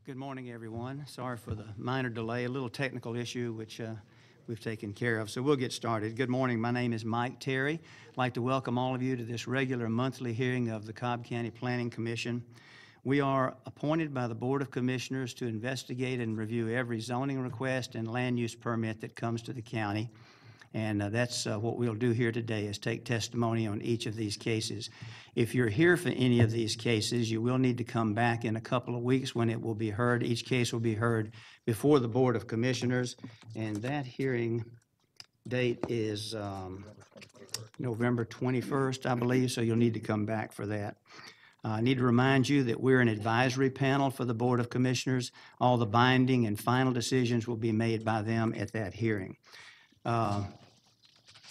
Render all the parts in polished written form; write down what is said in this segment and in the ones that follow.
Good morning, everyone. Sorry for the minor delay, a little technical issue which we've taken care of. So we'll get started. Good morning. My name is Mike Terry. I'd like to welcome all of you to this regular monthly hearing of the Cobb County Planning Commission. We are appointed by the Board of Commissioners to investigate and review every zoning request and land use permit that comes to the county. And that's what we'll do here today, is take testimony on each of these cases. If you're here for any of these cases, you will need to come back in a couple of weeks when it will be heard. Each case will be heard before the Board of Commissioners, and that hearing date is November 21st, I believe, so you'll need to come back for that. I need to remind you that we're an advisory panel for the Board of Commissioners. All the binding and final decisions will be made by them at that hearing.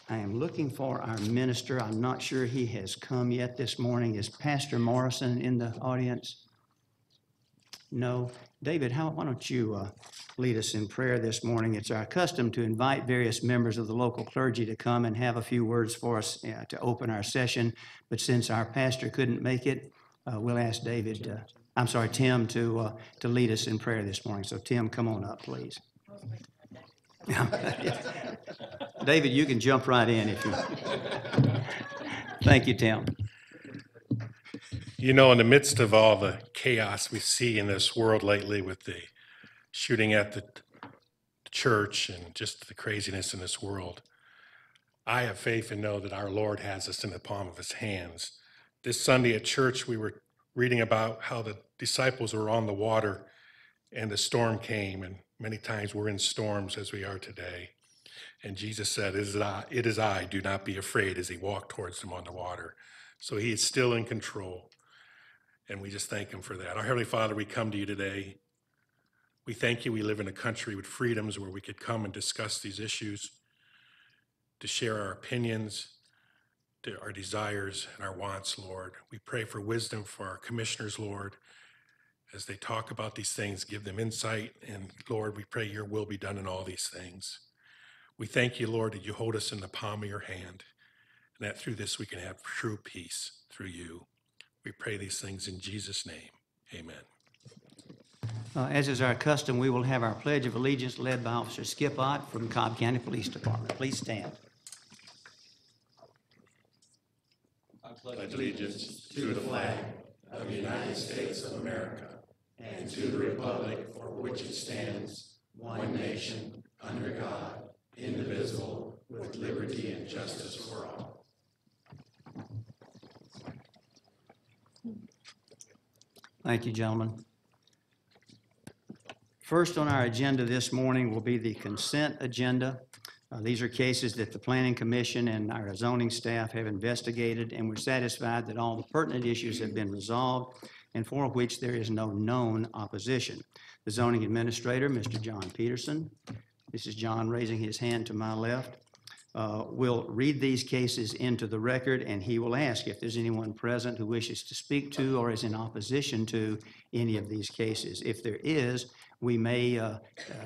I am looking for our minister. I'm not sure he has come yet this morning. Is Pastor Morrison in the audience? No. David, why don't you lead us in prayer this morning? It's our custom to invite various members of the local clergy to come and have a few words for us to open our session. But since our pastor couldn't make it, we'll ask Tim to lead us in prayer this morning. So Tim, come on up, please. David, you can jump right in if you. Thank you, Tim. You know, in the midst of all the chaos we see in this world lately with the shooting at the church and just the craziness in this world, I have faith and know that our Lord has us in the palm of his hands. This Sunday at church, we were reading about how the disciples were on the water and the storm came, and many times we're in storms as we are today. And Jesus said, it is I, do not be afraid, as he walked towards them on the water. So he is still in control, and we just thank him for that. Our Heavenly Father, we come to you today. We thank you we live in a country with freedoms where we could come and discuss these issues, to share our opinions, to our desires and our wants, Lord. We pray for wisdom for our commissioners, Lord. As they talk about these things, give them insight. And Lord, we pray your will be done in all these things. We thank you, Lord, that you hold us in the palm of your hand, and that through this we can have true peace through you. We pray these things in Jesus' name. Amen. As is our custom, we will have our Pledge of Allegiance led by Officer Skip Ott from Cobb County Police Department. Please stand. I pledge allegiance to the flag of the United States of America and to the republic for which it stands, one nation, under God, indivisible, with liberty and justice for all. Thank you, gentlemen. First on our agenda this morning will be the consent agenda. These are cases that the Planning Commission and our zoning staff have investigated, and we're satisfied that all the pertinent issues have been resolved and for which there is no known opposition. The zoning administrator, Mr. John Peterson, this is John raising his hand to my left, will read these cases into the record, and he will ask if there's anyone present who wishes to speak to or is in opposition to any of these cases. If there is, we may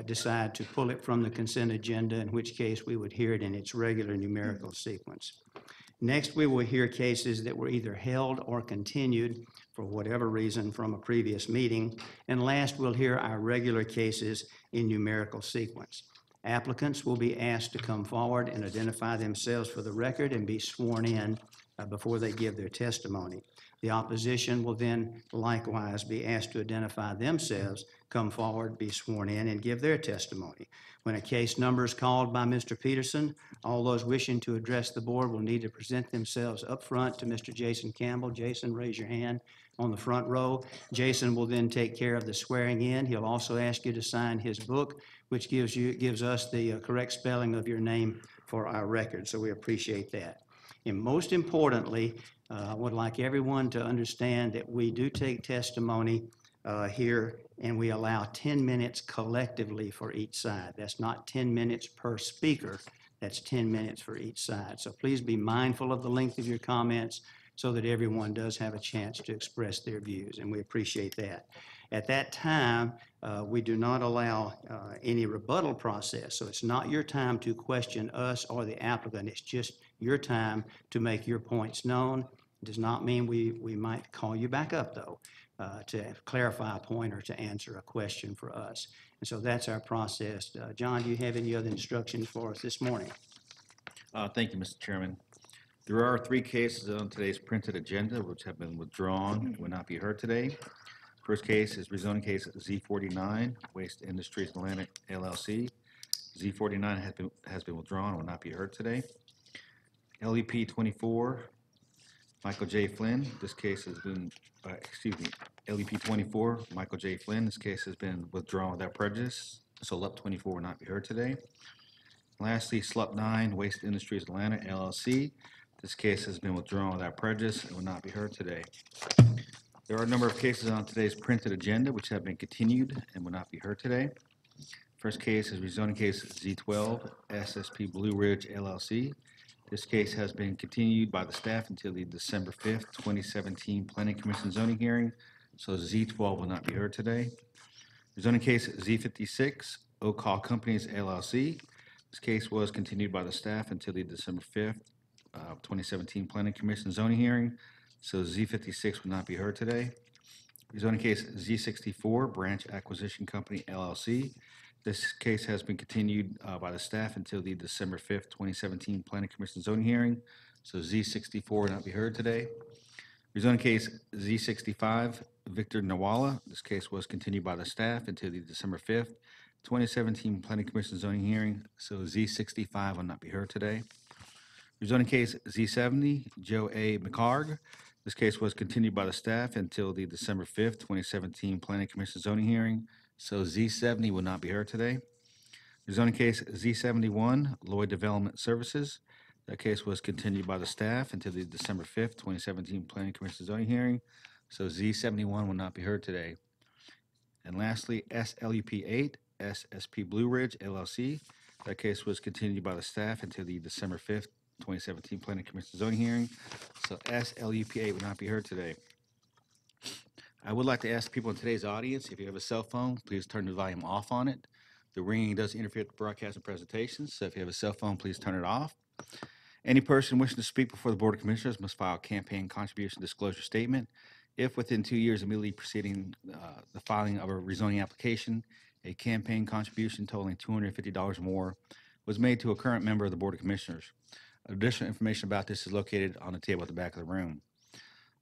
decide to pull it from the consent agenda, in which case we would hear it in its regular numerical sequence. Next, we will hear cases that were either held or continued for whatever reason from a previous meeting. And last, we'll hear our regular cases in numerical sequence. Applicants will be asked to come forward and identify themselves for the record and be sworn in before they give their testimony. The opposition will then likewise be asked to identify themselves, come forward, be sworn in, and give their testimony. When a case number is called by Mr. Peterson, all those wishing to address the board will need to present themselves up front to Mr. Jason Campbell. Jason, raise your hand on the front row. Jason will then take care of the swearing in. He'll also ask you to sign his book, which gives us the correct spelling of your name for our record, so we appreciate that. And most importantly, I would like everyone to understand that we do take testimony here, and we allow 10 minutes collectively for each side. That's not 10 minutes per speaker. That's 10 minutes for each side. So please be mindful of the length of your comments so that everyone does have a chance to express their views, and we appreciate that. At that time, we do not allow any rebuttal process, so it's not your time to question us or the applicant. It's just your time to make your points known. It does not mean we might call you back up, though. to clarify a point or to answer a question for us. And so that's our process. John, do you have any other instructions for us this morning? Thank you, Mr. Chairman. There are 3 cases on today's printed agenda which have been withdrawn and will not be heard today. First case is rezoning case Z49, Waste Industries Atlantic LLC. Z49 has been withdrawn and will not be heard today. LEP 24, Michael J. Flynn. This case has been, LEP 24, Michael J. Flynn. This case has been withdrawn without prejudice. So LEP 24 will not be heard today. Lastly, SLUP 9, Waste Industries Atlanta LLC. This case has been withdrawn without prejudice and will not be heard today. There are a number of cases on today's printed agenda which have been continued and will not be heard today. First case is rezoning case Z12, SSP Blue Ridge LLC. This case has been continued by the staff until the December 5th, 2017 Planning Commission zoning hearing, so Z12 will not be heard today. Rezoning case Z56, O'Call Companies LLC. This case was continued by the staff until the December 5th, 2017 Planning Commission zoning hearing, so Z56 will not be heard today. Rezoning case Z64, Branch Acquisition Company LLC. This case has been continued by the staff until the December 5th, 2017 Planning Commission zoning hearing, so Z64 will not be heard today. Rezoning case Z65, Victor Nawala. This case was continued by the staff until the December 5th, 2017 Planning Commission zoning hearing, so Z65 will not be heard today. Rezoning case Z70, Joe A. McCarg. This case was continued by the staff until the December 5th, 2017 Planning Commission zoning hearing, so Z70 will not be heard today. Rezoning case Z71, Lloyd Development Services. That case was continued by the staff until the December 5th, 2017 Planning Commission zoning hearing, so Z71 will not be heard today. And lastly, SLUP 8, SSP Blue Ridge LLC. That case was continued by the staff until the December 5th, 2017 Planning Commission zoning hearing, so SLUP 8 will not be heard today. I would like to ask people in today's audience, if you have a cell phone, please turn the volume off on it. The ringing does interfere with the broadcast and presentations, so if you have a cell phone, please turn it off. Any person wishing to speak before the Board of Commissioners must file a campaign contribution disclosure statement. If within 2 years immediately preceding the filing of a rezoning application, a campaign contribution totaling $250 or more was made to a current member of the Board of Commissioners. Additional information about this is located on the table at the back of the room.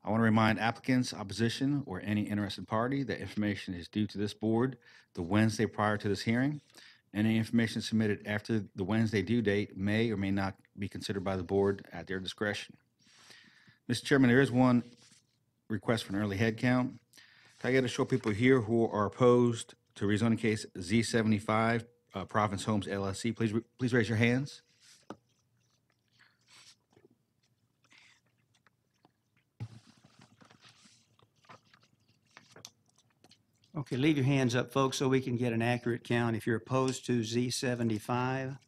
I want to remind applicants, opposition, or any interested party that information is due to this board the Wednesday prior to this hearing. Any information submitted after the Wednesday due date may or may not be considered by the board at their discretion. Mr. Chairman, there is one request for an early head count. Can I get a show of people here who are opposed to rezoning case Z75, Province Homes LLC? Please raise your hands. Okay, leave your hands up, folks, so we can get an accurate count. If you're opposed to Z75,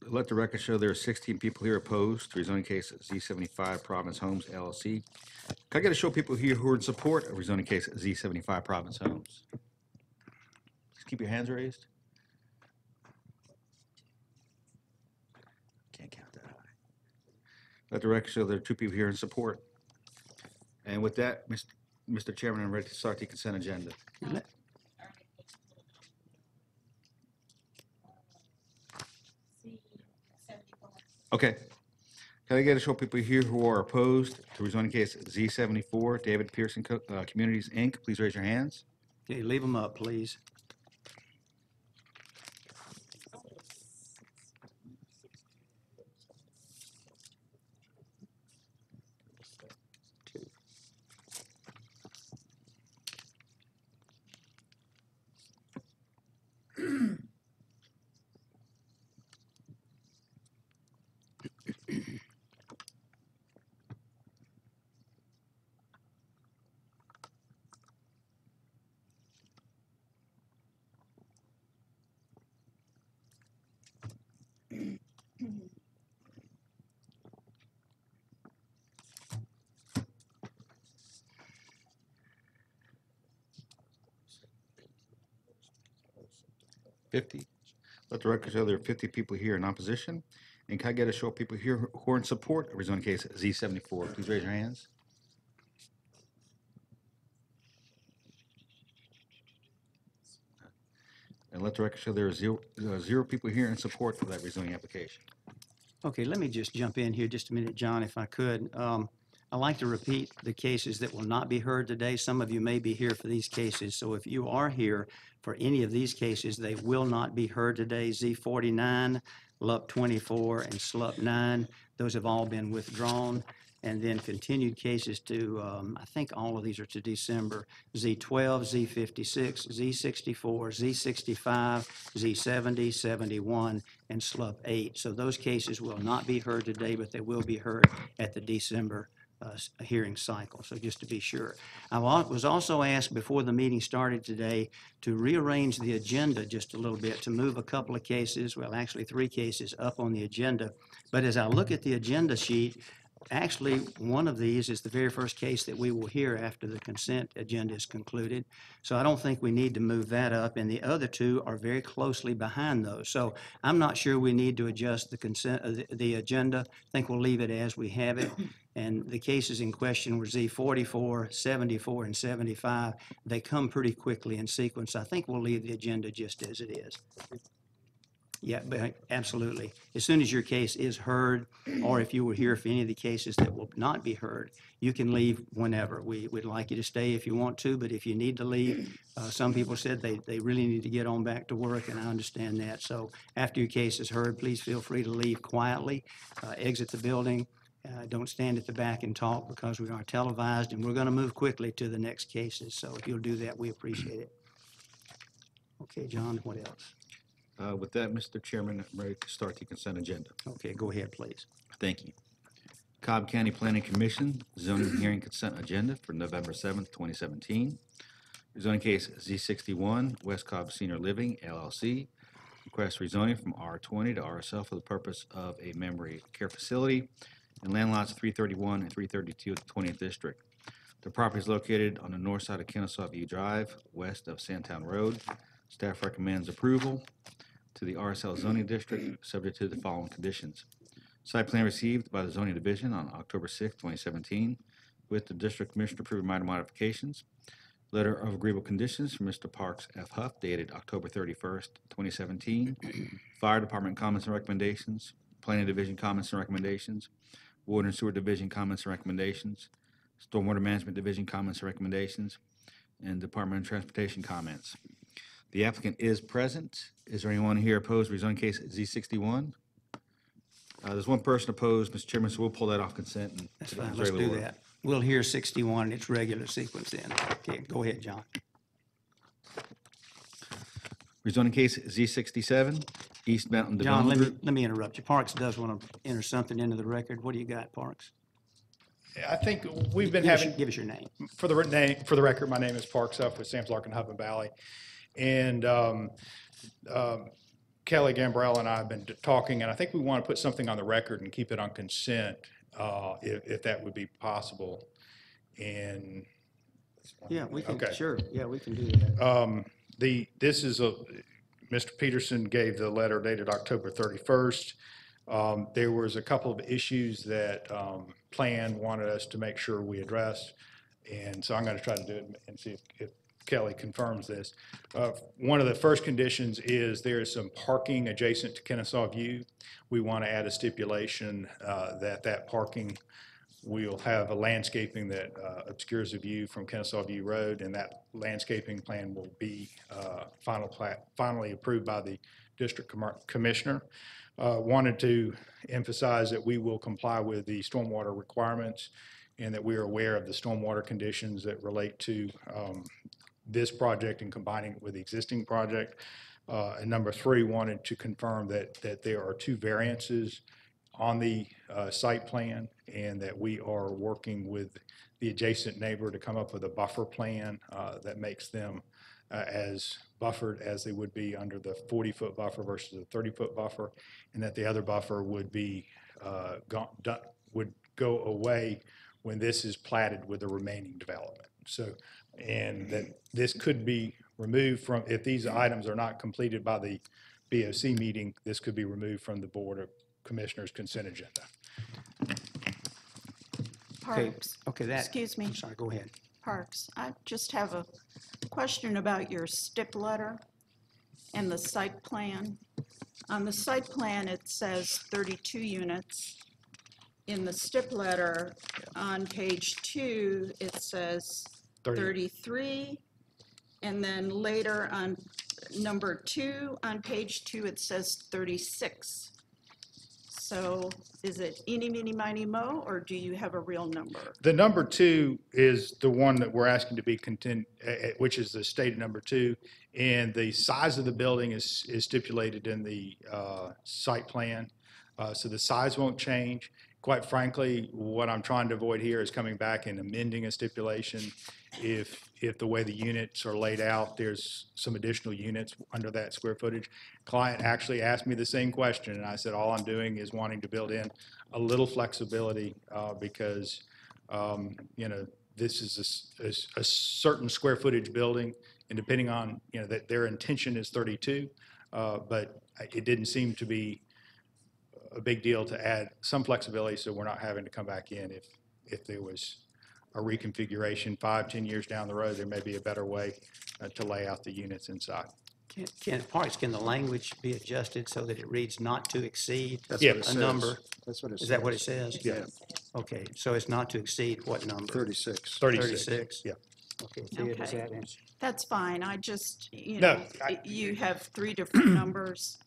Let the record show there are 16 people here opposed to rezoning case Z75 Province Homes LLC. Can I get a show of people here who are in support of rezoning case Z75 Province Homes? Please keep your hands raised. Can't count that high. Let the record show there are 2 people here in support. And with that, Mr. Chairman, I'm ready to start the consent agenda. Okay. Can I get a show of people here who are opposed to rezoning case Z74, David Pearson Communities, Inc.? Please raise your hands. okay, leave them up, please. 50. Let the record show there are 50 people here in opposition. And can I get a show of people here who are in support of rezoning case Z74? Please raise your hands. And let the record show there are zero people here in support of that rezoning application. Okay, let me just jump in here just a minute, John, if I could. I'd like to repeat the cases that will not be heard today. Some of you may be here for these cases, so if you are here for any of these cases, they will not be heard today. Z49, LUP 24, and SLUP 9, those have all been withdrawn. And then continued cases to, I think all of these are to December, Z12, Z56, Z64, Z65, Z70, 71, and SLUP 8. So those cases will not be heard today, but they will be heard at the December hearing cycle, so just to be sure. I was also asked before the meeting started today to rearrange the agenda just a little bit, to move a couple of cases, well, actually 3 cases up on the agenda. But as I look at the agenda sheet, actually, one of these is the very first case that we will hear after the consent agenda is concluded. So I don't think we need to move that up, and the other 2 are very closely behind those. So I'm not sure we need to adjust the consent, the agenda. I think we'll leave it as we have it. And the cases in question were Z44, 74, and 75. They come pretty quickly in sequence. I think we'll leave the agenda just as it is. Yeah, but absolutely. As soon as your case is heard, or if you were here for any of the cases that will not be heard, you can leave whenever. We'd like you to stay if you want to, but if you need to leave, some people said they really need to get on back to work, and I understand that. So after your case is heard, please feel free to leave quietly, exit the building. Don't stand at the back and talk because we are televised, and we're going to move quickly to the next cases. So if you'll do that, we appreciate it. Okay, John, what else? With that, Mr. Chairman, I'm ready to start the consent agenda. Okay, go ahead, please. Thank you. Cobb County Planning Commission zoning hearing consent agenda for November 7th, 2017. Rezoning case Z61, West Cobb Senior Living, LLC. Request rezoning from R20 to RSL for the purpose of a memory care facility in land lots 331 and 332 of the 20th District. The property is located on the north side of Kennesaw View Drive, west of Sandtown Road. Staff recommends approval to the RSL zoning district, subject to the following conditions. Site plan received by the zoning division on October 6, 2017, with the district commissioner approving minor modifications. Letter of agreeable conditions from Mr. Parks F. Huff dated October 31st, 2017. Fire Department comments and recommendations. Planning Division comments and recommendations. Water and Sewer Division comments and recommendations. Stormwater Management Division comments and recommendations. And Department of Transportation comments. The applicant is present. Is there anyone here opposed to rezoning case Z61? There's one person opposed, Mr. Chairman, so we'll pull that off consent. And That's fine, let's do that. We'll hear 61 in its regular sequence then. Okay, go ahead, John. Rezoning case Z67, East Mountain John, Development. let me interrupt you. Parks does want to enter something into the record. What do you got, Parks? I think we've been Give us- having, Give us your name. for the record, my name is Parks Up with Sam's Larkin Hub and Valley. And Kelly Gambrell and I have been talking, and I think we want to put something on the record and keep it on consent, if that would be possible. And Yeah, we can, Okay. sure, yeah, we can do that. this is Mr. Peterson gave the letter dated October 31st. There was a couple of issues that Plan wanted us to make sure we addressed, and so I'm going to try to do it and see if Kelly confirms this. One of the first conditions is there is some parking adjacent to Kennesaw View. We want to add a stipulation that parking will have a landscaping that obscures the view from Kennesaw View Road, and that landscaping plan will be finally approved by the district commissioner. Wanted to emphasize that we will comply with the stormwater requirements and that we are aware of the stormwater conditions that relate to this project and combining it with the existing project. And number 3, wanted to confirm that there are 2 variances on the site plan and that we are working with the adjacent neighbor to come up with a buffer plan that makes them as buffered as they would be under the 40-foot buffer versus the 30-foot buffer, and that the other buffer would be would go away when this is platted with the remaining development. So, and that this could be removed from, if these items are not completed by the BOC meeting, this could be removed from the Board of Commissioners consent agenda. Okay, Parks, okay, that. excuse me, I'm sorry, go ahead. Parks, I just have a question about your STIP letter and the site plan. On the site plan, it says 32 units. In the STIP letter, on page 2, it says 33. And then later on number 2, on page 2, it says 36. So is it eeny, meeny, miny, mo, or do you have a real number? The number 2 is the one that we're asking to be which is the stated number 2. And the size of the building is stipulated in the site plan. So the size won't change. Quite frankly, what I'm trying to avoid here is coming back and amending a stipulation. If the way the units are laid out, there's some additional units under that square footage. Client actually asked me the same question, and I said, all I'm doing is wanting to build in a little flexibility because, this is a certain square footage building, and depending on, that their intention is 32, but it didn't seem to be a big deal to add some flexibility so we're not having to come back in if there was a reconfiguration 5-10 years down the road. There may be a better way to lay out the units inside. Can the language be adjusted so that it reads not to exceed That's Yeah. what it a says. number? That's what it says. Is that what it says? Yeah. Okay, so it's not to exceed what number? 36. 36. Yeah. Okay, Thea, does Okay. that answer? That's fine, I just, No, you have 3 different numbers.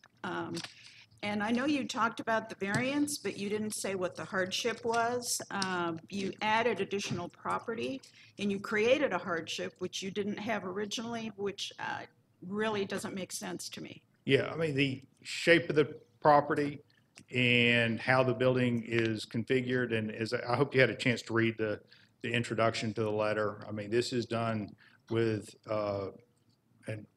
And I know you talked about the variance, but you didn't say what the hardship was. You added additional property, and you created a hardship, which you didn't have originally, which really doesn't make sense to me. Yeah, I mean, the shape of the property and how the building is configured, and I hope you had a chance to read the introduction to the letter. I mean, this is done with a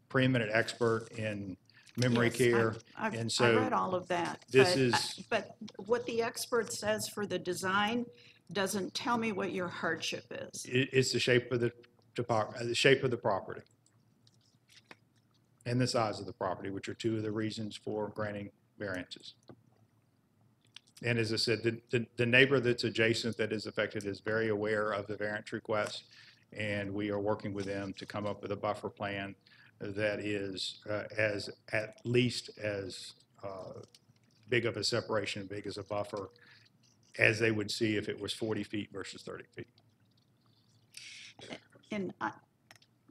preeminent expert in memory Yes, care. I And so read all of that. this but is- But what the expert says for the design doesn't tell me what your hardship is. It's the shape of the shape of the property and the size of the property, which are 2 of the reasons for granting variances. And as I said, the neighbor that's adjacent that is affected is very aware of the variance request, and we are working with them to come up with a buffer plan that is at least as big of a separation, big as a buffer, as they would see if it was 40 feet versus 30 feet. And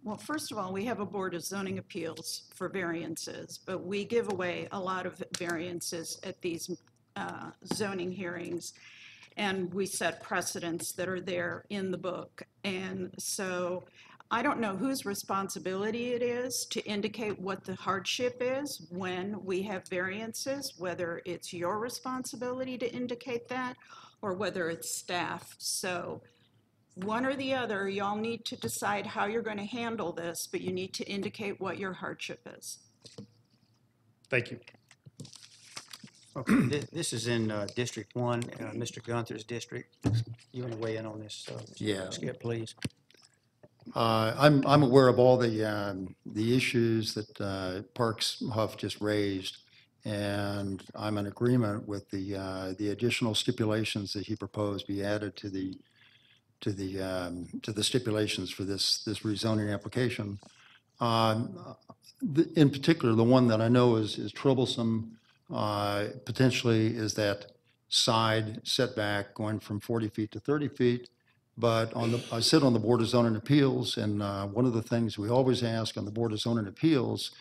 well, first of all, we have a Board of Zoning Appeals for variances, but we give away a lot of variances at these zoning hearings, and we set precedents that are there in the book. And so I don't know whose responsibility it is to indicate what the hardship is when we have variances, whether it's your responsibility to indicate that or whether it's staff. So one or the other, y'all need to decide how you're going to handle this, but you need to indicate what your hardship is. Thank you. Okay, this is in District 1, Mr. Gunther's district. You want to weigh in on this? Yeah. Skip, please. I'm aware of all the issues that Parks Huff just raised, and I'm in agreement with the additional stipulations that he proposed be added to the stipulations for this rezoning application. In particular, the one that I know is troublesome potentially is that side setback going from 40 feet to 30 feet. But I sit on the Board of Zoning Appeals, and one of the things we always ask on the Board of Zoning Appeals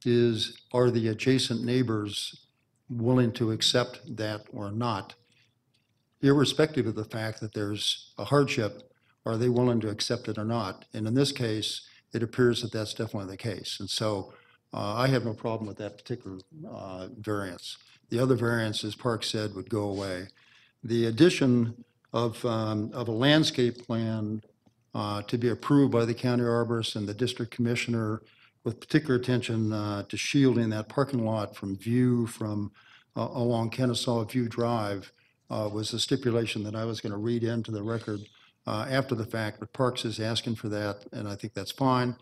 is, are the adjacent neighbors willing to accept that or not? Irrespective of the fact that there's a hardship, are they willing to accept it or not? And in this case, it appears that that's definitely the case. And so I have no problem with that particular variance. The other variance, as Park said, would go away. The addition of a landscape plan to be approved by the county arborist and the district commissioner with particular attention to shielding that parking lot from view from along Kennesaw View Drive was a stipulation that I was going to read into the record after the fact, but Parks is asking for that, and I think that's fine.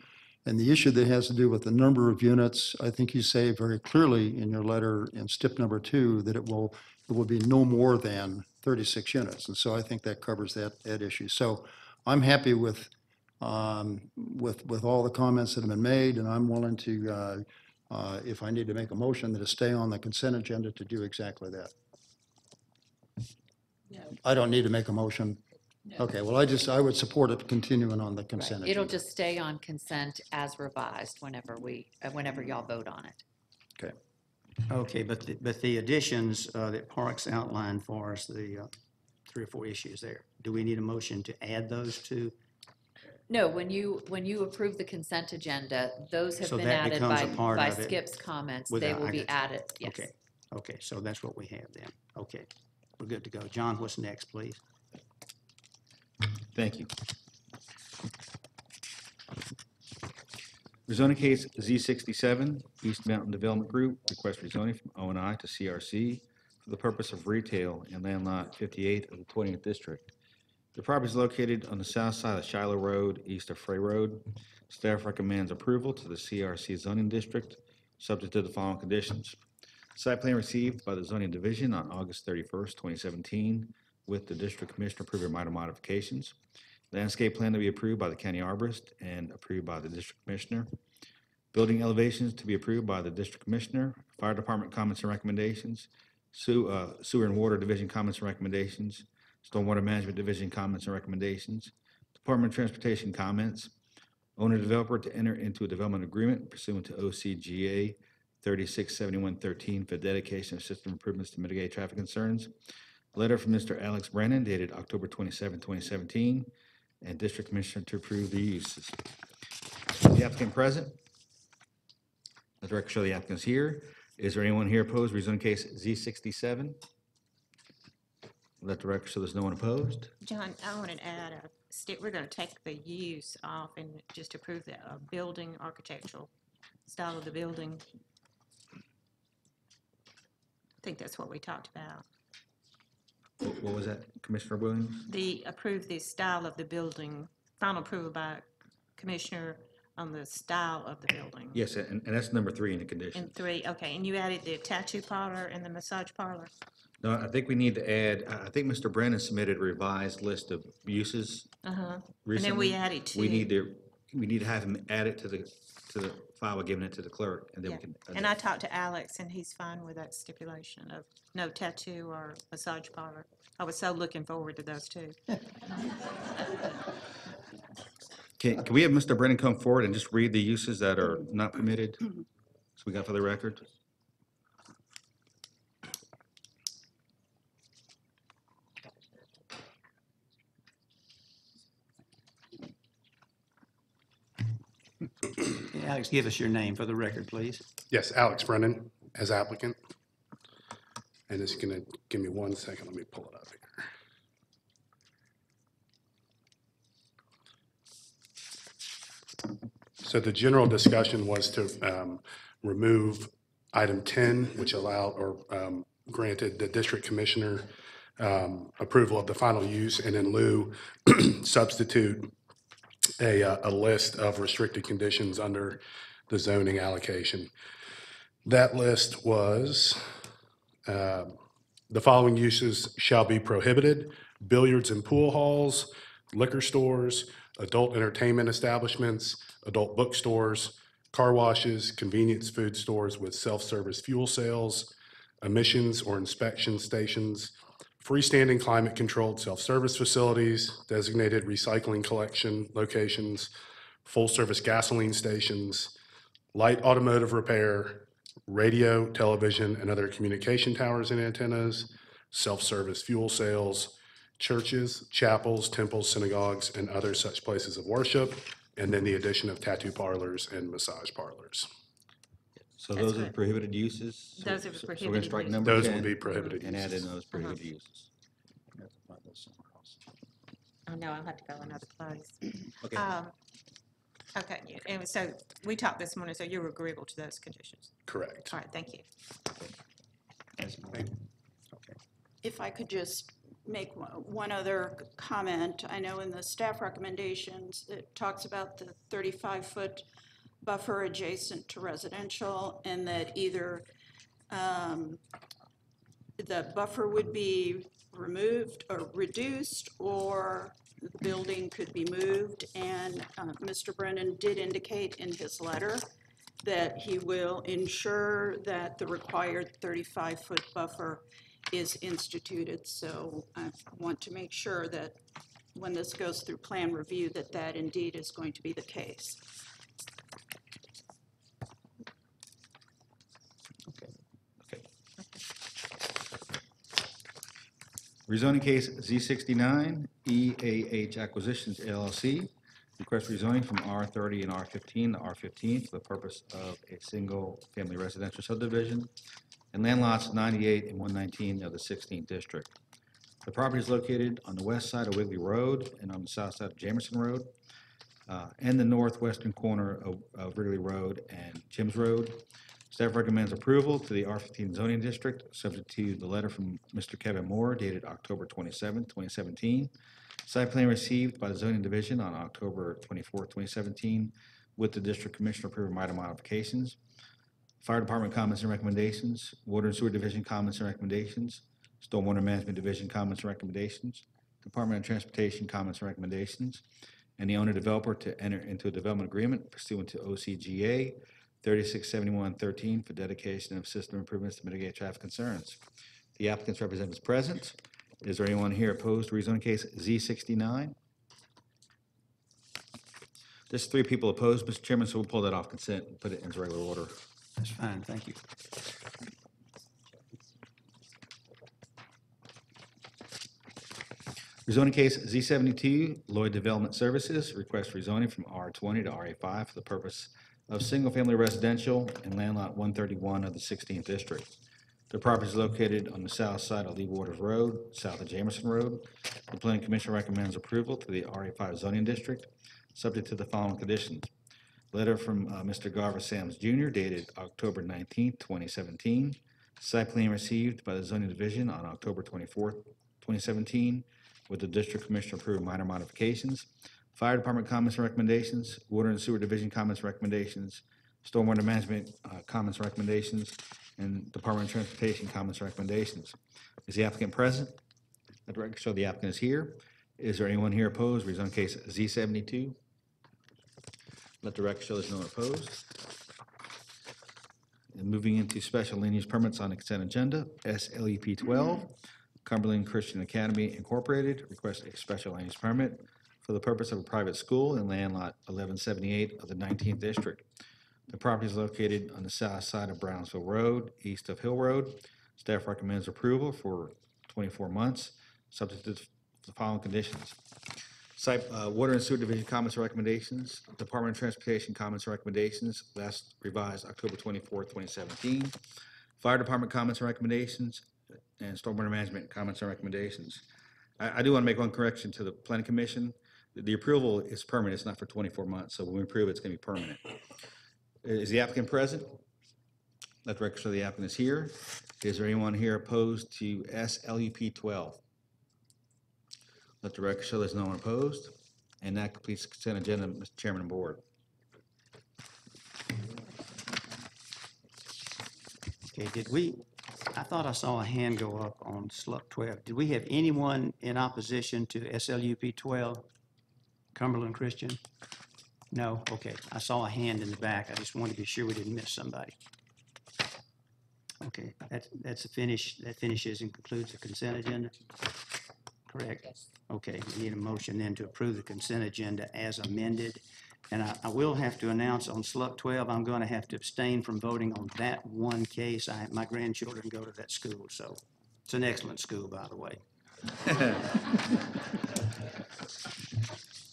And the issue that has to do with the number of units, I think you say very clearly in your letter in step number 2 that it will be no more than 36 units. And so I think that covers that issue. So I'm happy with all the comments that have been made, and I'm willing to, if I need to make a motion, that it stay on the consent agenda to do exactly that. I don't need to make a motion. Okay, well, I would support it continuing on the consent Right. agenda. It'll just stay on consent as revised whenever y'all vote on it. Okay. Okay, but the additions that Parks outlined for us, the 3 or 4 issues there, do we need a motion to add those to? No, when you approve the consent agenda, those have So been that added becomes a part by of it Skip's comments. without- They will I be got you. added, yes. Okay, okay, so that's what we have then. Okay, we're good to go. John, what's next, please? Thank you. Rezoning case Z67, East Mountain Development Group, request rezoning from O&I to CRC for the purpose of retail in land lot 58 of the 20th District. The property is located on the south side of Shiloh Road, east of Frey Road. Staff recommends approval to the CRC zoning district, subject to the following conditions. Site plan received by the zoning division on August 31st, 2017, with the district commissioner approving minor modifications. Landscape plan to be approved by the county arborist and approved by the district commissioner. Building elevations to be approved by the district commissioner. Fire department comments and recommendations. Sewer and water division comments and recommendations. Stormwater management division comments and recommendations. Department of Transportation comments. Owner developer to enter into a development agreement pursuant to OCGA 367113 for dedication of system improvements to mitigate traffic concerns. Letter from Mr. Alex Brennan dated October 27, 2017, and District Commissioner to approve the uses. The applicant present? Let the record show the applicant is here. Is there anyone here opposed? Rezoning case Z67? Let the record show there's no one opposed. John, I want to add a step, we're going to take the use off and just approve the building, architectural style of the building. I think that's what we talked about. What was that, Commissioner Williams? Approve the style of the building, final approval by Commissioner on the style of the building. Yes, and that's number 3 in the condition. And 3, okay, and you added the tattoo parlor and the massage parlor? No, I think we need to add, I think Mr. Brennan submitted a revised list of uses Uh-huh. And recently. then we added 2. We need to have him add it to the file, we're giving it to the clerk, and then we Yeah. can. And I talked to Alex, and he's fine with that stipulation of no tattoo or massage parlor. I was so looking forward to those two. Can we have Mr. Brennan come forward and just read the uses that are not permitted? So we got for the record? Alex, give us your name for the record, please. Yes, Alex Brennan as applicant. And it's going to give me 1 second. Let me pull it up here. So the general discussion was to remove item 10, which allowed or granted the district commissioner approval of the final use, and in lieu substitute a list of restricted conditions under the zoning allocation. That list was, the following uses shall be prohibited: billiards and pool halls, liquor stores, adult entertainment establishments, adult bookstores, car washes, convenience food stores with self-service fuel sales, emissions or inspection stations, freestanding climate-controlled self-service facilities, designated recycling collection locations, full-service gasoline stations, light automotive repair, radio, television, and other communication towers and antennas, self-service fuel sales, churches, chapels, temples, synagogues, and other such places of worship, and then the addition of tattoo parlors and massage parlors. So That's those are the good. prohibited uses? Those are the So we're going to prohibited strike uses. number 10. Those would be prohibited And add in uses. those prohibited uses. I know, I'll have to go another place. Okay. Okay, and so we talked this morning, so you're agreeable to those conditions? Correct. All right, thank you. If I could just make one other comment. I know in the staff recommendations, it talks about the 35-foot buffer adjacent to residential, and that either the buffer would be removed or reduced, or the building could be moved. And Mr. Brennan did indicate in his letter that he will ensure that the required 35-foot buffer is instituted. So I want to make sure that when this goes through plan review, that that indeed is going to be the case. Okay. Rezoning case Z69, EAH Acquisitions LLC. Request rezoning from R30 and R15 to R15 for the purpose of a single-family residential subdivision and land lots 98 and 119 of the 16th district. The property is located on the west side of Wigley Road and on the south side of Jamerson Road, and the northwestern corner of Wrigley Road and Jims Road. Staff recommends approval to the R15 zoning district, subject to the letter from Mr. Kevin Moore dated October 27, 2017. Site plan received by the zoning division on October 24, 2017, with the district commissioner approving minor modifications. Fire department comments and recommendations, water and sewer division comments and recommendations, stormwater management division comments and recommendations, Department of Transportation comments and recommendations, and the owner developer to enter into a development agreement pursuant to OCGA 367113 for dedication of system improvements to mitigate traffic concerns. The applicant's representative is present. Is there anyone here opposed to rezoning case Z69? There's 3 people opposed, Mr. Chairman, so we'll pull that off consent and put it in regular order. That's fine, thank you. Rezoning case Z72, Lloyd Development Services, request rezoning from R20 to RA5 for the purpose of single-family residential and land lot 131 of the 16th district. The property is located on the south side of Lee Waters Road, south of Jamerson Road. The Planning Commission recommends approval to the RA5 zoning district, subject to the following conditions. Letter from Mr. Garver Sams Jr. dated October 19, 2017. Site plan received by the zoning division on October 24, 2017, with the district commissioner approving minor modifications. Fire department comments and recommendations, water and sewer division comments and recommendations, stormwater management comments and recommendations, and Department of Transportation comments and recommendations. Is the applicant present? Let the record show the applicant is here. Is there anyone here opposed? Rezone case Z72. Let the record show there's no one opposed. And moving into special land use permits on the consent agenda, SLUP 12, Cumberland Christian Academy Incorporated, request a special land use permit for the purpose of a private school in land lot 1178 of the 19th district. The property is located on the south side of Brownsville Road, east of Hill Road. Staff recommends approval for 24 months, subject to the following conditions. Site, Water and Sewer Division comments and recommendations, Department of Transportation comments and recommendations, last revised October 24, 2017. Fire Department comments and recommendations, and Stormwater Management comments and recommendations. I do want to make one correction to the Planning Commission. The approval is permanent, it's not for 24 months, so when we approve, it's going to be permanent. Is the applicant present? Let the record show the applicant is here. Is there anyone here opposed to SLUP 12? Let the record show there's no one opposed. And that completes the consent agenda, Mr. Chairman and Board. Okay, I thought I saw a hand go up on SLUP 12. Did we have anyone in opposition to SLUP 12? Cumberland Christian? No? Okay, I saw a hand in the back. I just wanted to be sure we didn't miss somebody. Okay, that's a finish. That finishes and concludes the consent agenda? Correct? Okay, we need a motion then to approve the consent agenda as amended. And I will have to announce on SLUP 12, I'm going to have to abstain from voting on that one case. My grandchildren go to that school, so it's an excellent school, by the way.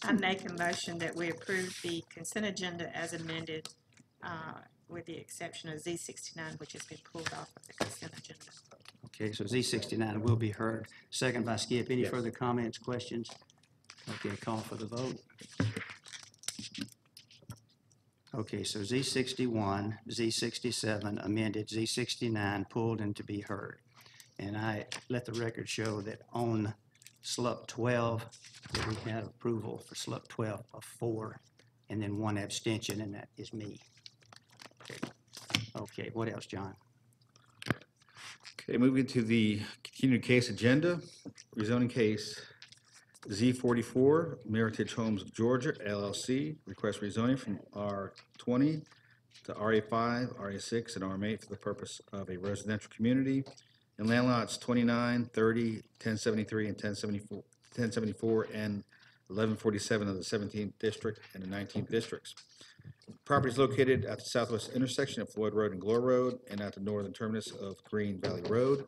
I make a motion that we approve the consent agenda as amended, with the exception of Z69, which has been pulled off of the consent agenda. Okay, so Z69 will be heard. Second by Skip. Any further comments, questions? Okay, call for the vote. Okay, so Z61, Z67 amended, Z69 pulled and to be heard. And I let the record show that on SLUP 12, that we had approval for SLUP 12 of 4 and then 1 abstention, and that is me. Okay, what else, John? Okay, moving to the continued case agenda, rezoning case Z44, Meritage Homes of Georgia LLC, request rezoning from R20 to RA5, RA6, and RM8 for the purpose of a residential community in land lots 29, 30, 1073, and 1074, and 1147 of the 17th district and the 19th districts. Property is located at the southwest intersection of Floyd Road and Glore Road and at the northern terminus of Green Valley Road.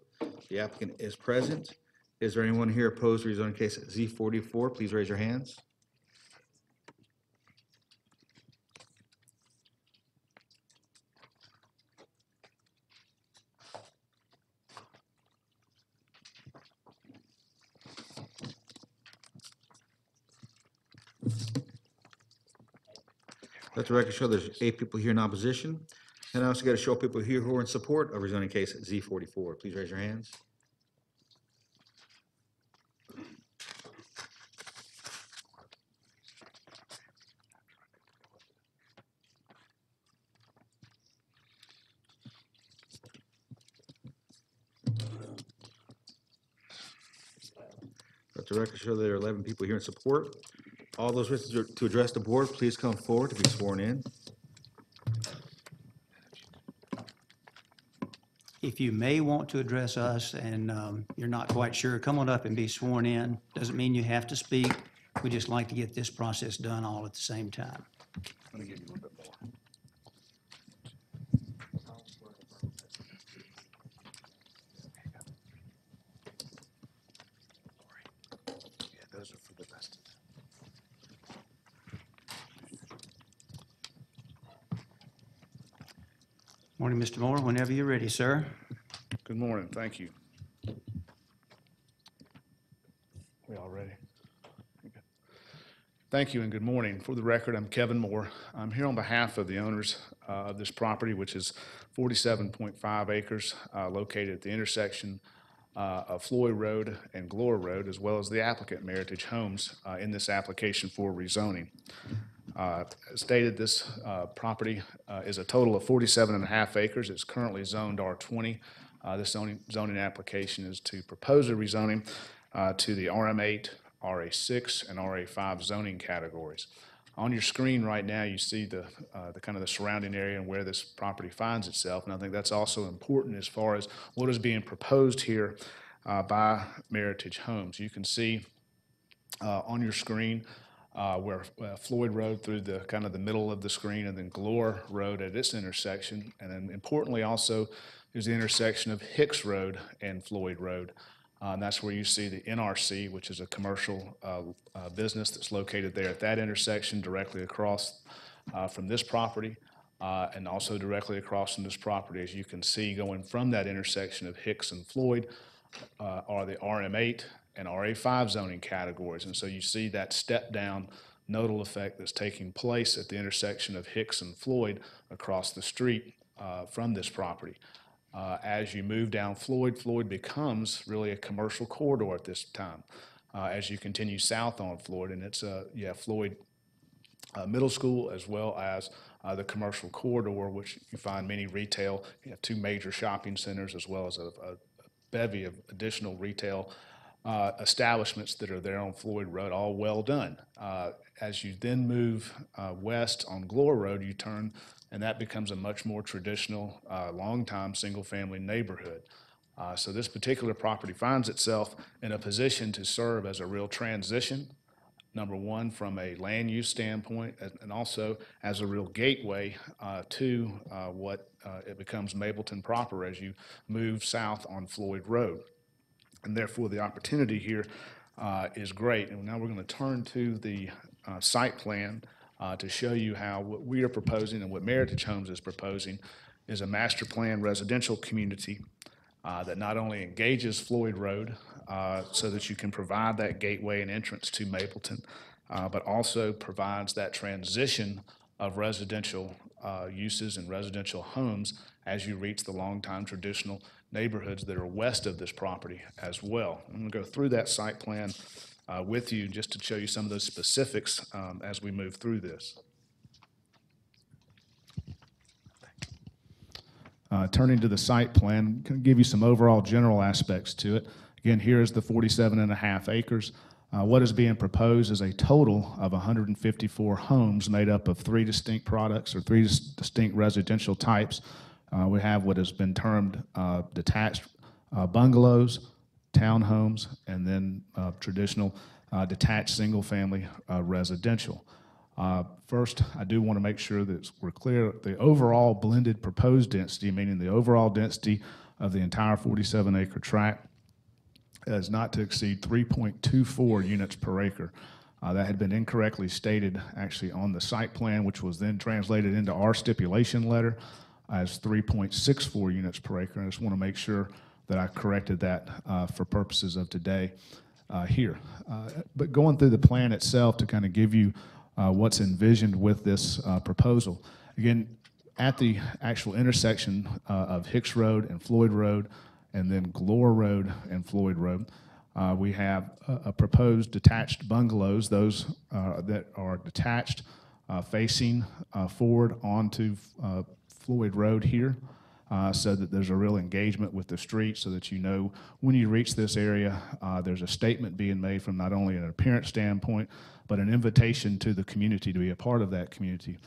The applicant is present. Is there anyone here opposed to rezoning case Z44? Please raise your hands. Let the record show there's 8 people here in opposition. And I also got to show people here who are in support of rezoning case Z44. Please raise your hands. Let the record show there are 11 people here in support. All those wishing to address the board, please come forward to be sworn in. If you may want to address us and you're not quite sure, come on up and be sworn in. Doesn't mean you have to speak. We just like to get this process done all at the same time. I'm going to give you a little bit more. Yeah, those are for the rest of them. Morning, Mr. Moore, whenever you're ready, sir. Good morning, thank you. We all ready? Okay. Thank you and good morning. For the record, I'm Kevin Moore. I'm here on behalf of the owners of this property, which is 47.5 acres located at the intersection of Floyd Road and Glore Road, as well as the applicant, Meritage Homes, in this application for rezoning. As stated, this property is a total of 47.5 acres. It's currently zoned R20. This zoning application is to propose a rezoning to the RM8, RA6, and RA5 zoning categories. On your screen right now, you see the kind of the surrounding area and where this property finds itself, and I think that's also important as far as what is being proposed here by Meritage Homes. You can see on your screen where Floyd Road through the kind of the middle of the screen, and then Glore Road at its intersection, and then importantly also is the intersection of Hicks Road and Floyd Road. And that's where you see the NRC, which is a commercial business that's located there at that intersection directly across from this property, and also directly across from this property. As you can see, going from that intersection of Hicks and Floyd are the RM8 and RA5 zoning categories. And so you see that step down nodal effect that's taking place at the intersection of Hicks and Floyd across the street from this property. As you move down Floyd, Floyd becomes really a commercial corridor at this time. As you continue south on Floyd, and it's Floyd Middle School as well as the commercial corridor, which you find many retail. You have 2 major shopping centers as well as a bevy of additional retail establishments that are there on Floyd Road, all well done. As you then move west on Glore Road, you turn, and that becomes a much more traditional, long-time single-family neighborhood. So this particular property finds itself in a position to serve as a real transition, number one, from a land use standpoint, and also as a real gateway to what it becomes Mapleton proper as you move south on Floyd Road. And therefore, the opportunity here is great. And now we're going to turn to the site plan to show you how what we are proposing and what Meritage Homes is proposing is a master plan residential community that not only engages Floyd Road so that you can provide that gateway and entrance to Mapleton, but also provides that transition of residential uses and residential homes as you reach the longtime traditional neighborhoods that are west of this property as well. I'm going to go through that site plan with you just to show you some of those specifics as we move through this. Turning to the site plan, can give you some overall general aspects to it. Again, here is the 47.5 acres. What is being proposed is a total of 154 homes made up of 3 distinct products or 3 distinct residential types. We have what has been termed detached bungalows, townhomes, and then traditional detached single-family residential. First, I do want to make sure that we're clear. The overall blended proposed density, meaning the overall density of the entire 47-acre tract, is not to exceed 3.24 units per acre. That had been incorrectly stated actually on the site plan, which was then translated into our stipulation letter as 3.64 units per acre. I just want to make sure that I corrected that for purposes of today here. But going through the plan itself to kind of give you what's envisioned with this proposal. Again, at the actual intersection of Hicks Road and Floyd Road, and then Glore Road and Floyd Road, we have a proposed detached bungalows, those that are detached facing forward onto Floyd Road here, so that there's a real engagement with the street, so that you know when you reach this area, there's a statement being made from not only an appearance standpoint, but an invitation to the community to be a part of that community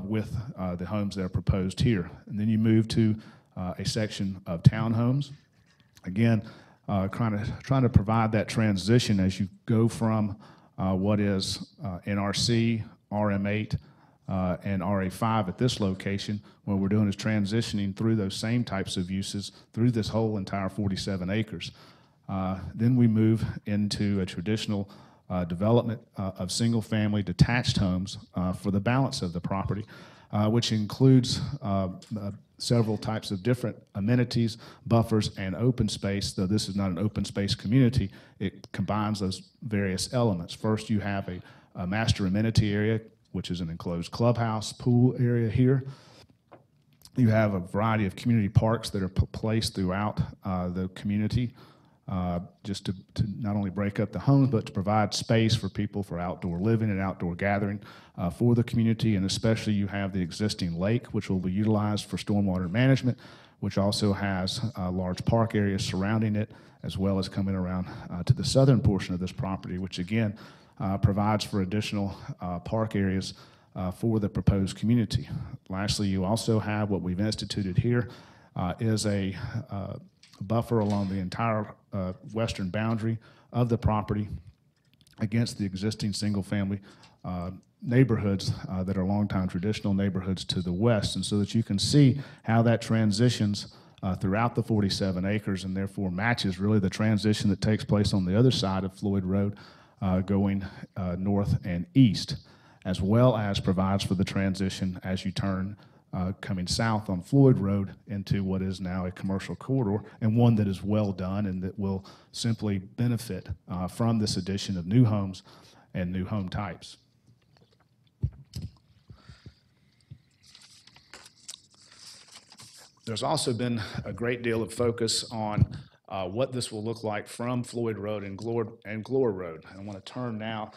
with the homes that are proposed here. And then you move to a section of townhomes. Again, trying to provide that transition as you go from what is NRC, RM8, and RA5 at this location. What we're doing is transitioning through those same types of uses through this whole entire 47 acres. Then we move into a traditional development of single-family detached homes for the balance of the property, which includes several types of different amenities, buffers, and open space. Though this is not an open space community, it combines those various elements. First, you have a master amenity area, which is an enclosed clubhouse, pool area here. You have a variety of community parks that are placed throughout the community, just to not only break up the homes, but to provide space for people for outdoor living and outdoor gathering for the community. And especially you have the existing lake, which will be utilized for stormwater management, which also has large park areas surrounding it, as well as coming around to the southern portion of this property, which again provides for additional park areas for the proposed community. Lastly, you also have what we've instituted here is a buffer along the entire western boundary of the property against the existing single-family neighborhoods that are longtime traditional neighborhoods to the west, and so that you can see how that transitions throughout the 47 acres and therefore matches really the transition that takes place on the other side of Floyd Road going north and east, as well as provides for the transition as you turn coming south on Floyd Road into what is now a commercial corridor, and one that is well done and that will simply benefit from this addition of new homes and new home types. There's also been a great deal of focus on what this will look like from Floyd Road and Glore Road. I want to turn now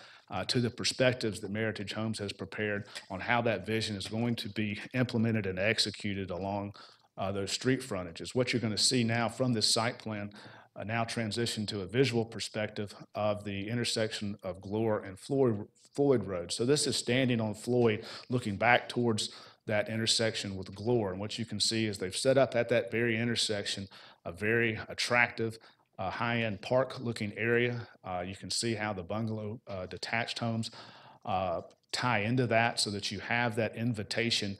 to the perspectives that Meritage Homes has prepared on how that vision is going to be implemented and executed along those street frontages. What you're going to see now from this site plan now transition to a visual perspective of the intersection of Glore and Floyd Road. So this is standing on Floyd, looking back towards that intersection with Glore. And what you can see is they've set up at that very intersection a very attractive high-end park-looking area. You can see how the bungalow detached homes tie into that, so that you have that invitation,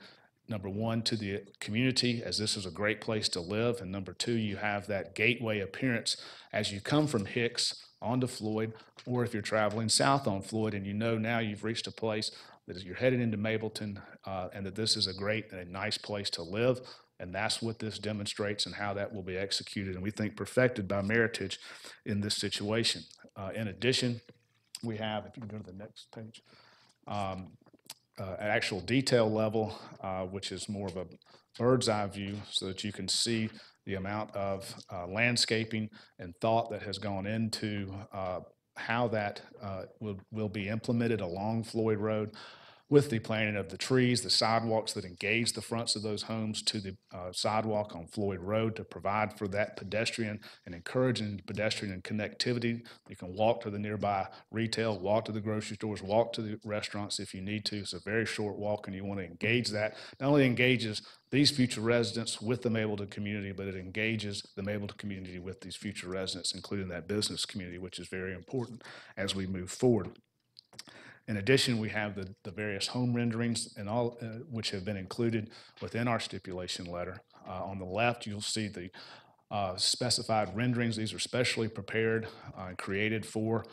number one, to the community, as this is a great place to live, and number two, you have that gateway appearance as you come from Hicks onto Floyd, or if you're traveling south on Floyd and you know now you've reached a place that you're headed into Mableton, and that this is a great and a nice place to live. And that's what this demonstrates and how that will be executed, and we think perfected by Meritage in this situation. In addition, we have, if you can go to the next page, an actual detail level, which is more of a bird's eye view, so that you can see the amount of landscaping and thought that has gone into how that will be implemented along Floyd Road. with the planting of the trees, the sidewalks that engage the fronts of those homes to the sidewalk on Floyd Road to provide for that pedestrian and encouraging pedestrian and connectivity. You can walk to the nearby retail, walk to the grocery stores, walk to the restaurants if you need to. It's a very short walk, and you want to engage that. Not only engages these future residents with the Mableton community, but it engages the Mableton community with these future residents, including that business community, which is very important as we move forward. In addition, we have the various home renderings and all, which have been included within our stipulation letter. On the left, you'll see the specified renderings. These are specially prepared and created for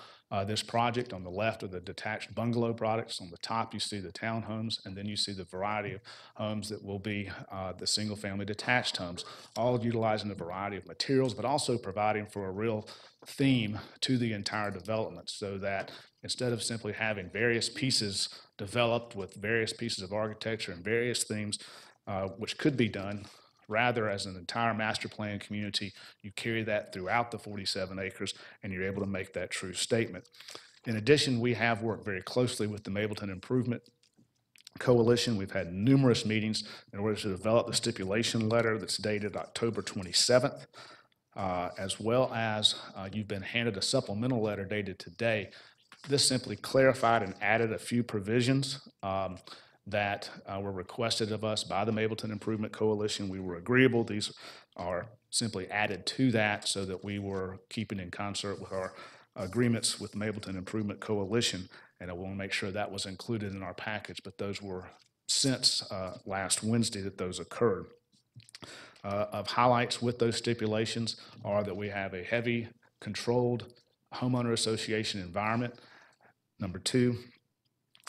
this project. On the left are the detached bungalow products. On the top, you see the townhomes, and then you see the variety of homes that will be the single-family detached homes, all utilizing a variety of materials, but also providing for a real theme to the entire development, so that instead of simply having various pieces developed with various pieces of architecture and various themes, which could be done, rather, as an entire master plan community, you carry that throughout the 47 acres, and you're able to make that true statement. In addition, we have worked very closely with the Mableton Improvement Coalition. We've had numerous meetings in order to develop the stipulation letter that's dated October 27th, as well as you've been handed a supplemental letter dated today. This simply clarified and added a few provisions that were requested of us by the Mableton Improvement Coalition. We were agreeable. These are simply added to that so that we were keeping in concert with our agreements with Mableton Improvement Coalition, and I want to make sure that was included in our package, but those were since last Wednesday that those occurred. Of highlights with those stipulations are that we have a heavy controlled homeowner association environment. Number two,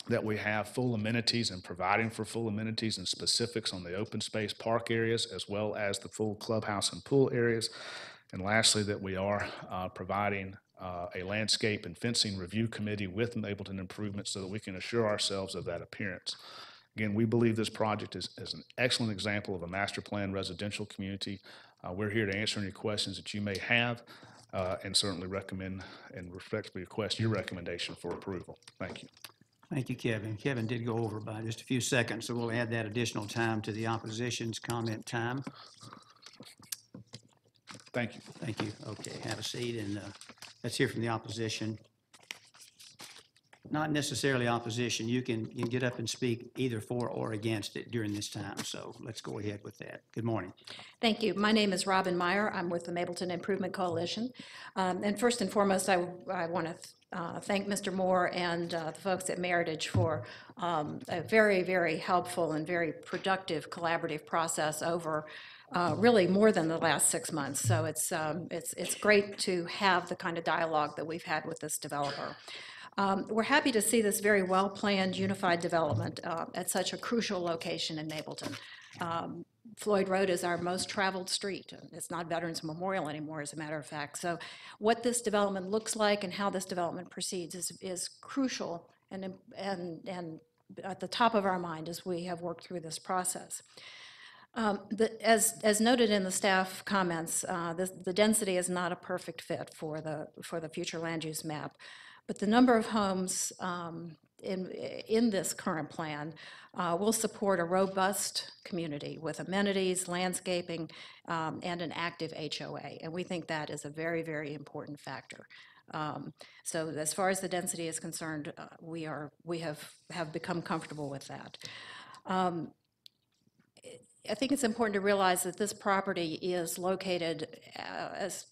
that we have full amenities and providing for full amenities and specifics on the open space park areas, as well as the full clubhouse and pool areas. And lastly, that we are providing a landscape and fencing review committee with Mableton Improvement so that we can assure ourselves of that appearance. Again, we believe this project is an excellent example of a master plan residential community. We're here to answer any questions that you may have and certainly recommend and respectfully request your recommendation for approval. Thank you. Thank you, Kevin. Kevin did go over by just a few seconds, so we'll add that additional time to the opposition's comment time. Thank you. Thank you. Okay, have a seat, and let's hear from the opposition. Not necessarily opposition. You can get up and speak either for or against it during this time, so let's go ahead with that. Good morning. Thank you. My name is Robin Meyer. I'm with the Mableton Improvement Coalition. And first and foremost, I want to thank Mr. Moore and the folks at Meritage for a very, very helpful and very productive collaborative process over really more than the last 6 months. So it's great to have the kind of dialogue that we've had with this developer. We're happy to see this very well-planned, unified development at such a crucial location in Mableton. Floyd Road is our most traveled street. It's not Veterans Memorial anymore, as a matter of fact. So what this development looks like and how this development proceeds is crucial and at the top of our mind as we have worked through this process. As noted in the staff comments, the density is not a perfect fit for the future land use map, but the number of homes in this current plan will support a robust community with amenities, landscaping, and an active HOA, and we think that is a very, very important factor. So as far as the density is concerned, we have become comfortable with that. I think it's important to realize that this property is located, as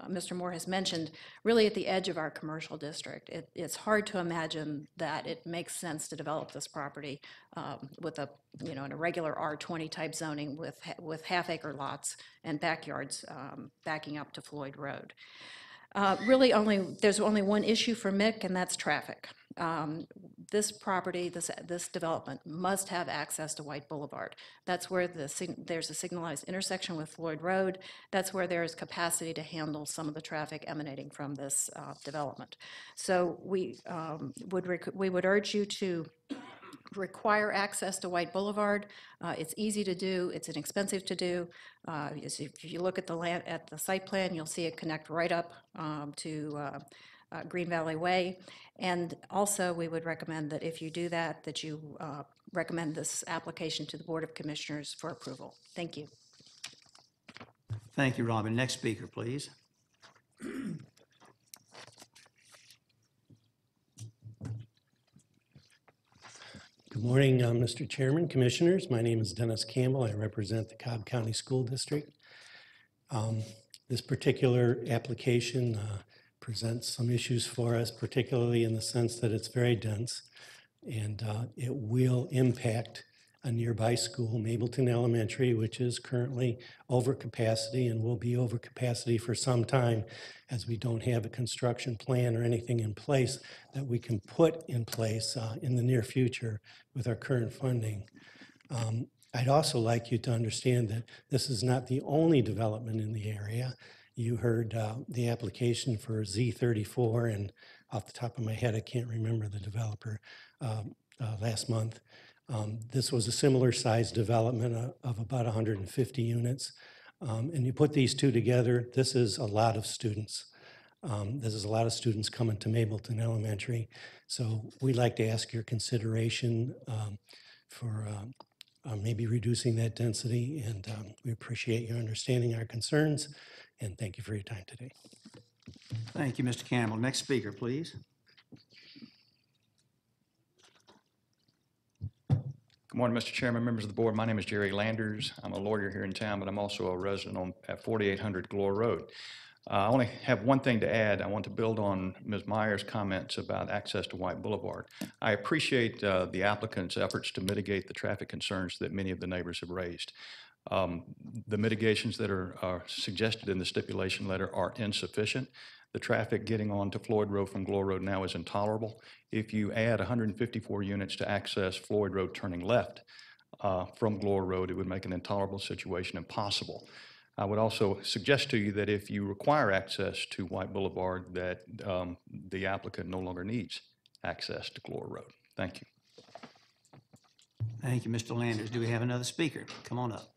Mr. Moore has mentioned, really at the edge of our commercial district. It's hard to imagine that it makes sense to develop this property with in a regular R20 type zoning with half-acre lots and backyards backing up to Floyd Road. There's only one issue for Mick, and that's traffic. This property, this development must have access to White Boulevard. That's where there's a signalized intersection with Floyd Road. That's where there is capacity to handle some of the traffic emanating from this development. So we would urge you to require access to White Boulevard. It's easy to do. It's inexpensive to do. If you look at the site plan, you'll see it connect right up to Green Valley Way. And also, we would recommend that if you do that, that you recommend this application to the Board of Commissioners for approval. Thank you. Thank you, Robin. Next speaker, please. Good morning, Mr. Chairman, Commissioners. My name is Dennis Campbell. I represent the Cobb County School District. This particular application presents some issues for us, particularly in the sense that it's very dense, and it will impact a nearby school, Mableton Elementary, which is currently over capacity and will be over capacity for some time, as we don't have a construction plan or anything in place that we can put in place in the near future with our current funding. I'd also like you to understand that this is not the only development in the area. You heard the application for Z34, and off the top of my head, I can't remember the developer last month. This was a similar size development of about 150 units. And you put these two together, this is a lot of students. This is a lot of students coming to Mableton Elementary. So we'd like to ask your consideration for maybe reducing that density, and we appreciate your understanding our concerns, and thank you for your time today. Thank you, Mr. Campbell. Next speaker, please. Good morning, Mr. Chairman, members of the board. My name is Jerry Landers. I'm a lawyer here in town, but I'm also a resident at 4800 Glore Road. I only have one thing to add. I want to build on Ms. Meyer's comments about access to White Boulevard. I appreciate the applicant's efforts to mitigate the traffic concerns that many of the neighbors have raised. The mitigations that are suggested in the stipulation letter are insufficient. The traffic getting onto Floyd Road from Glore Road now is intolerable. If you add 154 units to access Floyd Road turning left from Glore Road, it would make an intolerable situation impossible. I would also suggest to you that if you require access to White Boulevard, that the applicant no longer needs access to Glore Road. Thank you. Thank you, Mr. Landers. Do we have another speaker? Come on up.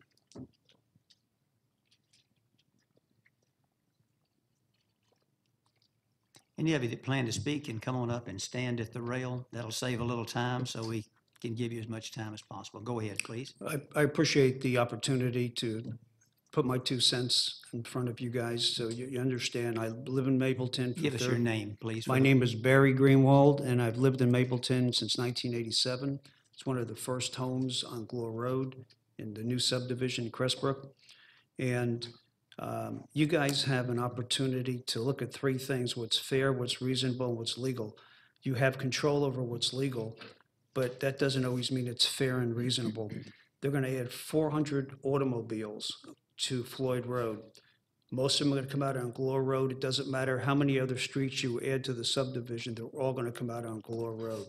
Any of you that plan to speak can come on up and stand at the rail. That'll save a little time, so we can give you as much time as possible. Go ahead, please. I appreciate the opportunity to put my 2 cents in front of you guys so you understand. I live in Mapleton. Give us your name, please. My name is Barry Greenwald, and I've lived in Mapleton since 1987. It's one of the first homes on Glore Road in the new subdivision, Crestbrook. And you guys have an opportunity to look at 3 things: what's fair, what's reasonable, and what's legal. You have control over what's legal, but that doesn't always mean it's fair and reasonable. They're going to add 400 automobiles to Floyd Road. Most of them are going to come out on Glore Road. It doesn't matter how many other streets you add to the subdivision, they're all going to come out on Glore Road.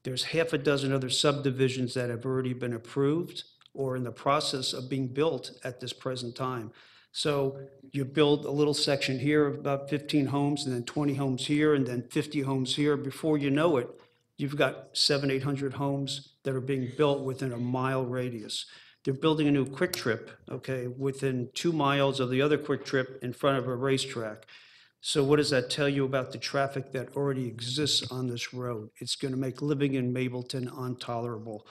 There's half a dozen other subdivisions that have already been approved or in the process of being built at this present time. So you build a little section here of about 15 homes, and then 20 homes here, and then 50 homes here. Before you know it, you've got 700, 800 homes that are being built within a mile radius. They're building a new Quick Trip, okay, within 2 miles of the other Quick Trip in front of a racetrack. So what does that tell you about the traffic that already exists on this road? It's going to make living in Mableton intolerable.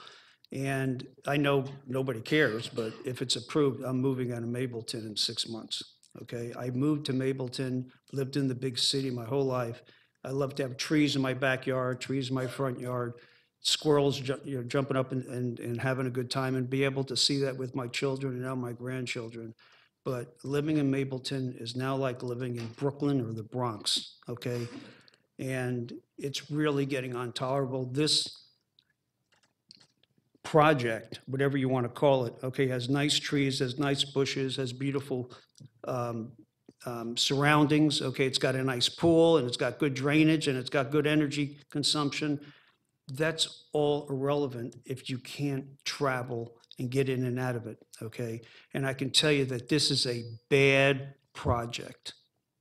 And I know nobody cares, but if it's approved, I'm moving out of Mableton in 6 months, okay? I moved to Mableton, lived in the big city my whole life. I love to have trees in my backyard, trees in my front yard, squirrels jumping up and having a good time, and be able to see that with my children and now my grandchildren. But living in Mableton is now like living in Brooklyn or the Bronx, okay? And it's really getting intolerable. This project, whatever you want to call it, okay, has nice trees, has nice bushes, has beautiful surroundings, okay? It's got a nice pool, and it's got good drainage, and it's got good energy consumption. That's all irrelevant if you can't travel and get in and out of it, okay? And I can tell you that this is a bad project,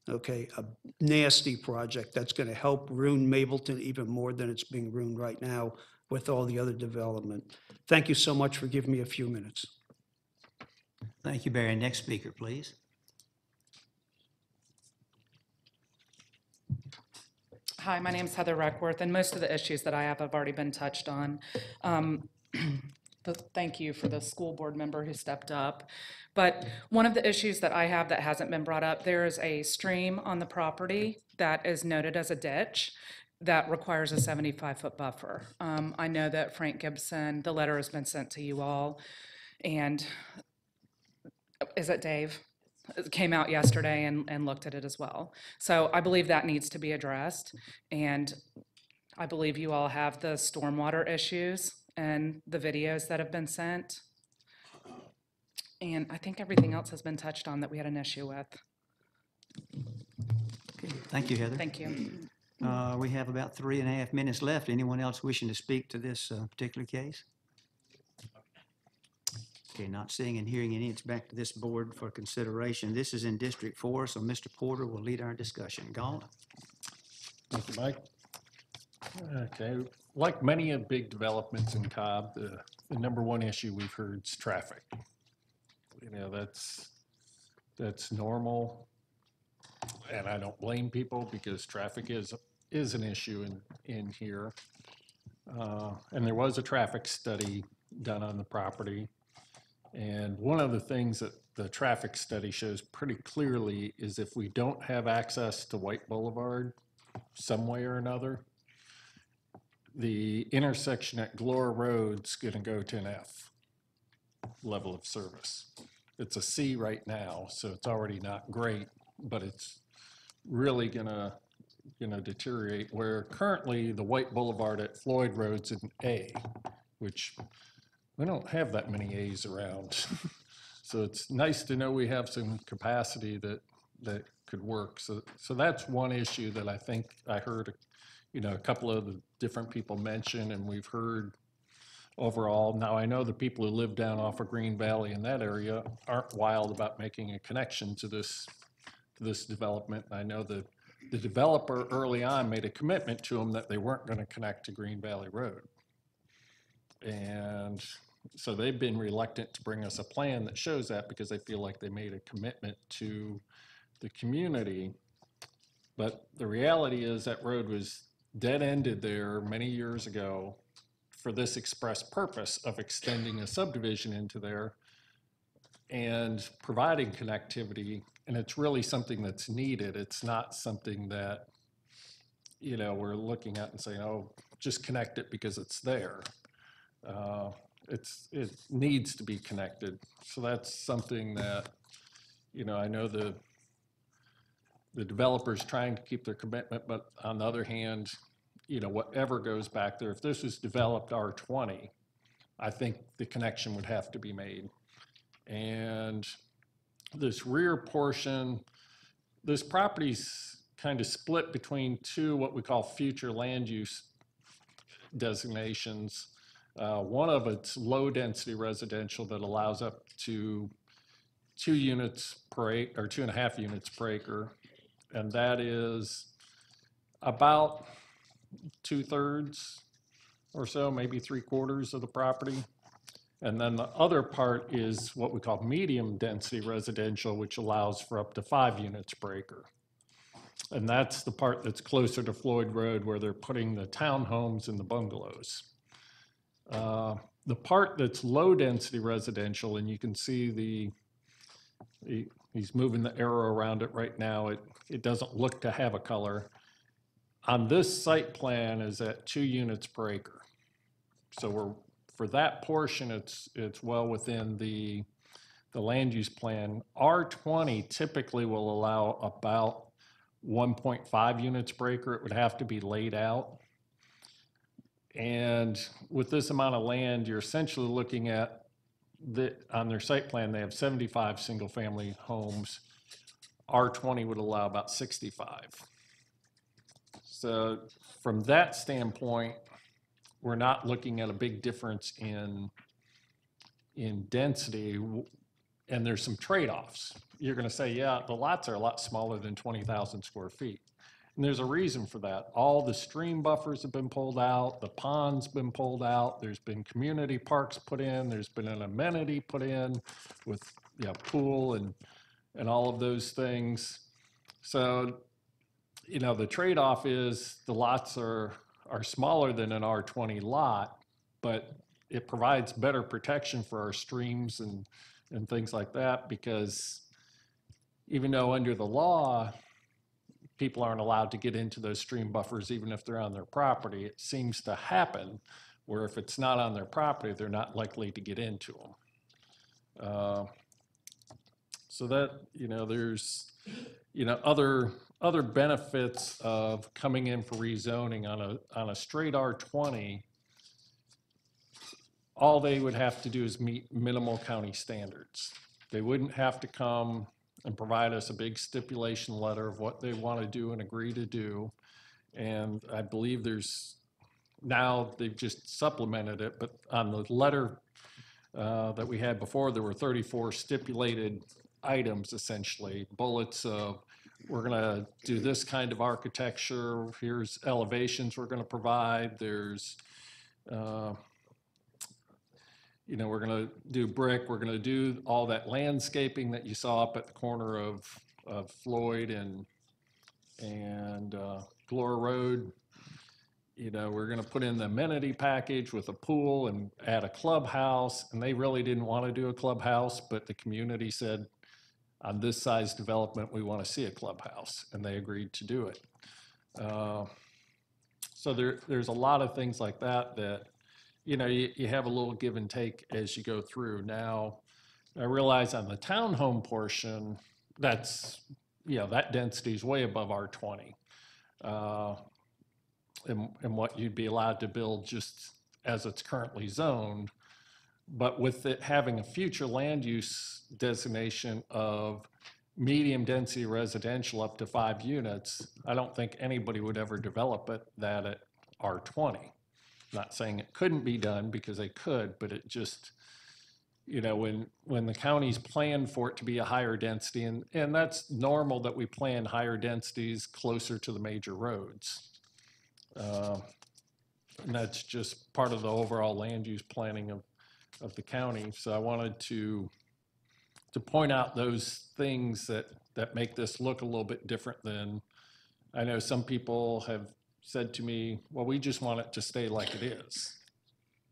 okay? A nasty project that's going to help ruin Mableton even more than it's being ruined right now with all the other development. Thank you so much for giving me a few minutes. Thank you, Barry. Next speaker, please. Hi, my name's Heather Reckworth, and most of the issues that I have already been touched on. But thank you for the school board member who stepped up. But one of the issues that I have that hasn't been brought up, there is a stream on the property that is noted as a ditch that requires a 75-foot buffer. I know that Frank Gibson, the letter has been sent to you all, and is it Dave? Came out yesterday and looked at it as well. So I believe that needs to be addressed. And I believe you all have the stormwater issues and the videos that have been sent. And I think everything else has been touched on that we had an issue with. Okay, thank you, Heather. Thank you. We have about 3.5 minutes left. Anyone else wishing to speak to this particular case? Okay, not seeing and hearing any, it's back to this board for consideration. This is in District 4, so Mr. Porter will lead our discussion. Galt? Thank you, Mike. Okay, like many of big developments in Cobb, the number one issue we've heard is traffic. You know, that's normal, and I don't blame people because traffic is an issue in here. And there was a traffic study done on the property. And one of the things that the traffic study shows pretty clearly is if we don't have access to White Boulevard some way or another, the intersection at Glore Road's gonna go to an F level of service. It's a C right now, so it's already not great, but it's really gonna deteriorate, where currently the White Boulevard at Floyd Road's an A, which we don't have that many A's around. So it's nice to know we have some capacity that could work. So that's one issue that I think I heard, a couple of the different people mention, and we've heard overall. Now, I know the people who live down off of Green Valley in that area aren't wild about making a connection to this development. I know the developer early on made a commitment to them that they weren't going to connect to Green Valley Road. And so they've been reluctant to bring us a plan that shows that because they feel like they made a commitment to the community. But the reality is that road was dead-ended there many years ago for this express purpose of extending a subdivision into there and providing connectivity. And it's really something that's needed. It's not something that, we're looking at and saying, oh, just connect it because it's there. It needs to be connected. So that's something that, I know the developer's trying to keep their commitment, but on the other hand, whatever goes back there, if this was developed R20, I think the connection would have to be made. And this rear portion, this property's kind of split between two what we call future land use designations. One of it's low-density residential that allows up to 2 units per acre, or 2.5 units per acre, and that is about 2/3 or so, maybe 3/4 of the property. And then the other part is what we call medium-density residential, which allows for up to 5 units per acre. And that's the part that's closer to Floyd Road where they're putting the townhomes and the bungalows. The part that's low-density residential, and you can see he's moving the arrow around it right now. It doesn't look to have a color. On this site plan is at 2 units per acre. So for that portion, it's well within the land use plan. R20 typically will allow about 1.5 units per acre. It would have to be laid out. And with this amount of land, you're essentially looking at on their site plan, they have 75 single-family homes. R20 would allow about 65. So from that standpoint, we're not looking at a big difference in density, and there's some trade-offs. You're going to say, yeah, the lots are a lot smaller than 20,000 square feet. And there's a reason for that. All the stream buffers have been pulled out, the pond's been pulled out, there's been community parks put in, there's been an amenity put in with pool and all of those things. So you know, the trade-off is the lots are smaller than an R20 lot, but it provides better protection for our streams and things like that, because even though under the law, people aren't allowed to get into those stream buffers even if they're on their property, it seems to happen where if it's not on their property, they're not likely to get into them. So that, you know, there's, you know, other benefits of coming in for rezoning on a straight R20. All they would have to do is meet minimal county standards. They wouldn't have to come and provide us a big stipulation letter of what they want to do and agree to do. And I believe now they've just supplemented it, but on the letter that we had before, there were 34 stipulated items, essentially, bullets of, we're going to do this kind of architecture, here's elevations we're going to provide, there's, you know, we're going to do brick, we're going to do all that landscaping that you saw up at the corner of Floyd and Glore Road. You know, we're going to put in the amenity package with a pool and add a clubhouse, and they really didn't want to do a clubhouse, but the community said, on this size development, we want to see a clubhouse, and they agreed to do it. So there's a lot of things like that, you know, you have a little give and take as you go through. Now, I realize on the townhome portion, that's, you know, that density is way above R20. And what you'd be allowed to build just as it's currently zoned. But with it having a future land use designation of medium density residential up to 5 units, I don't think anybody would ever develop that at R20. Not saying it couldn't be done, because they could, but it just, you know, when the county's planned for it to be a higher density, and that's normal that we plan higher densities closer to the major roads. And that's just part of the overall land use planning of the county. So I wanted to point out those things that make this look a little bit different than, I know some people have said to me, well, we just want it to stay like it is.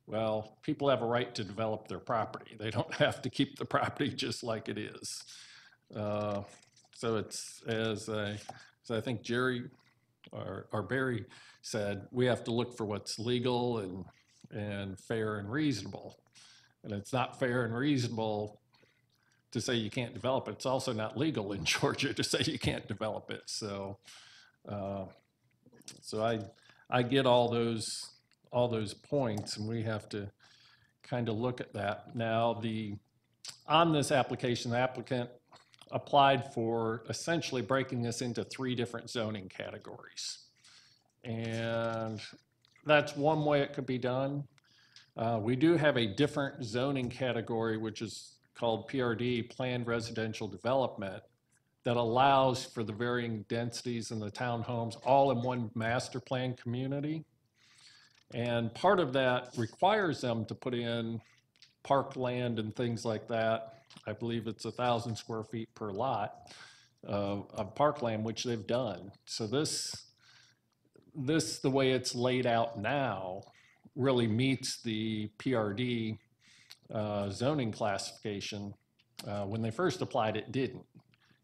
Well, people have a right to develop their property. They don't have to keep the property just like it is. So it's, as I think Jerry or Barry said, we have to look for what's legal and fair and reasonable. And it's not fair and reasonable to say you can't develop it. It's also not legal in Georgia to say you can't develop it. So, so I get all those points, and we have to kind of look at that. Now, on this application, the applicant applied for essentially breaking this into 3 different zoning categories. And that's one way it could be done. We do have a different zoning category, which is called PRD, Planned Residential Development, that allows for the varying densities in the townhomes all in one master plan community. And part of that requires them to put in parkland and things like that. I believe it's 1,000 square feet per lot of parkland, which they've done. So this, the way it's laid out now, really meets the PRD zoning classification. When they first applied, it didn't.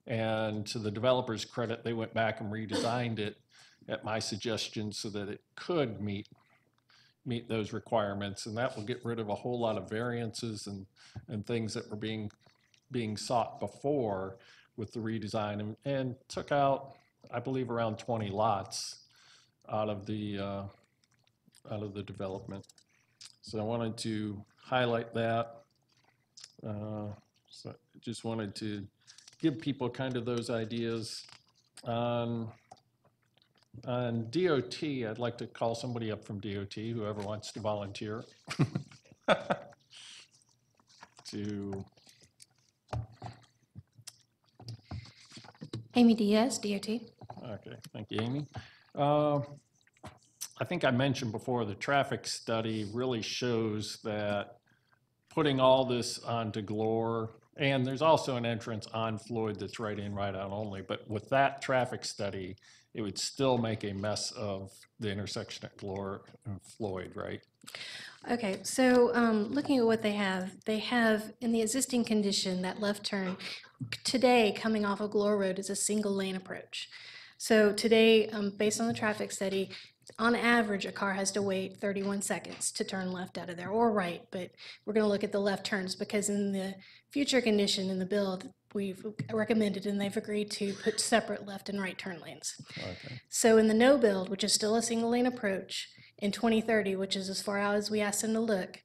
And to the developer's credit, they went back and redesigned it at my suggestion so that it could meet those requirements, and that will get rid of a whole lot of variances and things that were being sought before with the redesign, and took out, I believe, around 20 lots out of the development. So I wanted to highlight that. So I just wanted to give people kind of those ideas. On DOT, I'd like to call somebody up from DOT, whoever wants to volunteer. Amy Diaz, DOT. Okay, thank you, Amy. I think I mentioned before, the traffic study really shows that putting all this onto Glore, and there's also an entrance on Floyd that's right in, right out only, but with that traffic study, it would still make a mess of the intersection at Glore and Floyd, right? Okay, so looking at what they have in the existing condition, that left turn today coming off of Glore Road is a single lane approach. So today, based on the traffic study, on average, a car has to wait 31 seconds to turn left out of there, or right, but we're going to look at the left turns because in the future condition in the build, we've recommended and they've agreed to put separate left and right turn lanes. Okay. So in the no build, which is still a single lane approach, in 2030, which is as far out as we asked them to look,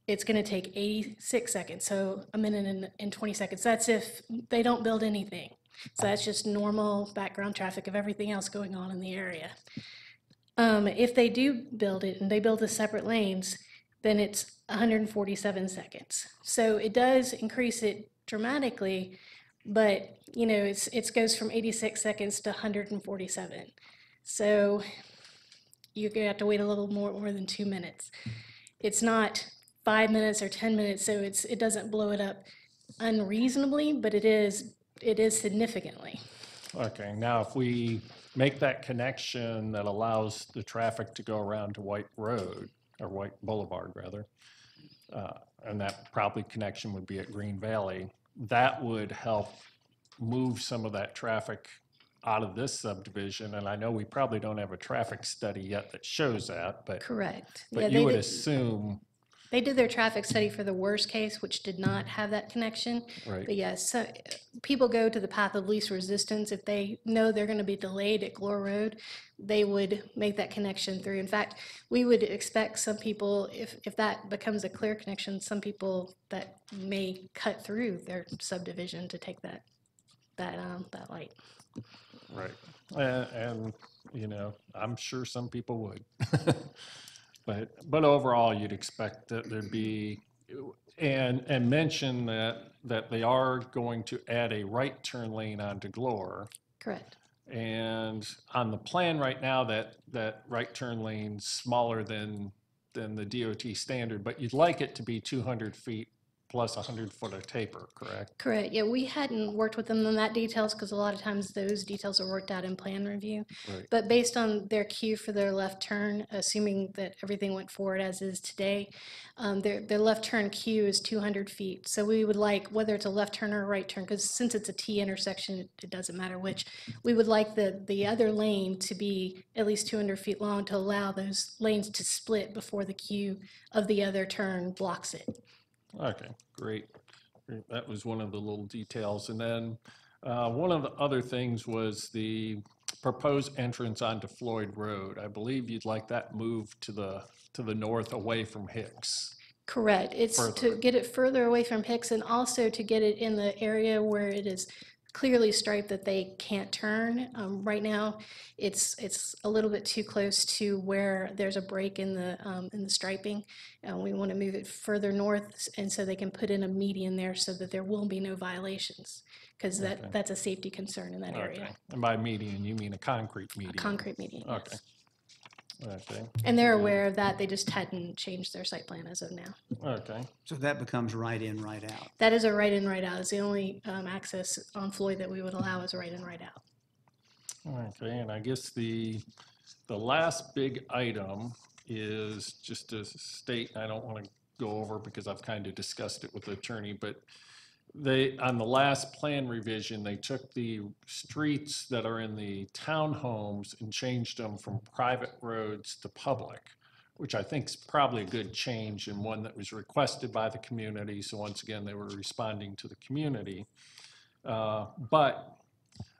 it's going to take 86 seconds, so a minute and 20 seconds. That's if they don't build anything. So that's just normal background traffic of everything else going on in the area. If they do build it and they build the separate lanes, then it's 147 seconds. So it does increase it dramatically, but you know, it goes from 86 seconds to 147. So you're gonna have to wait a little more than 2 minutes. It's not 5 minutes or 10 minutes, so it doesn't blow it up unreasonably, but it is significantly. Okay, now if we make that connection that allows the traffic to go around to White Road, or White Boulevard rather, and that probably connection would be at Green Valley, that would help move some of that traffic out of this subdivision. And I know we probably don't have a traffic study yet that shows that, but Correct. But Yeah, you would assume. They did their traffic study for the worst case, which did not have that connection. Right. But yes, so people go to the path of least resistance. If they know they're going to be delayed at Glore Road, they would make that connection through. In fact, we would expect some people, if that becomes a clear connection, some people that may cut through their subdivision to take that light. Right. And you know, I'm sure some people would. But overall, you'd expect that there'd be, and mention that they are going to add a right turn lane onto Glore. Correct. And on the plan right now, that right turn lane's smaller than the DOT standard, but you'd like it to be 200 feet plus 100-foot of taper, correct? Correct. Yeah, we hadn't worked with them on that details because a lot of times those details are worked out in plan review. Right. But based on their queue for their left turn, assuming that everything went forward as is today, their left turn queue is 200 feet. So we would like, whether it's a left turn or a right turn, because since it's a T intersection, it doesn't matter which, we would like the other lane to be at least 200 feet long to allow those lanes to split before the queue of the other turn blocks it. Okay, great. That was one of the little details. And then one of the other things was the proposed entrance onto Floyd Road. I believe you'd like that moved to the north away from Hicks. Correct. It's Further. to get it further away from Hicks and also to get it in the area where it is clearly striped that they can't turn. Right now, it's a little bit too close to where there's a break in the striping. We want to move it further north, and so they can put in a median there so that there will be no violations, because that's a safety concern in that area. Okay. And by median, you mean a concrete median? A concrete median. Okay. Yes. Okay. And they're aware of that. They just hadn't changed their site plan as of now. Okay. So that becomes right in, right out. That is a right in, right out. It's the only access on Floyd that we would allow is a right in, right out. Okay, and I guess the last big item is just to state, I don't want to go over because I've kind of discussed it with the attorney, but on the last plan revision, they took the streets that are in the townhomes and changed them from private roads to public, which I think is probably a good change and one that was requested by the community. So once again, they were responding to the community. But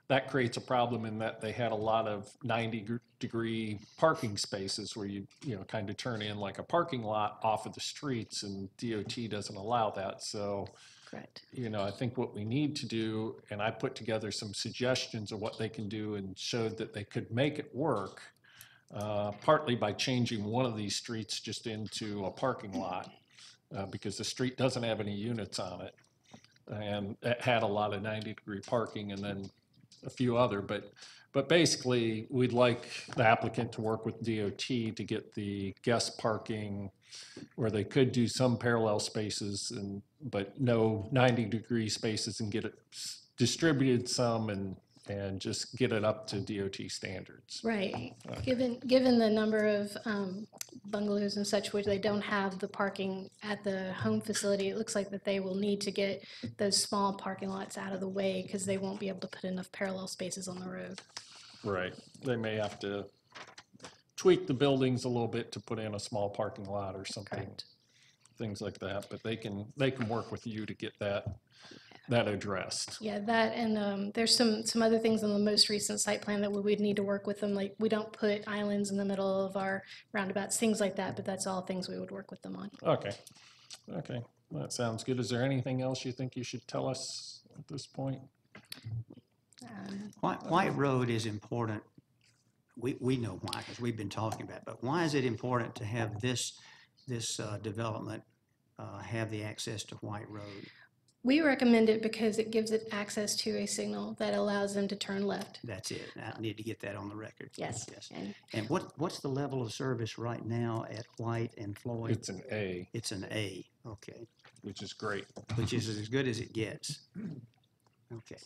that creates a problem in that they had a lot of 90-degree parking spaces where you kind of turn in like a parking lot off of the streets, and DOT doesn't allow that. So, correct. I think what we need to do, and I put together some suggestions of what they can do and showed that they could make it work, partly by changing one of these streets just into a parking lot, because the street doesn't have any units on it. And it had a lot of 90-degree parking and then a few other, but basically we'd like the applicant to work with DOT to get the guest parking where they could do some parallel spaces but no 90-degree spaces, and get it distributed some and and just get it up to DOT standards. Right. Okay. Given the number of bungalows and such where they don't have the parking at the home facility, it looks like that they will need to get those small parking lots out of the way because they won't be able to put enough parallel spaces on the road. Right. They may have to tweak the buildings a little bit to put in a small parking lot or something. Correct. Things like that, but they can work with you to get that addressed. Yeah, that and there's some other things on the most recent site plan that we would need to work with them. Like we don't put islands in the middle of our roundabouts, things like that, but that's all things we would work with them on. Okay. Okay. That sounds good. Is there anything else you think you should tell us at this point? White Road is important. We know why, because we've been talking about it, but why is it important to have this development have the access to White Road? We recommend it because it gives it access to a signal that allows them to turn left. That's it. I need to get that on the record. Yes. Yes. And what's the level of service right now at White and Floyd? It's an A. It's an A, okay. Which is great. Which is as good as it gets. Okay.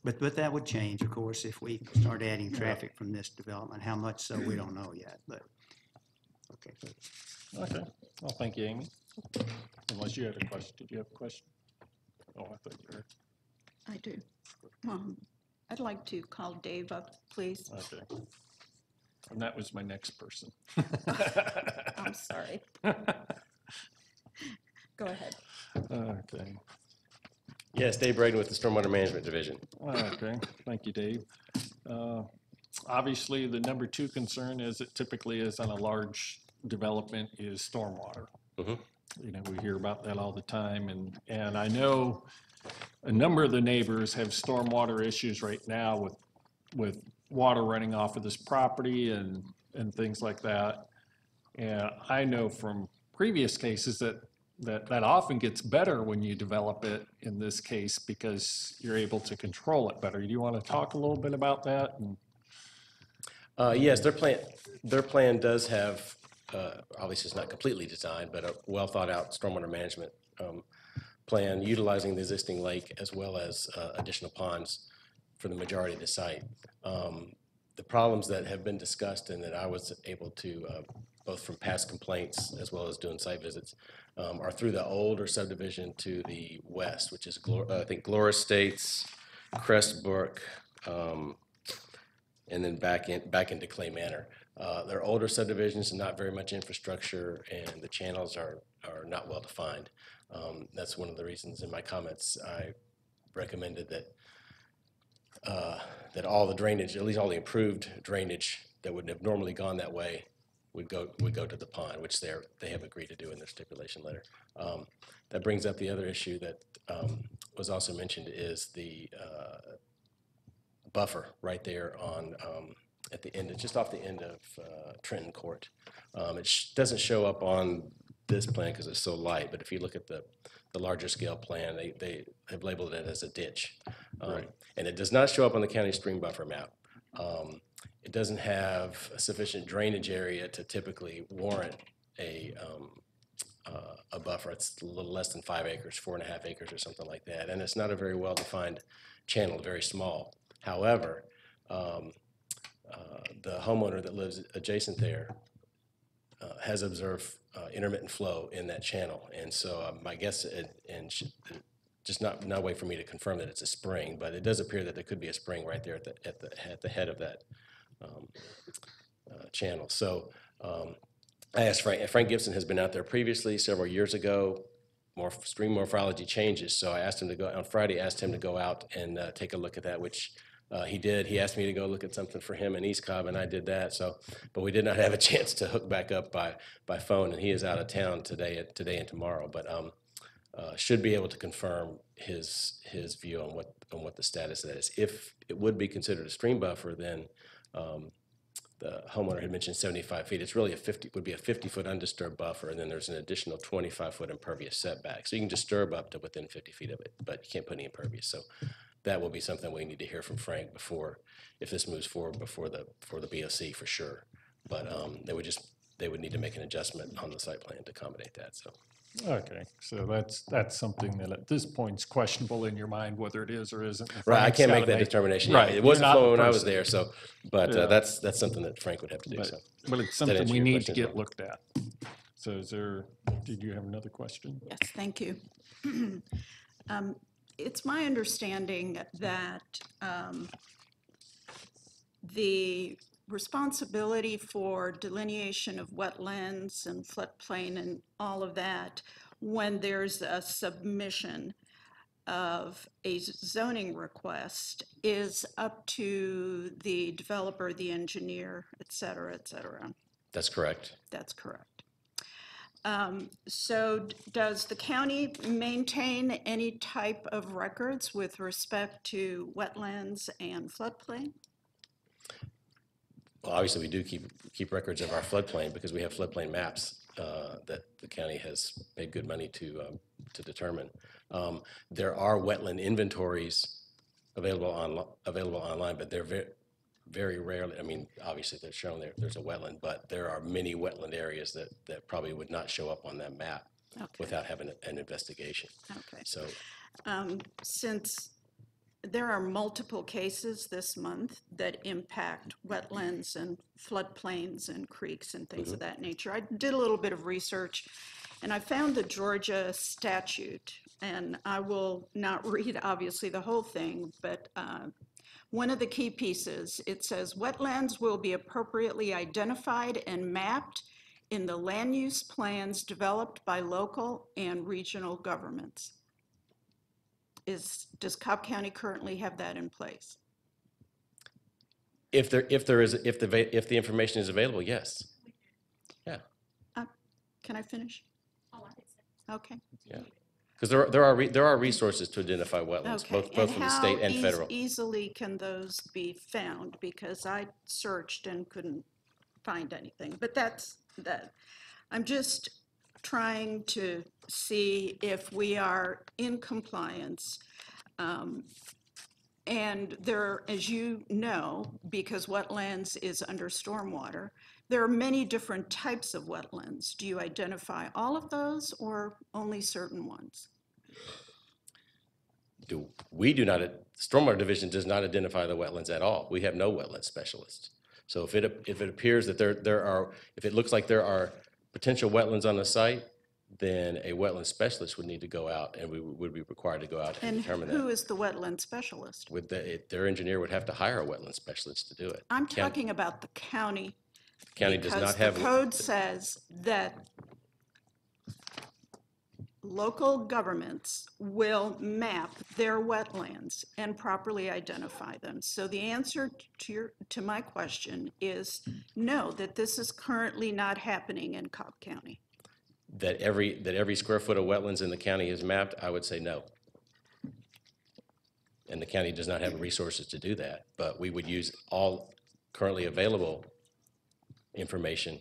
But that would change, of course, if we start adding traffic from this development. How much so, we don't know yet, but, okay. Okay. Well, thank you, Amy. Unless you had a question. Did you have a question? Oh, I thought you were. I do. I'd like to call Dave up, please. Okay. And that was my next person. I'm sorry. Go ahead. Okay. Yes, Dave Braden with the Stormwater Management Division. Okay, thank you, Dave. Obviously, the number 2 concern, as it typically is on a large development, is stormwater. Mm-hmm. You know, we hear about that all the time, and I know a number of the neighbors have stormwater issues right now with water running off of this property and things like that. And I know from previous cases that often gets better when you develop it in this case because you're able to control it better. Do you want to talk a little bit about that? Yes, their plan does have, obviously it's not completely designed, but a well thought out stormwater management plan utilizing the existing lake as well as additional ponds for the majority of the site. The problems that have been discussed and that I was able to, both from past complaints as well as doing site visits, are through the older subdivision to the west, which is, I think, Glora Estates, Crestbrook, and then back into Clay Manor. They're older subdivisions, not very much infrastructure, and the channels are not well defined. That's one of the reasons in my comments I recommended that that all the drainage, at least all the improved drainage that would have normally gone that way, would go to the pond, which they have agreed to do in their stipulation letter. That brings up the other issue that was also mentioned is the buffer right there on at the end, just off the end of Trenton Court. It doesn't show up on this plan because it's so light, but if you look at the larger scale plan, they have labeled it as a ditch. Right. And it does not show up on the county stream buffer map. It doesn't have a sufficient drainage area to typically warrant a buffer. It's a little less than 5 acres, 4.5 acres or something like that. And it's not a very well-defined channel, very small. However, the homeowner that lives adjacent there has observed intermittent flow in that channel. And so my guess, just not a way for me to confirm that it's a spring, but it does appear that there could be a spring right there at the head of that channel. So I asked Frank Gibson has been out there previously several years ago. Stream morphology changes, so I asked him to go on Friday. Asked him to go out and take a look at that, which he did. He asked me to go look at something for him in East Cobb, and I did that. So, but we did not have a chance to hook back up by phone, and he is out of town today and tomorrow. But should be able to confirm his view on what the status of that is. If it would be considered a stream buffer, then the homeowner had mentioned 75 feet. It's really would be a 50-foot undisturbed buffer, and then there's an additional 25-foot impervious setback. So you can disturb up to within 50 feet of it, but you can't put any impervious. So that will be something we need to hear from Frank if this moves forward before the BOC for sure. But they would need to make an adjustment on the site plan to accommodate that. So. Okay, so that's something that at this point is questionable in your mind whether it is or isn't. Right, I Frank's can't gotta make that determination. Yeah, Right, it you're wasn't not the flowing when I was person. there, so, but Yeah. that's something that Frank would have to do, so. But it's Does that something answer we your need question to as get well? looked at. So did you have another question? Yes, thank you. It's my understanding that the responsibility for delineation of wetlands and floodplain and all of that, when there's a submission of a zoning request, is up to the developer, the engineer, et cetera, et cetera. That's correct. That's correct. So does the county maintain any type of records with respect to wetlands and floodplain? Well, obviously, we do keep records of our floodplain because we have floodplain maps that the county has paid good money to determine. There are wetland inventories available online, but they're very rarely. I mean, obviously, they're shown there's a wetland, but there are many wetland areas that probably would not show up on that map without having an investigation. Okay. So, since there are multiple cases this month that impact wetlands and floodplains and creeks and things of that nature, I did a little bit of research, and I found the Georgia statute, and I will not read, obviously, the whole thing, but one of the key pieces, it says, wetlands will be appropriately identified and mapped in the land use plans developed by local and regional governments. Does Cobb County currently have that in place? if the information is available, yes. Yeah. Can I finish? Okay. Yeah. Because there are resources to identify wetlands, Okay. both from the state and federal. How easily can those be found? Because I searched and couldn't find anything, but that's that. I'm just trying to see if we are in compliance. And there, as you know, because wetlands is under stormwater, there are many different types of wetlands. Do you identify all of those or only certain ones? We do not, Stormwater Division does not identify the wetlands at all. We have no wetland specialists. So if it appears that if it looks like there are potential wetlands on the site, then a wetland specialist would need to go out, and we would be required to go out and determine that. Who is the wetland specialist? Their engineer would have to hire a wetland specialist to do it. I'm talking about the county. County does not have. Because the code says that local governments will map their wetlands and properly identify them. So the answer to my question is no, that this is currently not happening in Cobb County. That every square foot of wetlands in the county is mapped, I would say no. And the county does not have the resources to do that, but we would use all currently available information.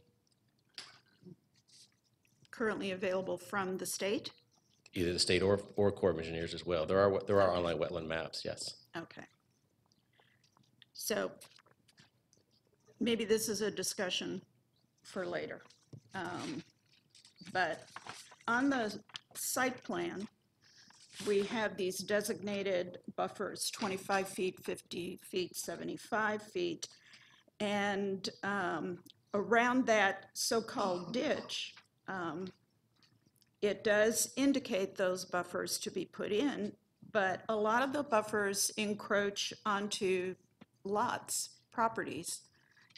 Currently available from the state? Either the state or Corps of Engineers as well. There are online wetland maps, yes. Okay. So maybe this is a discussion for later. But on the site plan, we have these designated buffers, 25 feet, 50 feet, 75 feet. And around that so-called ditch, it does indicate those buffers to be put in, but a lot of the buffers encroach onto lots, properties.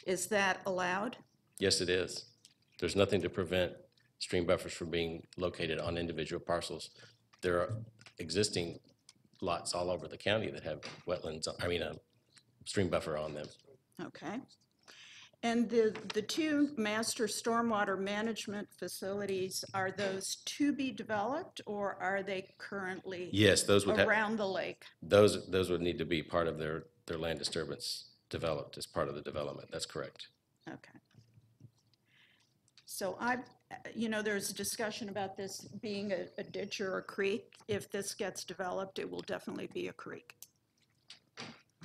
Is that allowed? Yes, it is. There's nothing to prevent stream buffers from being located on individual parcels. There are existing lots all over the county that have wetlands, a stream buffer on them. Okay. And the two master stormwater management facilities, are those to be developed, or are they currently Yes, those would around the lake? Those would need to be part of their land disturbance developed as part of the development. That's correct. Okay. So there's discussion about this being a ditch or a creek. If this gets developed, it will definitely be a creek,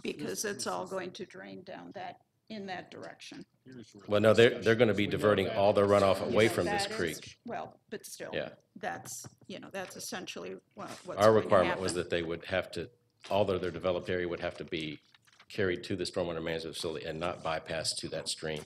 because it's all going to drain down in that direction. Well, no, they're going to be diverting all their runoff away from this That is- creek. Well, but still. Yeah. That's, that's essentially what's Our going to requirement was happen. that they would have to, all of their developed area would have to be carried to the stormwater management facility and not bypass to that stream.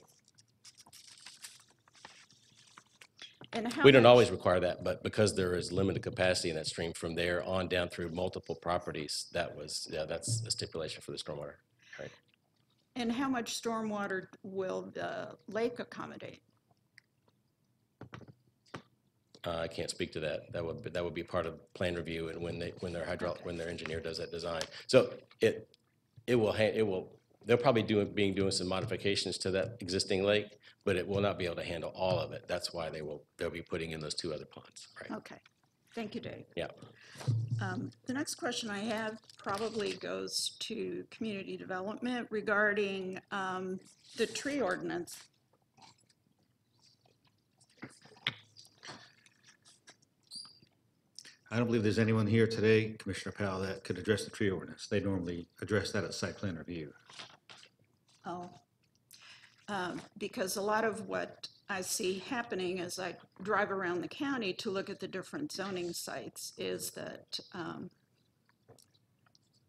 And how We don't much- always require that, but because there is limited capacity in that stream from there on down through multiple properties, that's a stipulation for the stormwater. Right. And how much stormwater will the lake accommodate? I can't speak to that. That would be part of plan review and when their engineer does that design. So they'll probably doing some modifications to that existing lake, but it will not be able to handle all of it. That's why they'll be putting in those two other ponds, right? Okay. Thank you, Dave. Yeah. The next question I have probably goes to community development regarding the tree ordinance. I don't believe there's anyone here today, Commissioner Powell, that could address the tree ordinance. They normally address that at site plan review. Oh, because a lot of what I see happening as I drive around the county to look at the different zoning sites is that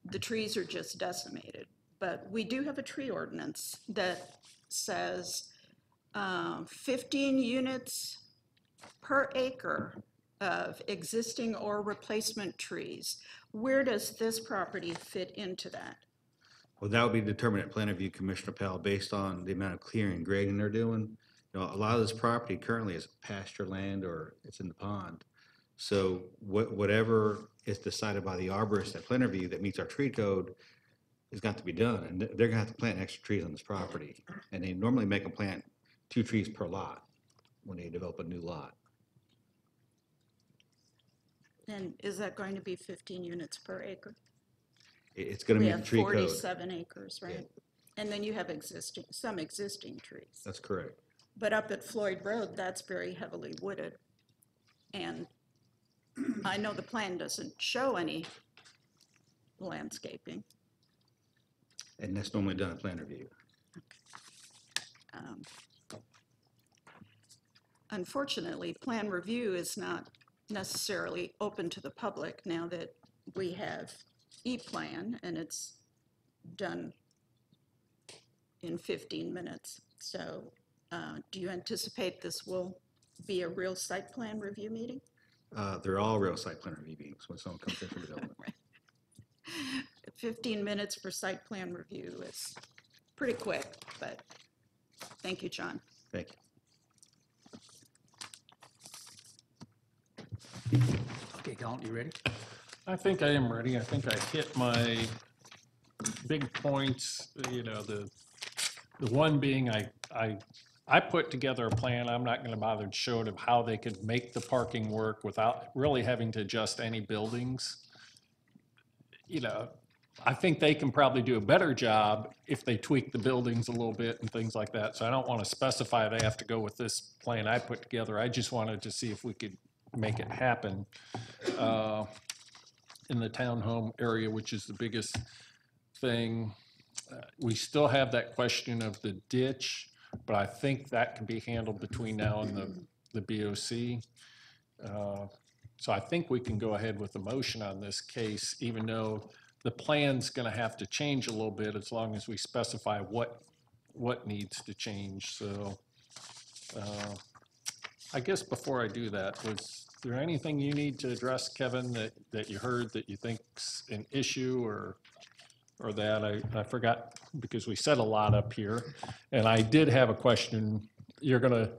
the trees are just decimated. But we do have a tree ordinance that says 15 units per acre of existing or replacement trees. Where does this property fit into that? Well, that would be determined at plan review, Commissioner Powell, based on the amount of clearing and grading they're doing. A lot of this property currently is pasture land or it's in the pond. So whatever is decided by the arborist at plan review that meets our tree code has got to be done. And they're gonna have to plant extra trees on this property. And they normally make them plant 2 trees per lot when they develop a new lot. And is that going to be 15 units per acre? It's gonna meet the tree code. We have 47 acres, right? And then you have some existing trees. That's correct. But up at Floyd Road, that's very heavily wooded. And I know the plan doesn't show any landscaping. And that's normally done at plan review. Unfortunately, plan review is not necessarily open to the public now that we have e-plan and it's done in 15 minutes. So do you anticipate this will be a real site plan review meeting? They're all real site plan review meetings when someone comes in for development. 15 minutes for site plan review is pretty quick, but thank you, John. Thank you. Okay, Dalton, you ready? I think I am ready. I think I hit my big points, the one being I put together a plan. I'm not going to bother to show it of how they could make the parking work without really having to adjust any buildings. I think they can probably do a better job if they tweak the buildings a little bit and things like that. So I don't want to specify they have to go with this plan I put together. I just wanted to see if we could make it happen in the townhome area, which is the biggest thing. We still have that question of the ditch, but I think that can be handled between now and the BOC. So I think we can go ahead with the motion on this case, even though the plan's going to have to change a little bit as long as we specify what needs to change. So I guess before I do that, was there anything you need to address, Kevin, that you heard that you think's an issue or that? I forgot because we said a lot up here. And I did have a question. You're going to,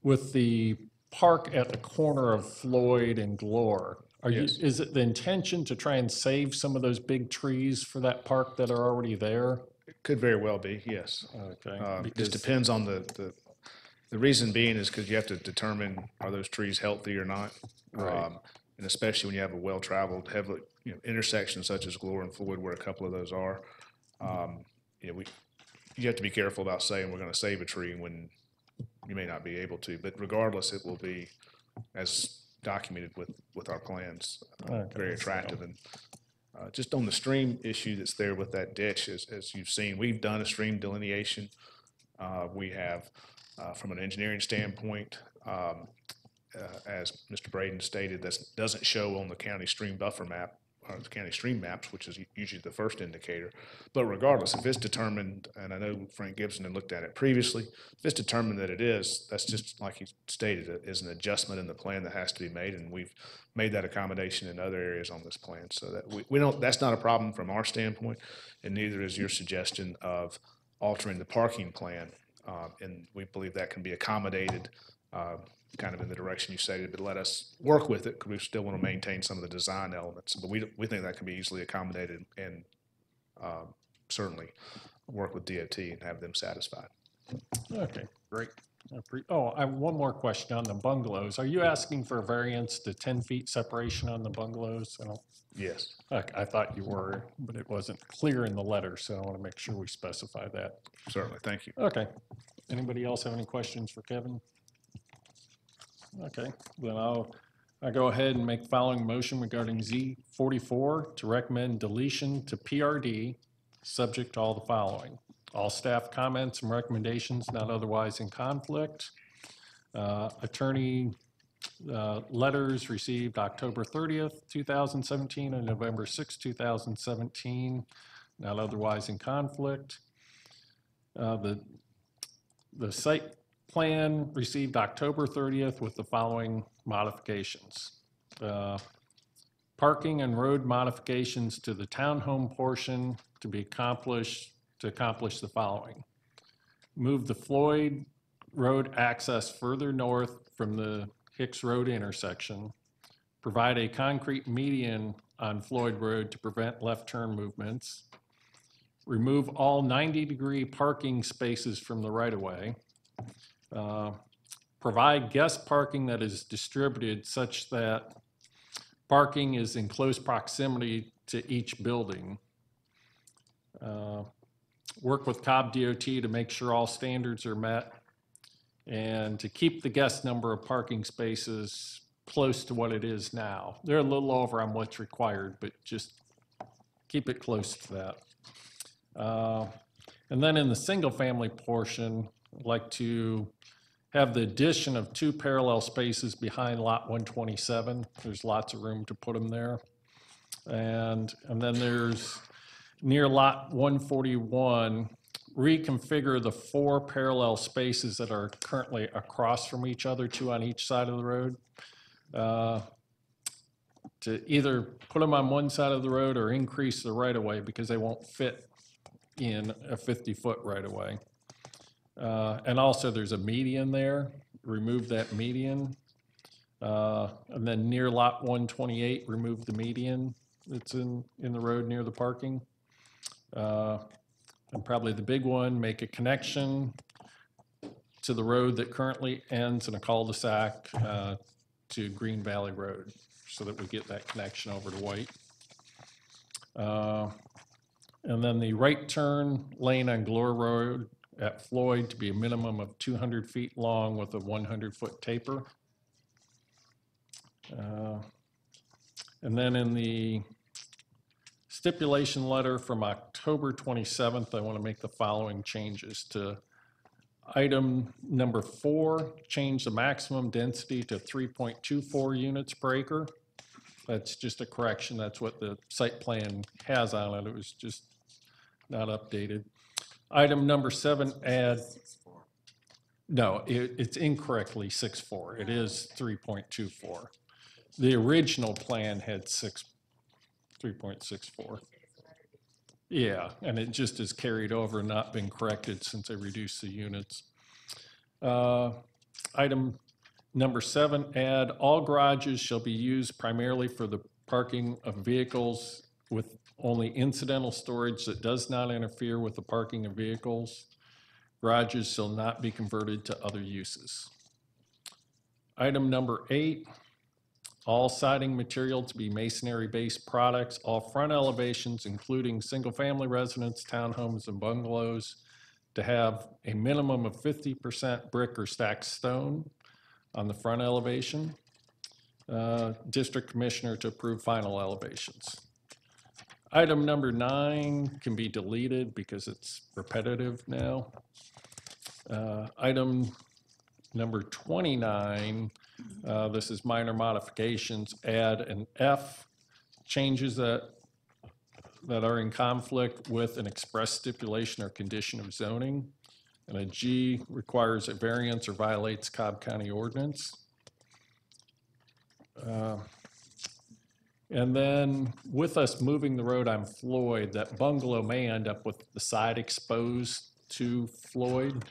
with the park at the corner of Floyd and Glore, Yes. Is it the intention to try and save some of those big trees for that park that are already there? It could very well be, yes. Okay. It Because- just depends on the reason being is because you have to determine are those trees healthy or not? Right. And especially when you have a well-traveled, heavily, intersection such as Glore and Floyd, where a couple of those are. You have to be careful about saying we're going to save a tree when you may not be able to. But regardless, it will be as documented with our plans, very attractive. And just on the stream issue that's there with that ditch, as you've seen, we've done a stream delineation We have, from an engineering standpoint, as Mr. Braden stated, that doesn't show on the county stream buffer map, or the county stream maps, which is usually the first indicator. But regardless, if it's determined, and I know Frank Gibson had looked at it previously, if it's determined that it is, that's just like he stated, it is an adjustment in the plan that has to be made, and we've made that accommodation in other areas on this plan. So that we don't, that's not a problem from our standpoint, and neither is your suggestion of altering the parking plan. And we believe that can be accommodated kind of in the direction you stated, but let us work with it because we still want to maintain some of the design elements. But we think that can be easily accommodated and certainly work with DOT and have them satisfied. Okay, great. Oh, I have one more question on the bungalows. Are you asking for a variance to 10 feet separation on the bungalows? Yes. I thought you were, but it wasn't clear in the letter, so I want to make sure we specify that. Certainly, thank you. Okay. Anybody else have any questions for Kevin? Okay, then I'll go ahead and make the following motion regarding Z44 to recommend deletion to PRD, subject to all the following. All staff comments and recommendations not otherwise in conflict. Attorney letters received October 30th, 2017 and November 6th, 2017, not otherwise in conflict. The site plan received October 30th with the following modifications. Parking and road modifications to the townhome portion to be accomplished to accomplish the following. Move the Floyd Road access further north from the Hicks Road intersection. Provide a concrete median on Floyd Road to prevent left turn movements. Remove all 90-degree parking spaces from the right-of-way. Provide guest parking that is distributed such that parking is in close proximity to each building. Work with Cobb DOT to make sure all standards are met and to keep the guest number of parking spaces close to what it is now. They're a little over on what's required, but just keep it close to that. And then in the single family portion, I'd like to have the addition of 2 parallel spaces behind lot 127. There's lots of room to put them there. And then there's near lot 141, reconfigure the 4 parallel spaces that are currently across from each other, 2 on each side of the road, to either put them on one side of the road or increase the right-of-way because they won't fit in a 50-foot right-of-way. And also there's a median there, remove that median. And then near lot 128, remove the median that's in the road near the parking. And probably the big one, make a connection to the road that currently ends in a cul-de-sac to Green Valley Road so that we get that connection over to White. And then the right turn lane on Glore Road at Floyd to be a minimum of 200 feet long with a 100-foot taper. And then in the stipulation letter from October 27th, I want to make the following changes to item number 4, change the maximum density to 3.24 units per acre. That's just a correction. That's what the site plan has on it. It was just not updated. Item number 7, add. No, it's incorrectly 6.4. It is 3.24. The original plan had 3.64. Yeah, and it just is carried over and not been corrected since they reduced the units. Item number 7, add all garages shall be used primarily for the parking of vehicles with only incidental storage that does not interfere with the parking of vehicles. Garages shall not be converted to other uses. Item number 8, all siding material to be masonry-based products. All front elevations, including single-family residence, townhomes, and bungalows, to have a minimum of 50% brick or stacked stone on the front elevation. District Commissioner to approve final elevations. Item number 9 can be deleted because it's repetitive now. Item number 29, this is minor modifications, add an F, changes that are in conflict with an express stipulation or condition of zoning. And a G requires a variance or violates Cobb County ordinance. And then with us moving the road on Floyd, that bungalow may end up with the side exposed to Floyd,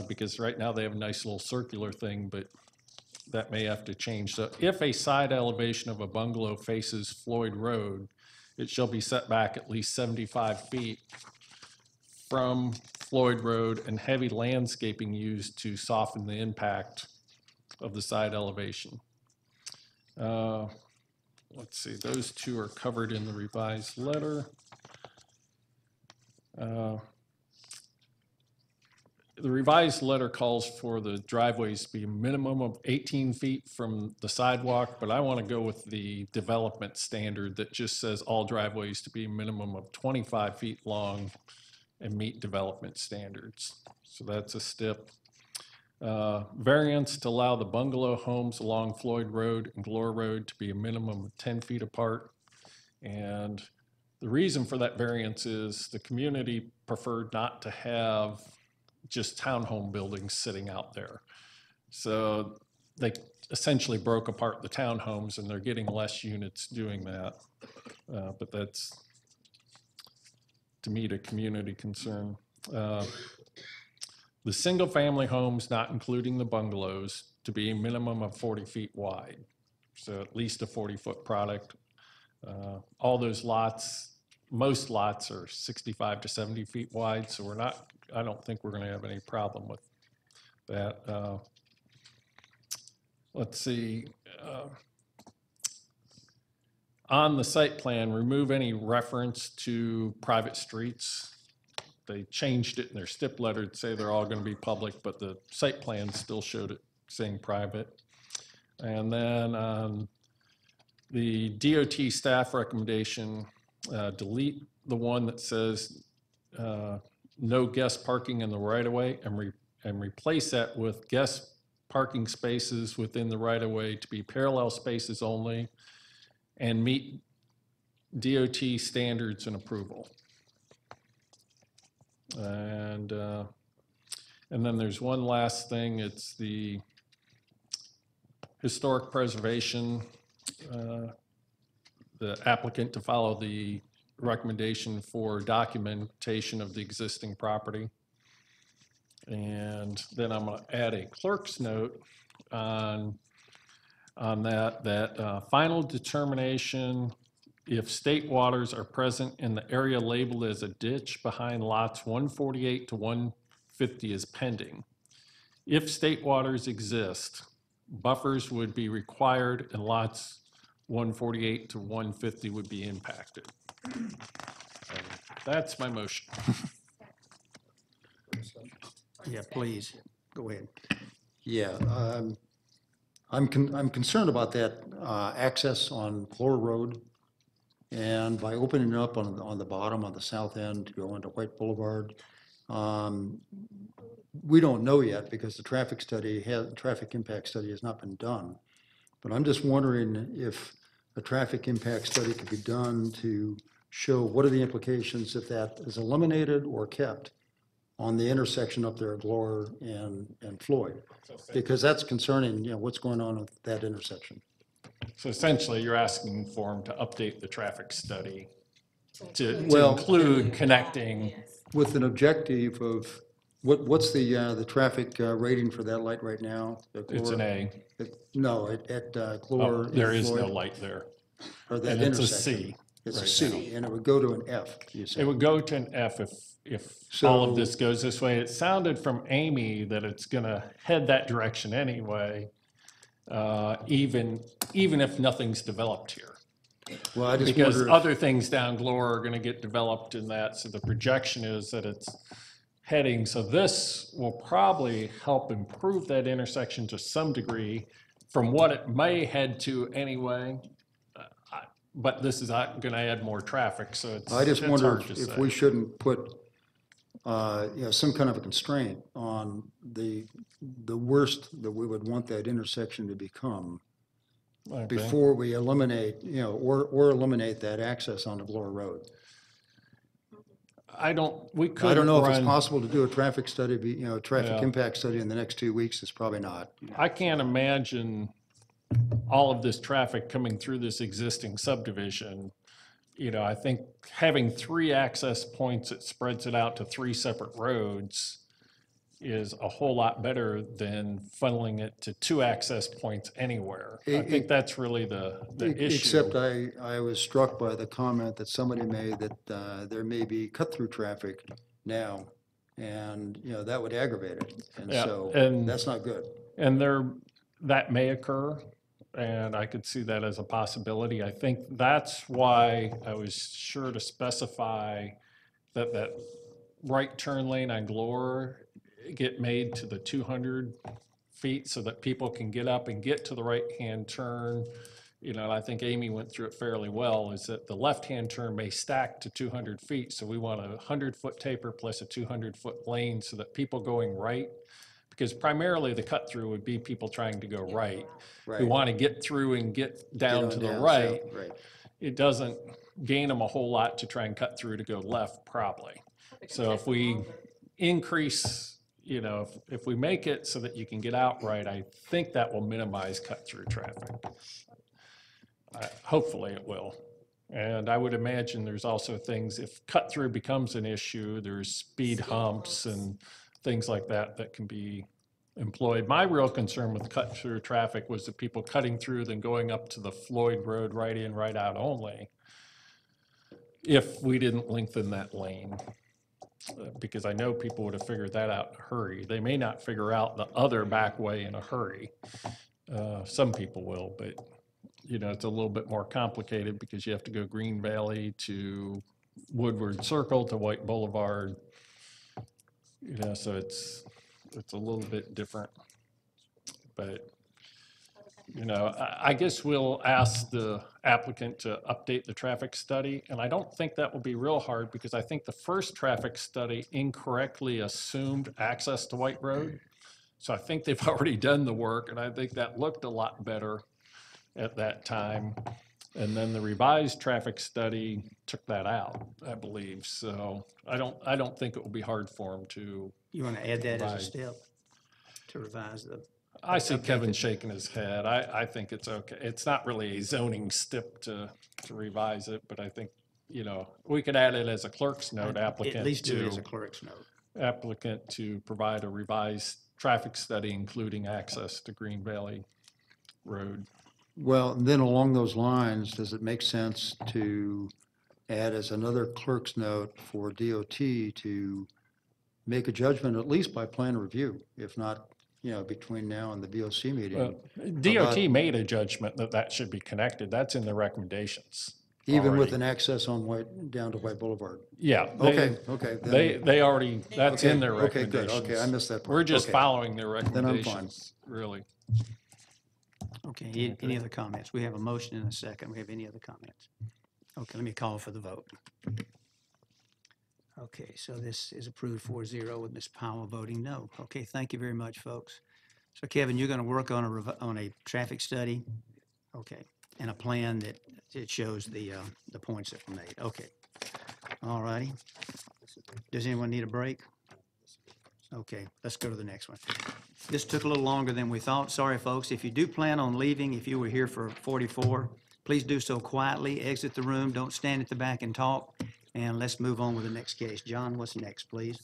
because right now they have a nice little circular thing, but that may have to change. So if a side elevation of a bungalow faces Floyd Road, it shall be set back at least 75 feet from Floyd Road and heavy landscaping used to soften the impact of the side elevation. Let's see, those two are covered in the revised letter. The revised letter calls for the driveways to be a minimum of 18 feet from the sidewalk, but I want to go with the development standard that just says all driveways to be a minimum of 25 feet long and meet development standards. So that's a step. Variance to allow the bungalow homes along Floyd Road and Glore Road to be a minimum of 10 feet apart. And the reason for that variance is the community preferred not to have just townhome buildings sitting out there. So they essentially broke apart the townhomes and they're getting less units doing that. But that's, to meet a community concern. The single-family homes, not including the bungalows, to be a minimum of 40 feet wide. So at least a 40-foot product. All those lots, most lots are 65 to 70 feet wide, so we're not, I don't think we're gonna have any problem with that. Let's see. On the site plan, remove any reference to private streets. They changed it in their stip letter to say they're all going to be public, but the site plan still showed it saying private. And then on the DOT staff recommendation, delete the one that says no guest parking in the right-of-way and replace that with guest parking spaces within the right-of-way to be parallel spaces only and meet DOT standards and approval. And then there's one last thing. It's the historic preservation. The applicant to follow the recommendation for documentation of the existing property. And then I'm going to add a clerk's note on that final determination if state waters are present in the area labeled as a ditch behind lots 148 to 150 is pending. If state waters exist, buffers would be required and lots 148 to 150 would be impacted. And that's my motion. Yeah, please, go ahead. Yeah, I'm concerned about that access on Glore Road. And by opening it up on the bottom, on the south end, to go into White Boulevard, we don't know yet because the traffic impact study has not been done. But I'm just wondering if a traffic impact study could be done to show what are the implications if that is eliminated or kept on the intersection up there at Glore and Floyd, because that's concerning, what's going on with that intersection. So essentially, you're asking for them to update the traffic study to include connecting. With an objective of, what's the traffic rating for that light right now? It's an A. No, at Glore. There is no light there. Or that and it's a intersection. C. It's right a C, now. and it would go to an F, you said. It would go to an F if all of this goes this way. It sounded from Amy that it's going to head that direction anyway, even if nothing's developed here. Well, I just because wonder if, other things down Glore are going to get developed in that, so the projection is that it's heading. So this will probably help improve that intersection to some degree from what it may head to anyway. But this is going to add more traffic, so it's I just it's wonder hard to if say. we shouldn't put some kind of a constraint on the worst that we would want that intersection to become Okay. before we eliminate, or eliminate that access onto Glory Road. We couldn't I don't know if it's run- possible to do a traffic study, traffic Yeah. impact study in the next 2 weeks. It's probably not. I can't imagine all of this traffic coming through this existing subdivision. I think having 3 access points that spreads it out to 3 separate roads is a whole lot better than funneling it to 2 access points anywhere. I think that's really the issue. Except I was struck by the comment that somebody made that there may be cut-through traffic now, and, that would aggravate it. And Yeah, so and- that's not good. And that may occur, and I could see that as a possibility. I think that's why I was sure to specify that right turn lane on Glore get made to the 200 feet so that people can get up and get to the right-hand turn. And I think Amy went through it fairly well, is that the left-hand turn may stack to 200 feet. So we want a 100-foot taper plus a 200-foot lane so that people going right, because primarily the cut-through would be people trying to go right, who Right. want to get through and get down on to the down, so- right. right. It doesn't gain them a whole lot to try and cut through to go left, probably. So if we increase, if we make it so that you can get out right, I think that will minimize cut-through traffic. Hopefully it will. And I would imagine there's also things, if cut-through becomes an issue, there's speed humps and things like that that can be employed. My real concern with cut-through traffic was the people cutting through then going up to the Floyd Road right in, right out only, if we didn't lengthen that lane. Because I know people would have figured that out in a hurry. They may not figure out the other back way in a hurry. Some people will, but it's a little bit more complicated because you have to go Green Valley to Woodward Circle to White Boulevard. So it's a little bit different. But I guess we'll ask the applicant to update the traffic study, and I don't think that will be real hard because I think the first traffic study incorrectly assumed access to White Road. So I think they've already done the work, and I think that looked a lot better at that time. And then the revised traffic study took that out, I believe. So I don't think it will be hard for them to. You want to add that as a provide. step to revise the? I see Kevin shaking his head. I think it's okay. It's not really a zoning step to revise it, but I think, we could add it as a clerk's note, applicant At least do it as to, a clerk's note. applicant to provide a revised traffic study, including access to Green Valley Road. Well, then along those lines, does it make sense to add as another clerk's note for DOT to make a judgment, at least by plan review, if not, between now and the VOC meeting? Well, DOT made a judgment that should be connected. That's in the recommendations. Even with already. an access down to White Boulevard? Yeah. Okay. They already, that's in their Okay, good. recommendations. Okay, I missed that part. We're just Okay. following their Then I'm fine. recommendations, really. Okay, any other comments? We have a motion and a second. We have any other comments? Okay, let me call for the vote. Okay, so this is approved 4-0 with Ms. Powell voting no. Okay, thank you very much, folks. So Kevin, you're going to work on a traffic study? Okay, and a plan that it shows the points that were made. Okay, all righty. Does anyone need a break? Okay, let's go to the next one. This took a little longer than we thought. Sorry, folks. If you do plan on leaving, if you were here for 44, please do so quietly. Exit the room. Don't stand at the back and talk. And let's move on with the next case. John, what's next, please?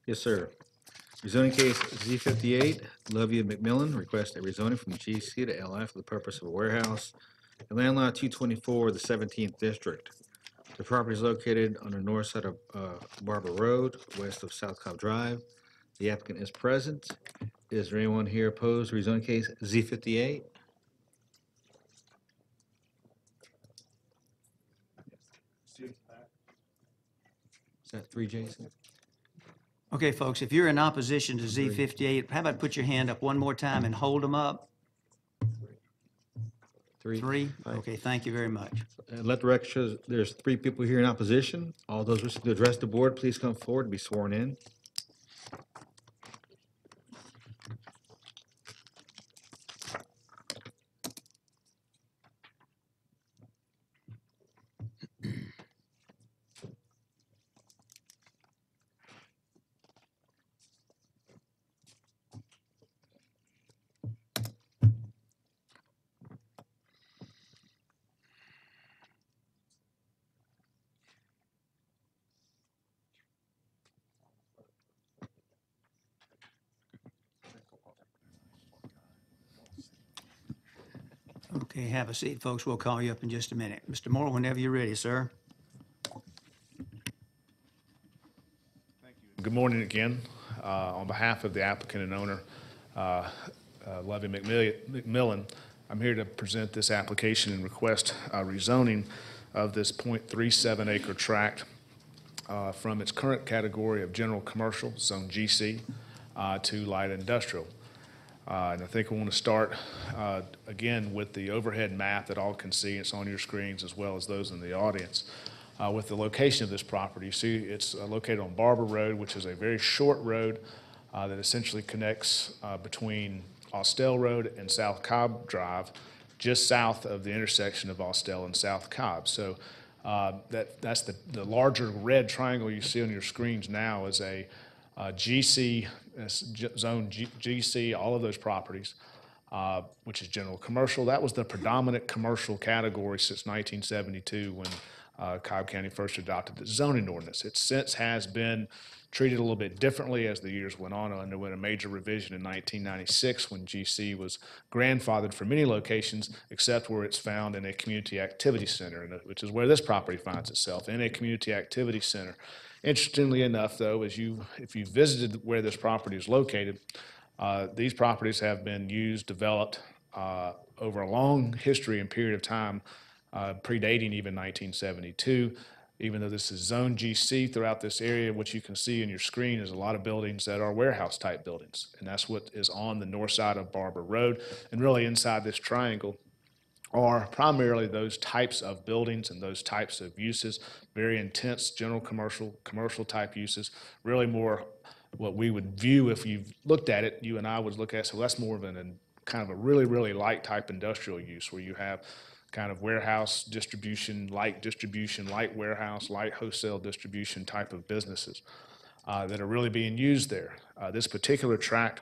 Yes, sir. Rezoning case Z58, Lovia McMillan requests a rezoning from GC to LI for the purpose of a warehouse in land lot 224, the 17th district. The property is located on the north side of Barber Road, west of South Cobb Drive. The applicant is present. Is there anyone here opposed to rezoning case Z58? Is that 3, Jason? Okay, folks, if you're in opposition to Z58, how about put your hand up one more time and hold them up? Three? Okay, thank you very much. Let the record show there's 3 people here in opposition. All those wishing to address the board, please come forward to be sworn in. Okay, have a seat, folks. We'll call you up in just a minute. Mr. Moore, whenever you're ready, sir. Good morning again. On behalf of the applicant and owner, Levy McMillan, I'm here to present this application and request rezoning of this .37 acre tract from its current category of general commercial, zone GC, to light industrial. And I think we want to start again with the overhead map that all can see. It's on your screens as well as those in the audience. With the location of this property, you see it's located on Barber Road, which is a very short road that essentially connects between Austell Road and South Cobb Drive, just south of the intersection of Austell and South Cobb. So that's the larger red triangle you see on your screens now is a GC, zone GC, all of those properties, which is general commercial. That was the predominant commercial category since 1972 when Cobb County first adopted the zoning ordinance. It since has been treated a little bit differently as the years went on. It underwent a major revision in 1996 when GC was grandfathered for many locations except where it's found in a community activity center, which is where this property finds itself, in a community activity center. Interestingly enough, though, if you visited where this property is located, these properties have been used, developed over a long history and period of time, predating even 1972. Even though this is zone GC throughout this area, what you can see in your screen is a lot of buildings that are warehouse-type buildings, and that's what is on the north side of Barber Road. And really inside this triangle are primarily those types of buildings and those types of uses, very intense general commercial type uses, really more what we would view if you've looked at it, you and I would look at it, so that's more of kind of a really, really light type industrial use where you have kind of warehouse distribution, light warehouse, light wholesale distribution type of businesses that are really being used there. This particular tract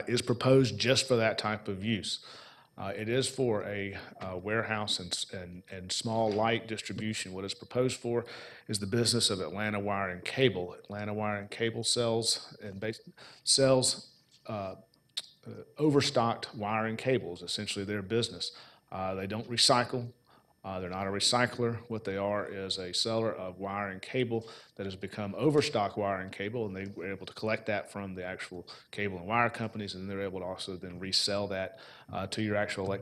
is proposed just for that type of use. It is for a warehouse and small light distribution. What it's proposed for is the business of Atlanta Wire and Cable. Atlanta Wire and Cable sells overstocked wire and cables, essentially their business. They don't recycle. They're not a recycler. What they are is a seller of wire and cable that has become overstock wire and cable, and they were able to collect that from the actual cable and wire companies, and they're able to also then resell that to your actual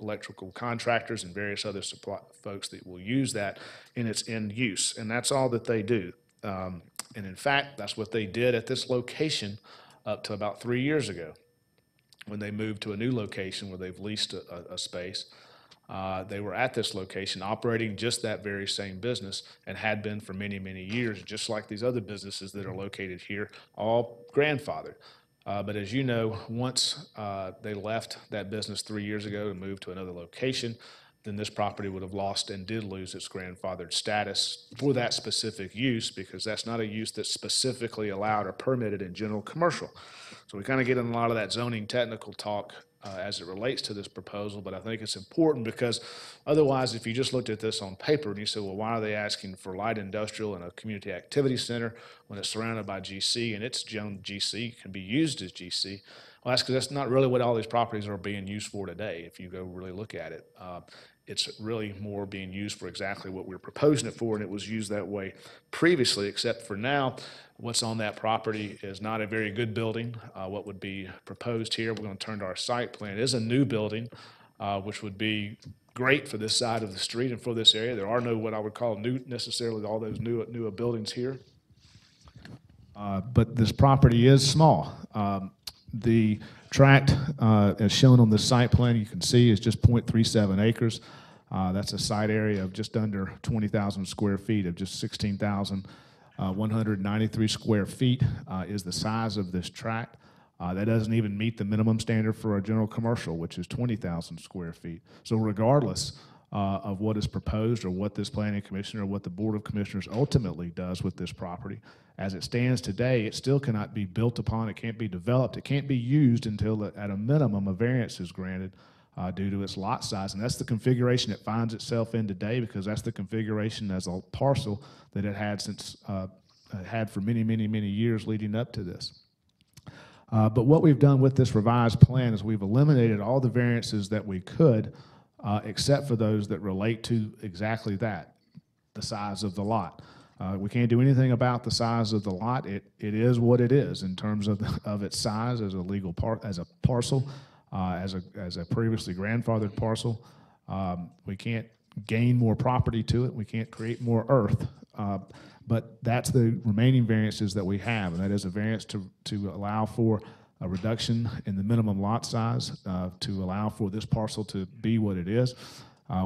electrical contractors and various other supply folks that will use that in its end use. And that's all that they do. And in fact, that's what they did at this location up to about 3 years ago when they moved to a new location where they've leased a space. They were at this location operating just that very same business and had been for many, many years, just like these other businesses that are located here, all grandfathered. But as you know, once they left that business 3 years ago and moved to another location, then this property would have lost and did lose its grandfathered status for that specific use, because that's not a use that's specifically allowed or permitted in general commercial. So we kind of get in a lot of that zoning technical talk as it relates to this proposal, but I think it's important because otherwise, if you just looked at this on paper and you said, well, why are they asking for light industrial and a community activity center when it's surrounded by GC and its own GC can be used as GC? Well, that's because that's not really what all these properties are being used for today, if you go really look at it. It's really more being used for exactly what we're proposing it for, and it was used that way previously, except for now, what's on that property is not a very good building. What would be proposed here, we're going to turn to our site plan, is a new building, which would be great for this side of the street and for this area. There are no what I would call new, necessarily all those newer buildings here. But this property is small. The tract, as shown on the site plan, you can see is just 0.37 acres. That's a site area of just under 20,000 square feet, of just 16,193 square feet is the size of this tract. That doesn't even meet the minimum standard for a general commercial, which is 20,000 square feet. So regardless of what is proposed or what this planning commission or what the Board of Commissioners ultimately does with this property, as it stands today, it still cannot be built upon, it can't be developed, it can't be used until at a minimum a variance is granted due to its lot size. And that's the configuration it finds itself in today, because that's the configuration as a parcel that it had since had for many, many, many years leading up to this. But what we've done with this revised plan is we've eliminated all the variances that we could, except for those that relate to exactly that, the size of the lot. We can't do anything about the size of the lot. It is what it is in terms of its size as a legal as a parcel, as a previously grandfathered parcel. We can't gain more property to it. We can't create more earth. But that's the remaining variances that we have, and that is a variance to allow for a reduction in the minimum lot size to allow for this parcel to be what it is.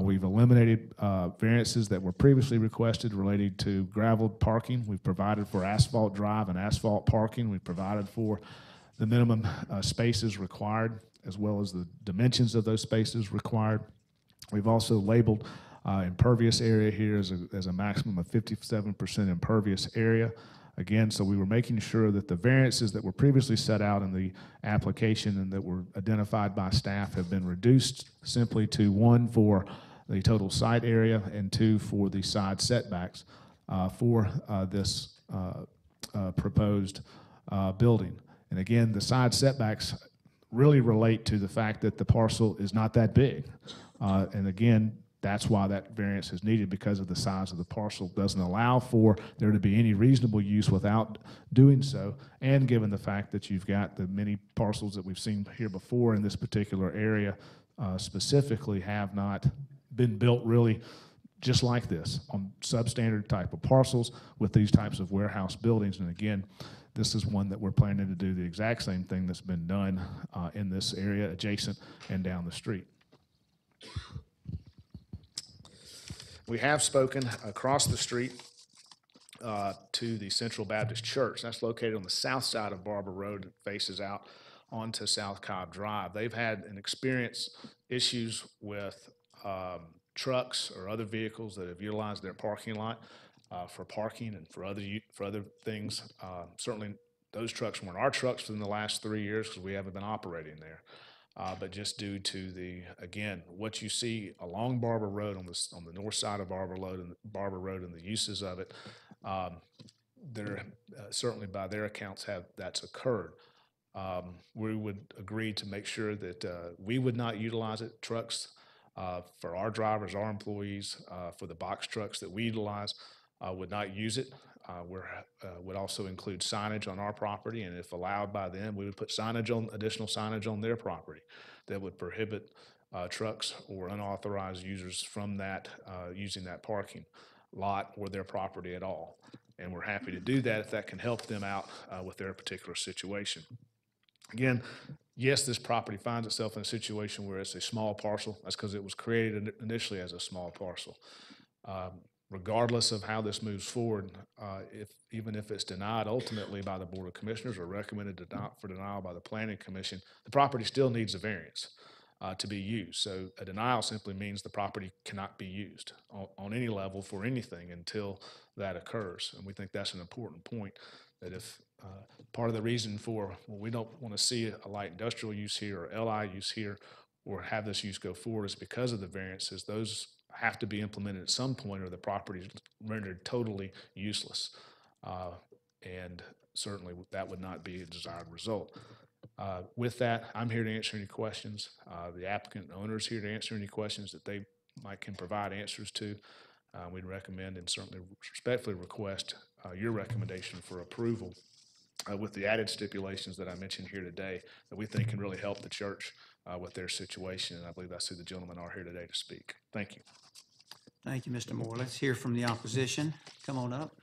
We've eliminated variances that were previously requested related to gravel parking. We've provided for asphalt drive and asphalt parking. We've provided for the minimum spaces required, as well as the dimensions of those spaces required. We've also labeled impervious area here as a maximum of 57% impervious area. Again, so we were making sure that the variances that were previously set out in the application and that were identified by staff have been reduced simply to 1 for the total site area and 2 for the side setbacks for this proposed building. And again, the side setbacks really relate to the fact that the parcel is not that big. And again, that's why that variance is needed, because of the size of the parcel. Doesn't allow for there to be any reasonable use without doing so, and given the fact that you've got the many parcels that we've seen here before in this particular area specifically have not been built really just like this on substandard type of parcels with these types of warehouse buildings. And again, this is one that we're planning to do the exact same thing that's been done in this area adjacent and down the street. We have spoken across the street to the Central Baptist Church. That's located on the south side of Barber Road and faces out onto South Cobb Drive. They've had an experience issues with trucks or other vehicles that have utilized their parking lot for parking and for other things. Certainly, those trucks weren't our trucks within the last 3 years because we haven't been operating there. But just due to again, what you see along Barber Road on the north side of Barber Road and the uses of it, there certainly by their accounts that's occurred. We would agree to make sure that we would not utilize it. Trucks for our drivers, our employees, for the box trucks that we utilize would not use it. Would also include signage on our property, and if allowed by them, we would put additional signage on their property that would prohibit trucks or unauthorized users from that using that parking lot or their property at all. And we're happy to do that if that can help them out with their particular situation. Again, yes, this property finds itself in a situation where it's a small parcel. That's because it was created initially as a small parcel. Regardless of how this moves forward, even if it's denied ultimately by the Board of Commissioners or recommended for denial by the Planning Commission, the property still needs a variance to be used. So a denial simply means the property cannot be used on any level for anything until that occurs. And we think that's an important point, that if part of the reason for, we don't want to see a light industrial use here or LI use here or have this use go forward is because of the variances. Those have to be implemented at some point or the property is rendered totally useless. And certainly that would not be a desired result. With that, I'm here to answer any questions. The applicant and owner is here to answer any questions that they can provide answers to. We'd recommend and certainly respectfully request your recommendation for approval with the added stipulations that I mentioned here today that we think can really help the church with their situation. And I believe that's who the gentlemen are here today to speak. Thank you. Thank you, Mr. Moore. Let's hear from the opposition. Come on up.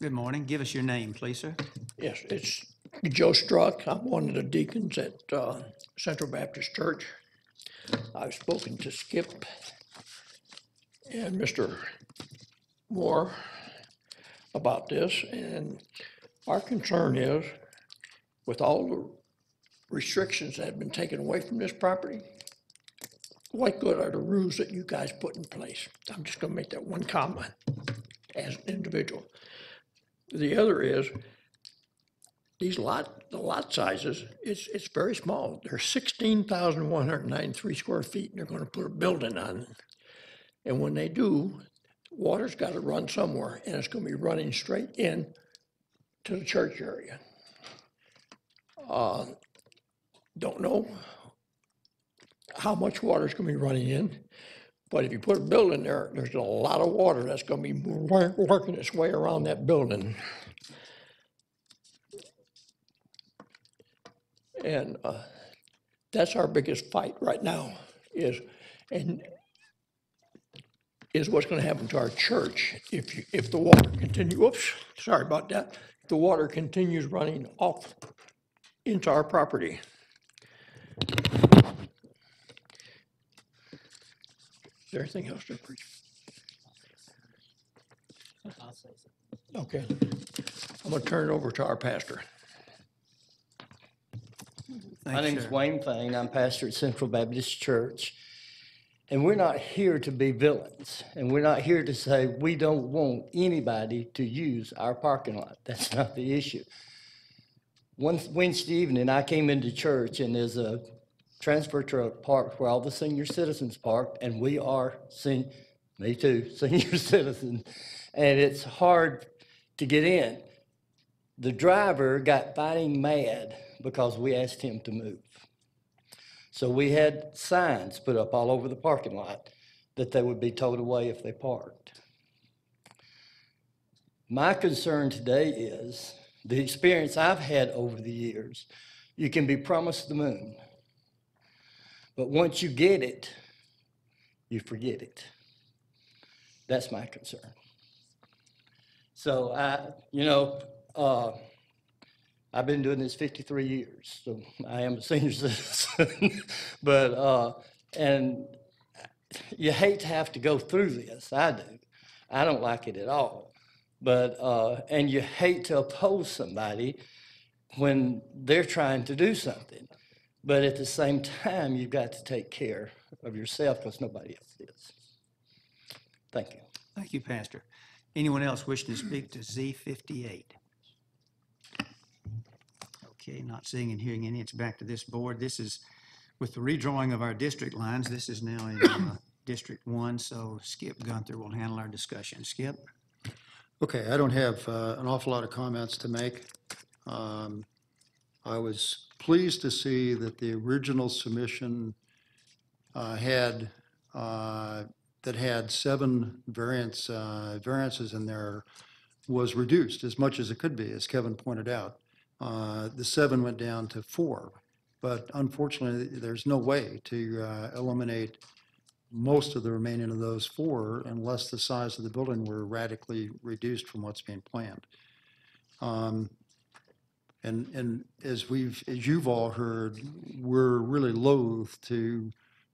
Good morning. Give us your name, please, sir. Yes, it's Joe Struck. I'm one of the deacons at Central Baptist Church. I've spoken to Skip and Mr. Moore about this, and our concern is, with all the restrictions that have been taken away from this property, what good are the rules that you guys put in place? I'm just gonna make that one comment as an individual. The other is, the lot sizes, it's very small. They're 16,193 square feet, and they're gonna put a building on it. And when they do, water's gotta run somewhere, and it's gonna be running straight in to the church area. Don't know how much water's gonna be running in, but if you put a building there, there's a lot of water that's gonna be working its way around that building. And that's our biggest fight right now is what's gonna happen to our church if the water sorry about that, if the water continues running off into our property. Is there anything else to preach? Okay. I'm gonna turn it over to our pastor. My name is Wayne Fain. I'm pastor at Central Baptist Church. And we're not here to be villains. And we're not here to say we don't want anybody to use our parking lot. That's not the issue. One Wednesday evening, I came into church and there's a transfer truck parked where all the senior citizens parked, and we are, me too, senior citizens. And it's hard to get in. The driver got fighting mad because we asked him to move. So we had signs put up all over the parking lot that they would be towed away if they parked. My concern today is the experience I've had over the years. You can be promised the moon, but once you get it, you forget it. That's my concern. So I've been doing this 53 years, so I am a senior citizen. But, and you hate to have to go through this. I do. I don't like it at all. But, and you hate to oppose somebody when they're trying to do something. But at the same time, you've got to take care of yourself because nobody else is. Thank you. Thank you, Pastor. Anyone else wishing to speak to Z58? Okay, not seeing and hearing any, it's back to this board. This is with the redrawing of our district lines. This is now in District 1, so Skip Gunther will handle our discussion. Skip? Okay, I don't have an awful lot of comments to make. I was pleased to see that the original submission had 7 variances in there was reduced as much as it could be, as Kevin pointed out. The 7 went down to 4, but unfortunately, there's no way to eliminate most of the remaining of those 4 unless the size of the building were radically reduced from what's being planned. And as you've all heard, we're really loath to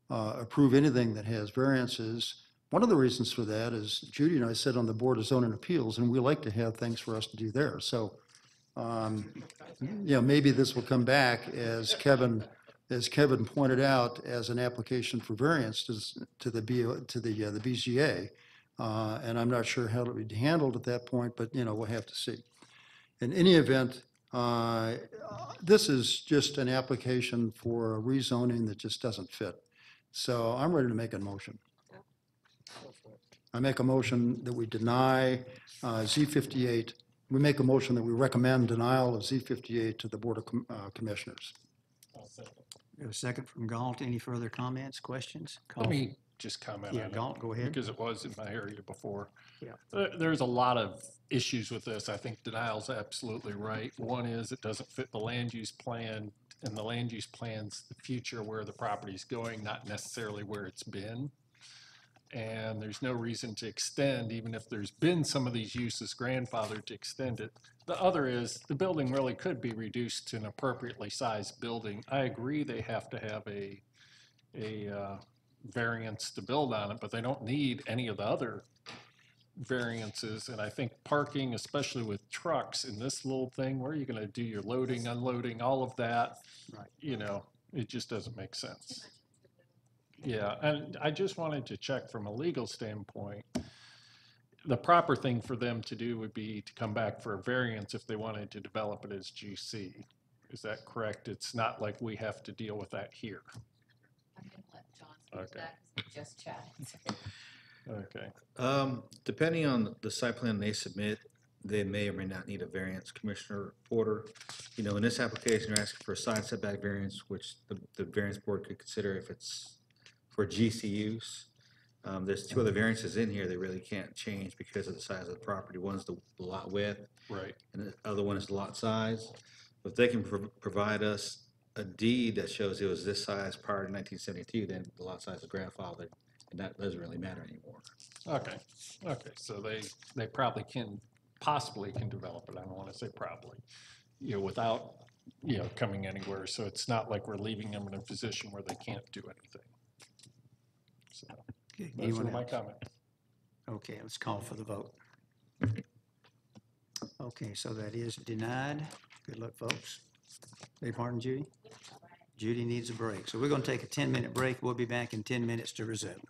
approve anything that has variances. One of the reasons for that is Judy and I sit on the Board of Zoning Appeals, and we like to have things for us to do there. So, maybe this will come back as Kevin pointed out as an application for variance to the BZA. And I'm not sure how it would be handled at that point, but we'll have to see. In any event, this is just an application for a rezoning that just doesn't fit. So I'm ready to make a motion. I make a motion that we deny Z58. We make a motion that we recommend denial of Z58 to the Board of Commissioners. We have a second from Galt. Any further comments, questions? Let me just comment on it. Galt, go ahead. Because it was in my area before. Yeah. There's a lot of issues with this. I think denial's absolutely right. One is it doesn't fit the land use plan, and the land use plan's the future where the property's going, not necessarily where it's been. and there's no reason to extend, even if there's been some of these uses grandfathered to extend it. The other is, the building really could be reduced to an appropriately sized building. I agree they have to have a variance to build on it, but they don't need any of the other variances. And I think parking, especially with trucks in this little thing, where are you gonna do your loading, unloading, all of that? Right. You know, it just doesn't make sense. Yeah, and I just wanted to check from a legal standpoint, the proper thing for them to do would be to come back for a variance if they wanted to develop it as GC. Is that correct? It's not like we have to deal with that here. I'm gonna let John speak to Okay. that, 'cause we just chatted. Okay. Depending on the site plan they submit, they may or may not need a variance, Commissioner Porter. You know, in this application, you're asking for a side setback variance, which the variance board could consider if it's for GC use. There's two other variances in here they really can't change because of the size of the property. One's the lot width. Right. And the other one is the lot size. If they can provide us a deed that shows it was this size prior to 1972, then the lot size is grandfathered, and that doesn't really matter anymore. Okay, okay, so they probably possibly can develop it, I don't wanna say probably, you know, without, you know, coming anywhere, so it's not like we're leaving them in a position where they can't do anything. So, Okay, those anyone were my else? comments. Okay, let's call for the vote. Okay, so that is denied. Good luck, folks. Beg your pardon, Judy? Judy needs a break. So we're going to take a 10-minute break. We'll be back in 10 minutes to resume.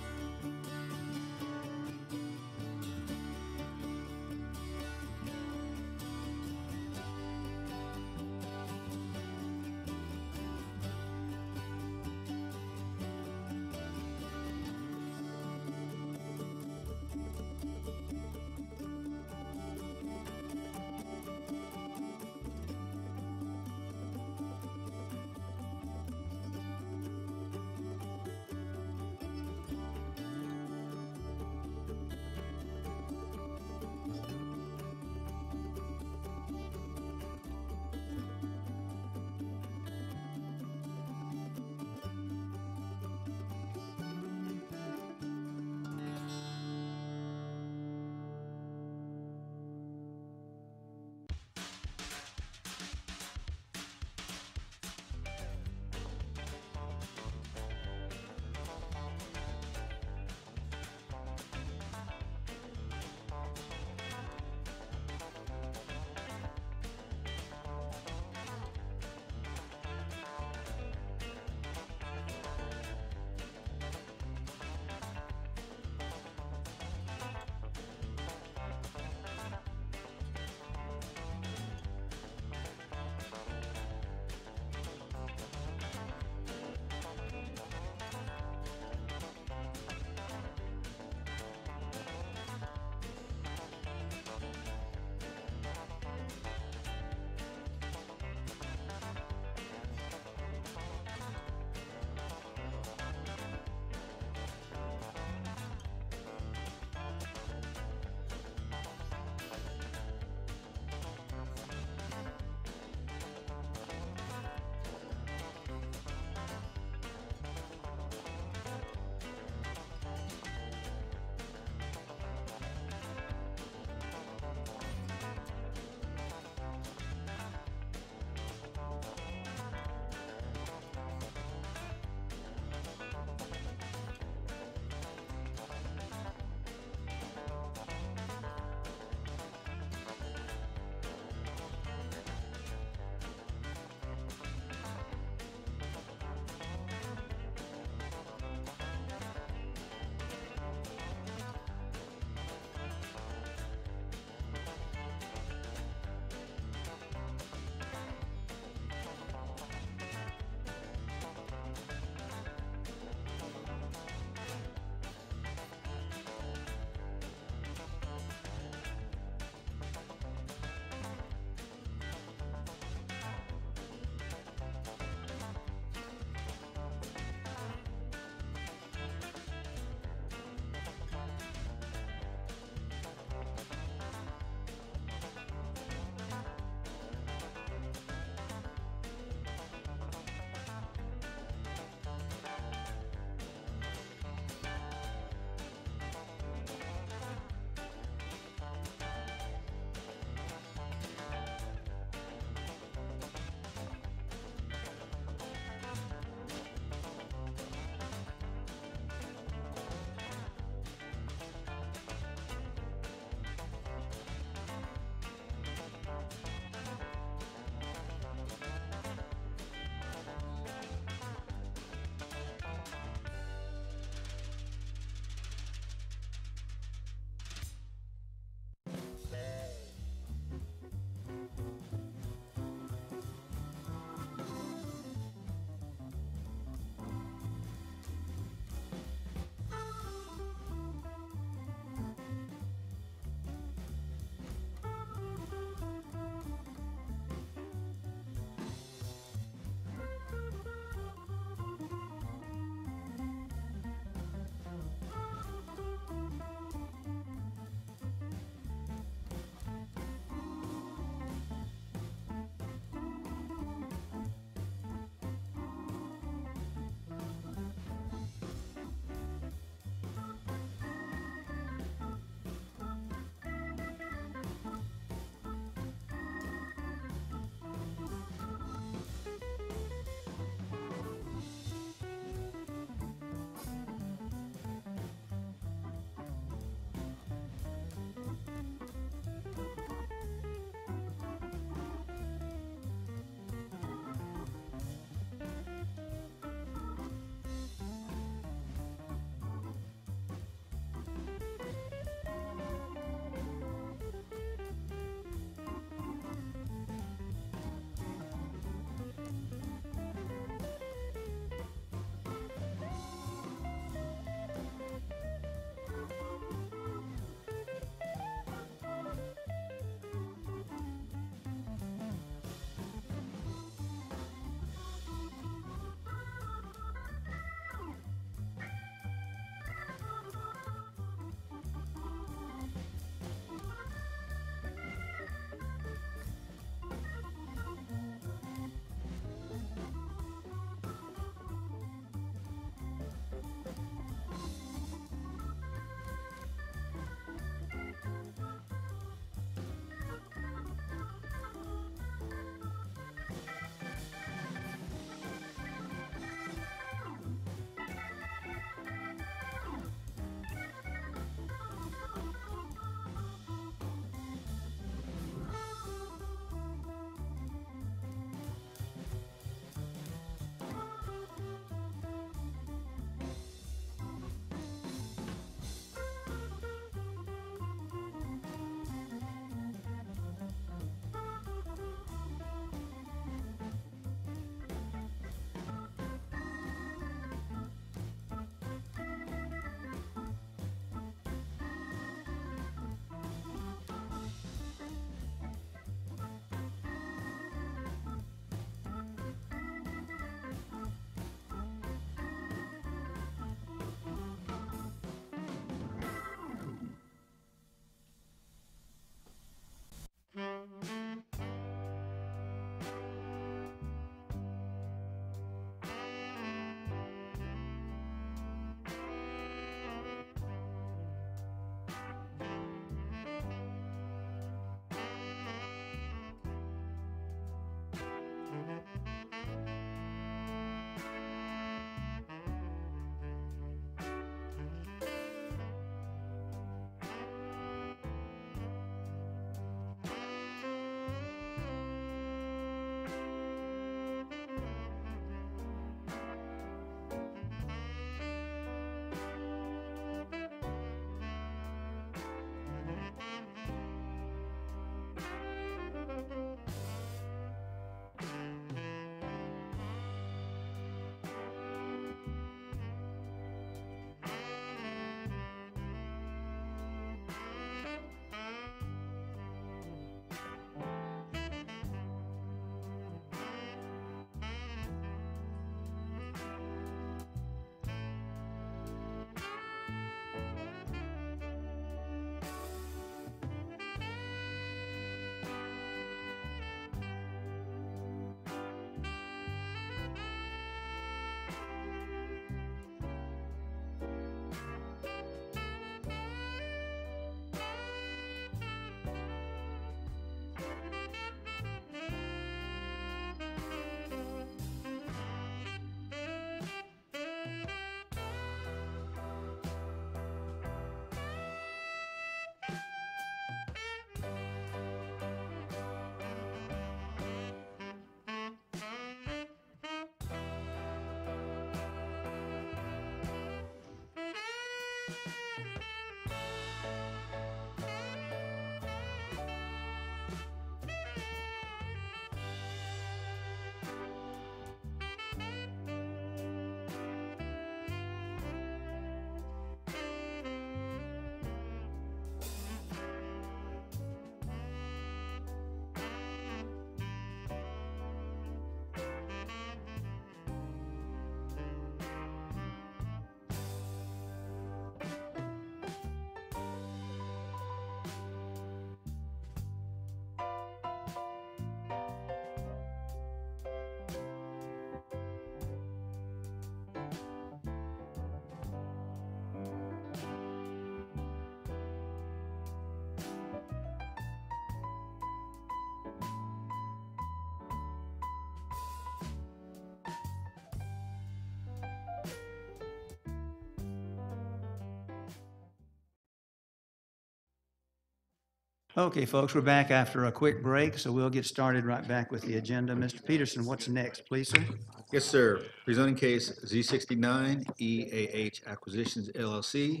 Okay, folks, we're back after a quick break, so we'll get started right back with the agenda. Mr. Peterson, what's next, please, sir? Yes, sir. Rezoning case Z69 EAH Acquisitions LLC.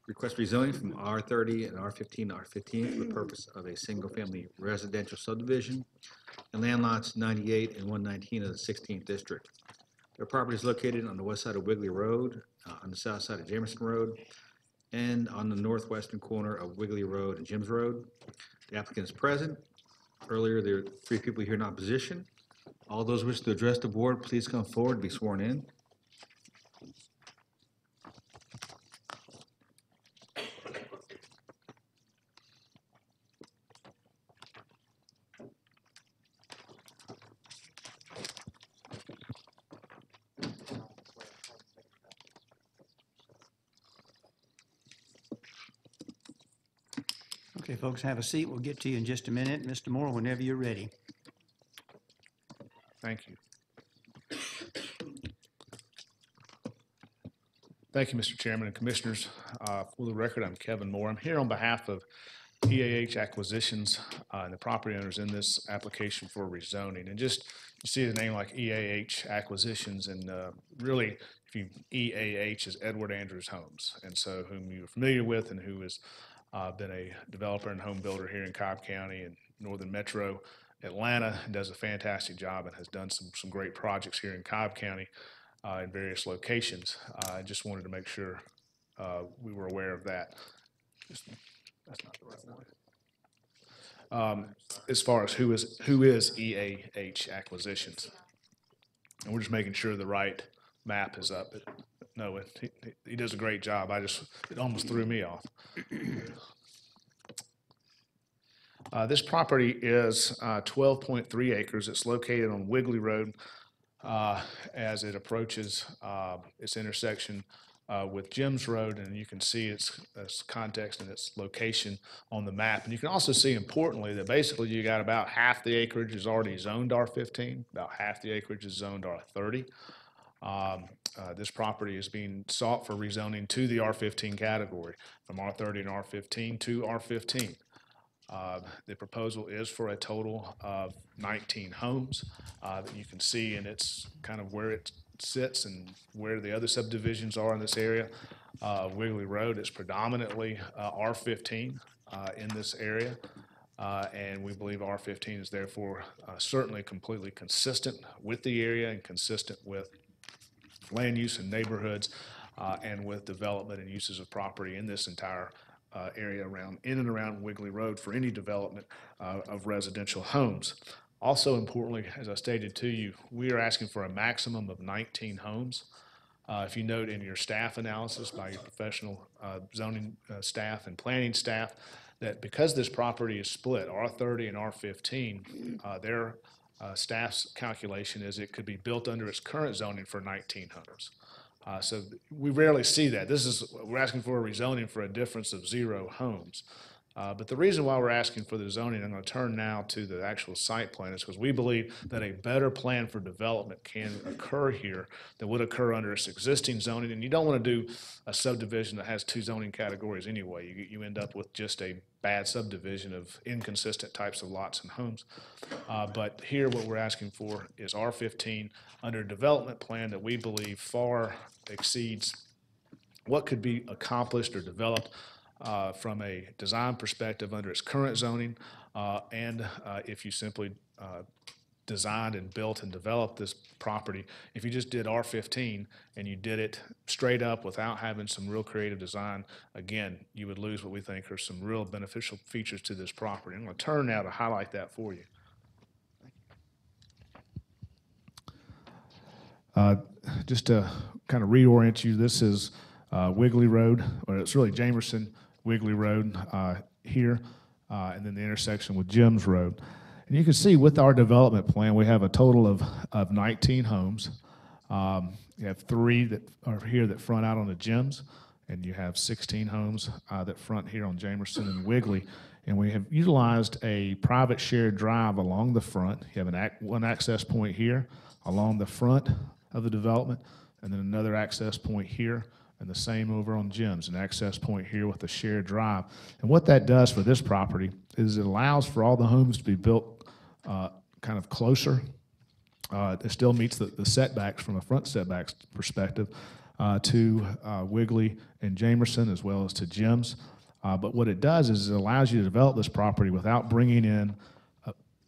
Request rezoning from R30 and R15 to R15 for the purpose of a single-family residential subdivision and land lots 98 and 119 of the 16th district. Their property is located on the west side of Wiggly Road, on the south side of Jamerson Road, and on the northwestern corner of Wiggly Road and Jims Road. The applicant is present. Earlier, there were 3 people here in opposition. All those wishing to address the board, please come forward to be sworn in. Okay, folks, have a seat. We'll get to you in just a minute. Mr. Moore, whenever you're ready. Thank you. Thank you, Mr. Chairman and Commissioners. For the record, I'm Kevin Moore. I'm here on behalf of EAH Acquisitions and the property owners in this application for rezoning. And just, you see the name like EAH Acquisitions, and really, if you, EAH is Edward Andrews Homes, and so whom you're familiar with and who has been a developer and home builder here in Cobb County and Northern Metro Atlanta, and does a fantastic job and has done some great projects here in Cobb County in various locations. I just wanted to make sure we were aware of that. That's not the right one. As far as who is EAH Acquisitions, and we're just making sure the right map is up. No, he does a great job. It almost threw me off. This property is 12.3 acres. It's located on Wiggly Road as it approaches its intersection with Jims Road, and you can see its context and its location on the map. And you can also see, importantly, that basically you got about half the acreage is already zoned R15, about half the acreage is zoned R30. This property is being sought for rezoning to the R15 category, from R30 and R15 to R15. The proposal is for a total of 19 homes that you can see, and it's kind of where it sits and where the other subdivisions are in this area. Wiggly Road is predominantly R15 in this area, and we believe R15 is therefore certainly completely consistent with the area and consistent with land use and neighborhoods and with development and uses of property in this entire area in and around Wiggly Road for any development of residential homes. Also importantly, as I stated to you, we are asking for a maximum of 19 homes. If you note in your staff analysis by your professional zoning staff and planning staff, that because this property is split, R30 and R15, their staff's calculation is it could be built under its current zoning for 19 homes. So we rarely see that. We're asking for a rezoning for a difference of 0 homes. But the reason why we're asking for the zoning, I'm going to turn now to the actual site plan, is because we believe that a better plan for development can occur here than would occur under its existing zoning. And you don't want to do a subdivision that has 2 zoning categories anyway. You end up with just a bad subdivision of inconsistent types of lots and homes. But here what we're asking for is R15 under a development plan that we believe far exceeds what could be accomplished or developed from a design perspective under its current zoning, and if you simply designed and built and developed this property, if you just did R15 and you did it straight up without having some real creative design, again, you would lose what we think are some real beneficial features to this property. I'm going to turn now to highlight that for you. Just to kind of reorient you, this is Wiggly Road, or it's really Jamerson Wiggly Road here, and then the intersection with Jims Road. And you can see with our development plan, we have a total of 19 homes. You have 3 that are here that front out on the Jims, and you have 16 homes that front here on Jamerson and Wiggly. And we have utilized a private shared drive along the front. You have one access point here along the front of the development, and then another access point here and the same over on Jim's, an access point here with a shared drive. And what that does for this property is it allows for all the homes to be built kind of closer. It still meets the setbacks from a front setbacks perspective to Wiggly and Jamerson as well as to Jim's. But what it does is it allows you to develop this property without bringing in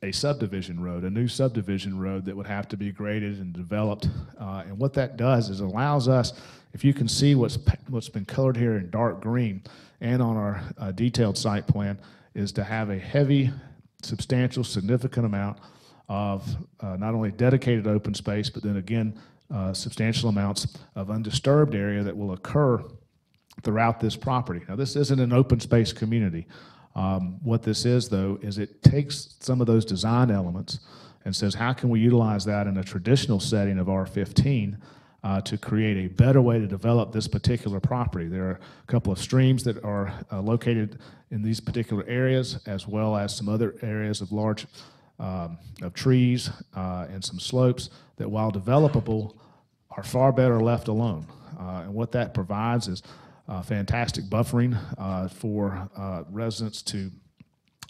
a subdivision road, a new subdivision road that would have to be graded and developed. And what that does is allows us, if you can see what's been colored here in dark green and on our detailed site plan, is to have a heavy, substantial, significant amount of not only dedicated open space, but then again, substantial amounts of undisturbed area that will occur throughout this property. Now, this isn't an open space community. What this is, though, is it takes some of those design elements and says, how can we utilize that in a traditional setting of R15 to create a better way to develop this particular property? There are a couple of streams that are located in these particular areas, as well as some other areas of large of trees and some slopes that, while developable, are far better left alone. And what that provides is fantastic buffering for residents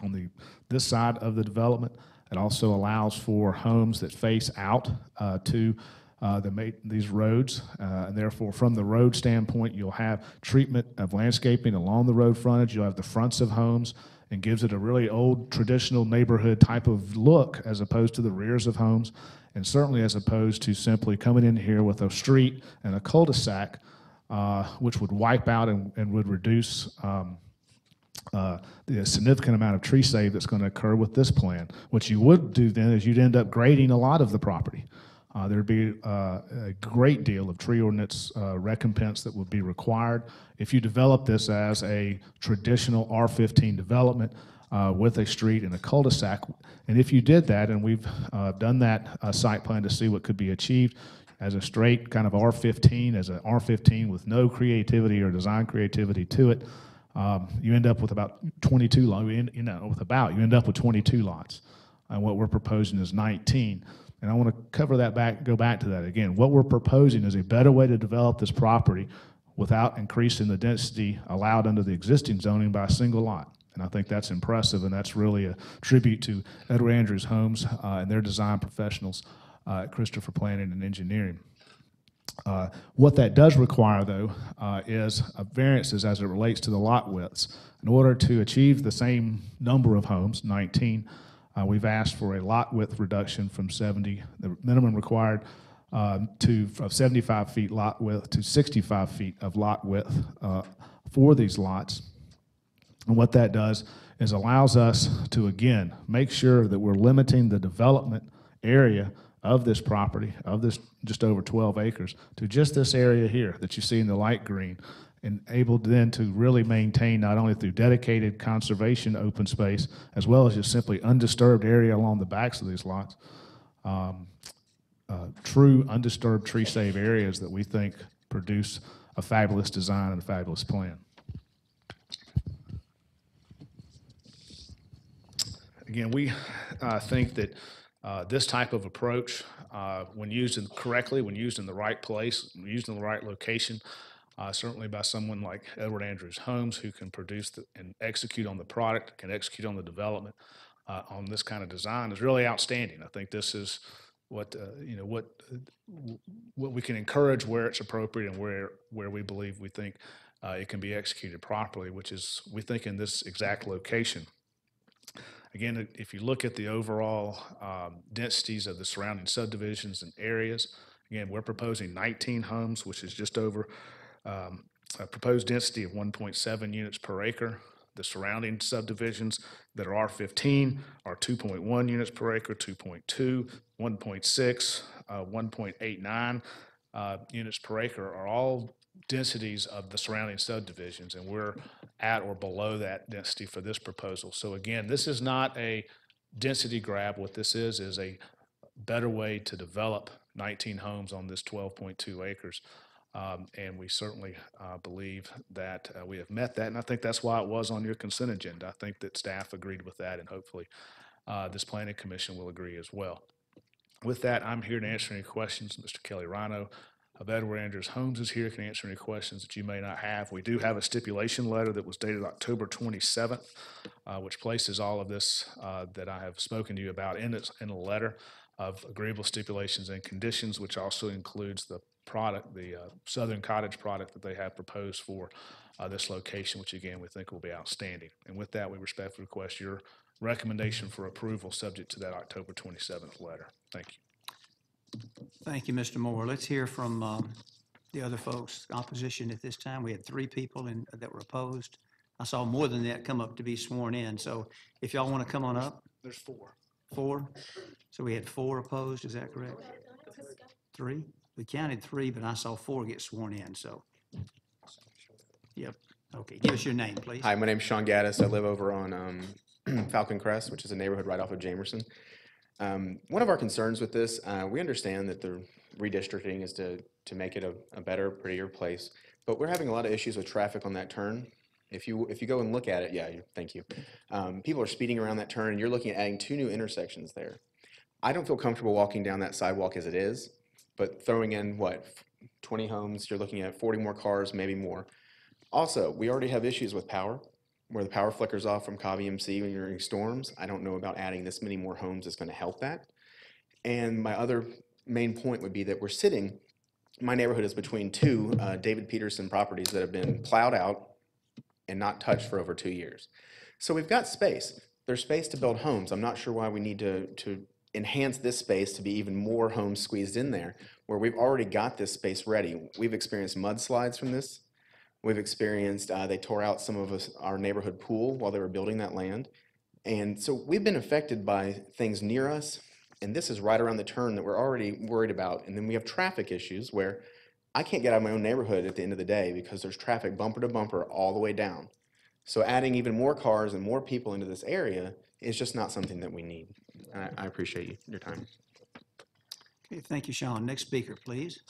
on this side of the development. It also allows for homes that face out to these roads, and therefore from the road standpoint, you'll have treatment of landscaping along the road frontage. You'll have the fronts of homes, and gives it a really old traditional neighborhood type of look as opposed to the rears of homes, and certainly as opposed to simply coming in here with a street and a cul-de-sac, which would wipe out and would reduce the significant amount of tree save that's going to occur with this plan. What you would do then is you'd end up grading a lot of the property. There'd be a great deal of tree ordinance recompense that would be required if you develop this as a traditional R15 development with a street and a cul-de-sac. And if you did that, and we've done that site plan to see what could be achieved as a straight kind of R15, as an R15 with no creativity or design creativity to it, you end up with about 22 lots. You end up with 22 lots. And what we're proposing is 19. And I want to cover that go back to that again. What we're proposing is a better way to develop this property without increasing the density allowed under the existing zoning by a single lot. And I think that's impressive, and that's really a tribute to Edward Andrews Homes and their design professionals at Christopher Planning and Engineering. What that does require, though, is variances as it relates to the lot widths. In order to achieve the same number of homes, 19, we've asked for a lot width reduction from 70, the minimum required, of 75 feet lot width to 65 feet of lot width for these lots. And what that does is allows us to, again, make sure that we're limiting the development area of this property, of this just over 12 acres, to just this area here that you see in the light green, and able then to really maintain, not only through dedicated conservation open space, as well as just simply undisturbed area along the backs of these lots, true undisturbed tree save areas that we think produce a fabulous design and a fabulous plan. Again, we think that this type of approach, when used correctly, when used in the right place, when used in the right location, certainly by someone like Edward Andrews Homes, who can produce and execute on the product, can execute on the development on this kind of design, is really outstanding. I think this is what we can encourage where it's appropriate and where we believe we think it can be executed properly, which is, we think, in this exact location. Again, if you look at the overall densities of the surrounding subdivisions and areas, again, we're proposing 19 homes, which is just over a proposed density of 1.7 units per acre. The surrounding subdivisions that are R15 are 2.1 units per acre, 2.2, 1.6, 1.89 units per acre are all densities of the surrounding subdivisions, and we're at or below that density for this proposal. So again, this is not a density grab. What this is a better way to develop 19 homes on this 12.2 acres. And we certainly believe that we have met that, and I think that's why it was on your consent agenda. I think that staff agreed with that, and hopefully this planning commission will agree as well. With that, I'm here to answer any questions. Mr. Kelly Rhino of Edward Andrews Holmes is here, can answer any questions that you may not have. We do have a stipulation letter that was dated October 27th, which places all of this that I have spoken to you about in a letter of agreeable stipulations and conditions, which also includes the product, the Southern Cottage product that they have proposed for this location, which again, we think will be outstanding. And with that, we respectfully request your recommendation for approval subject to that October 27th letter. Thank you. Thank you, Mr. Moore. Let's hear from the other folks, opposition at this time. We had 3 people that were opposed. I saw more than that come up to be sworn in. So if y'all want to come on up. There's 4. 4? So we had 4 opposed, is that correct? 3? We counted 3, but I saw 4 get sworn in, so. Yep, okay, give us your name, please. Hi, my name's Sean Gaddis. I live over on Falcon Crest, which is a neighborhood right off of Jamerson. One of our concerns with this, we understand that the redistricting is to make it a better, prettier place, but we're having a lot of issues with traffic on that turn. If you go and look at it, thank you. People are speeding around that turn, and you're looking at adding 2 new intersections there. I don't feel comfortable walking down that sidewalk as it is, but throwing in, 20 homes, you're looking at 40 more cars, maybe more. Also, we already have issues with power, where the power flickers off from Cobb EMC when you're in storms. I don't know about adding this many more homes is going to help that. And my other main point would be that my neighborhood is between 2 David Peterson properties that have been plowed out and not touched for over 2 years. So we've got space. There's space to build homes. I'm not sure why we need to enhance this space to be even more homes squeezed in there, where we've already got this space ready. We've experienced mudslides from this. We've experienced, they tore out some of our neighborhood pool while they were building that land. And so we've been affected by things near us, and this is right around the turn that we're already worried about. And then we have traffic issues where I can't get out of my own neighborhood at the end of the day because there's traffic bumper to bumper all the way down. So adding even more cars and more people into this area is just not something that we need. I appreciate your time. Okay, thank you, Sean. Next speaker, please.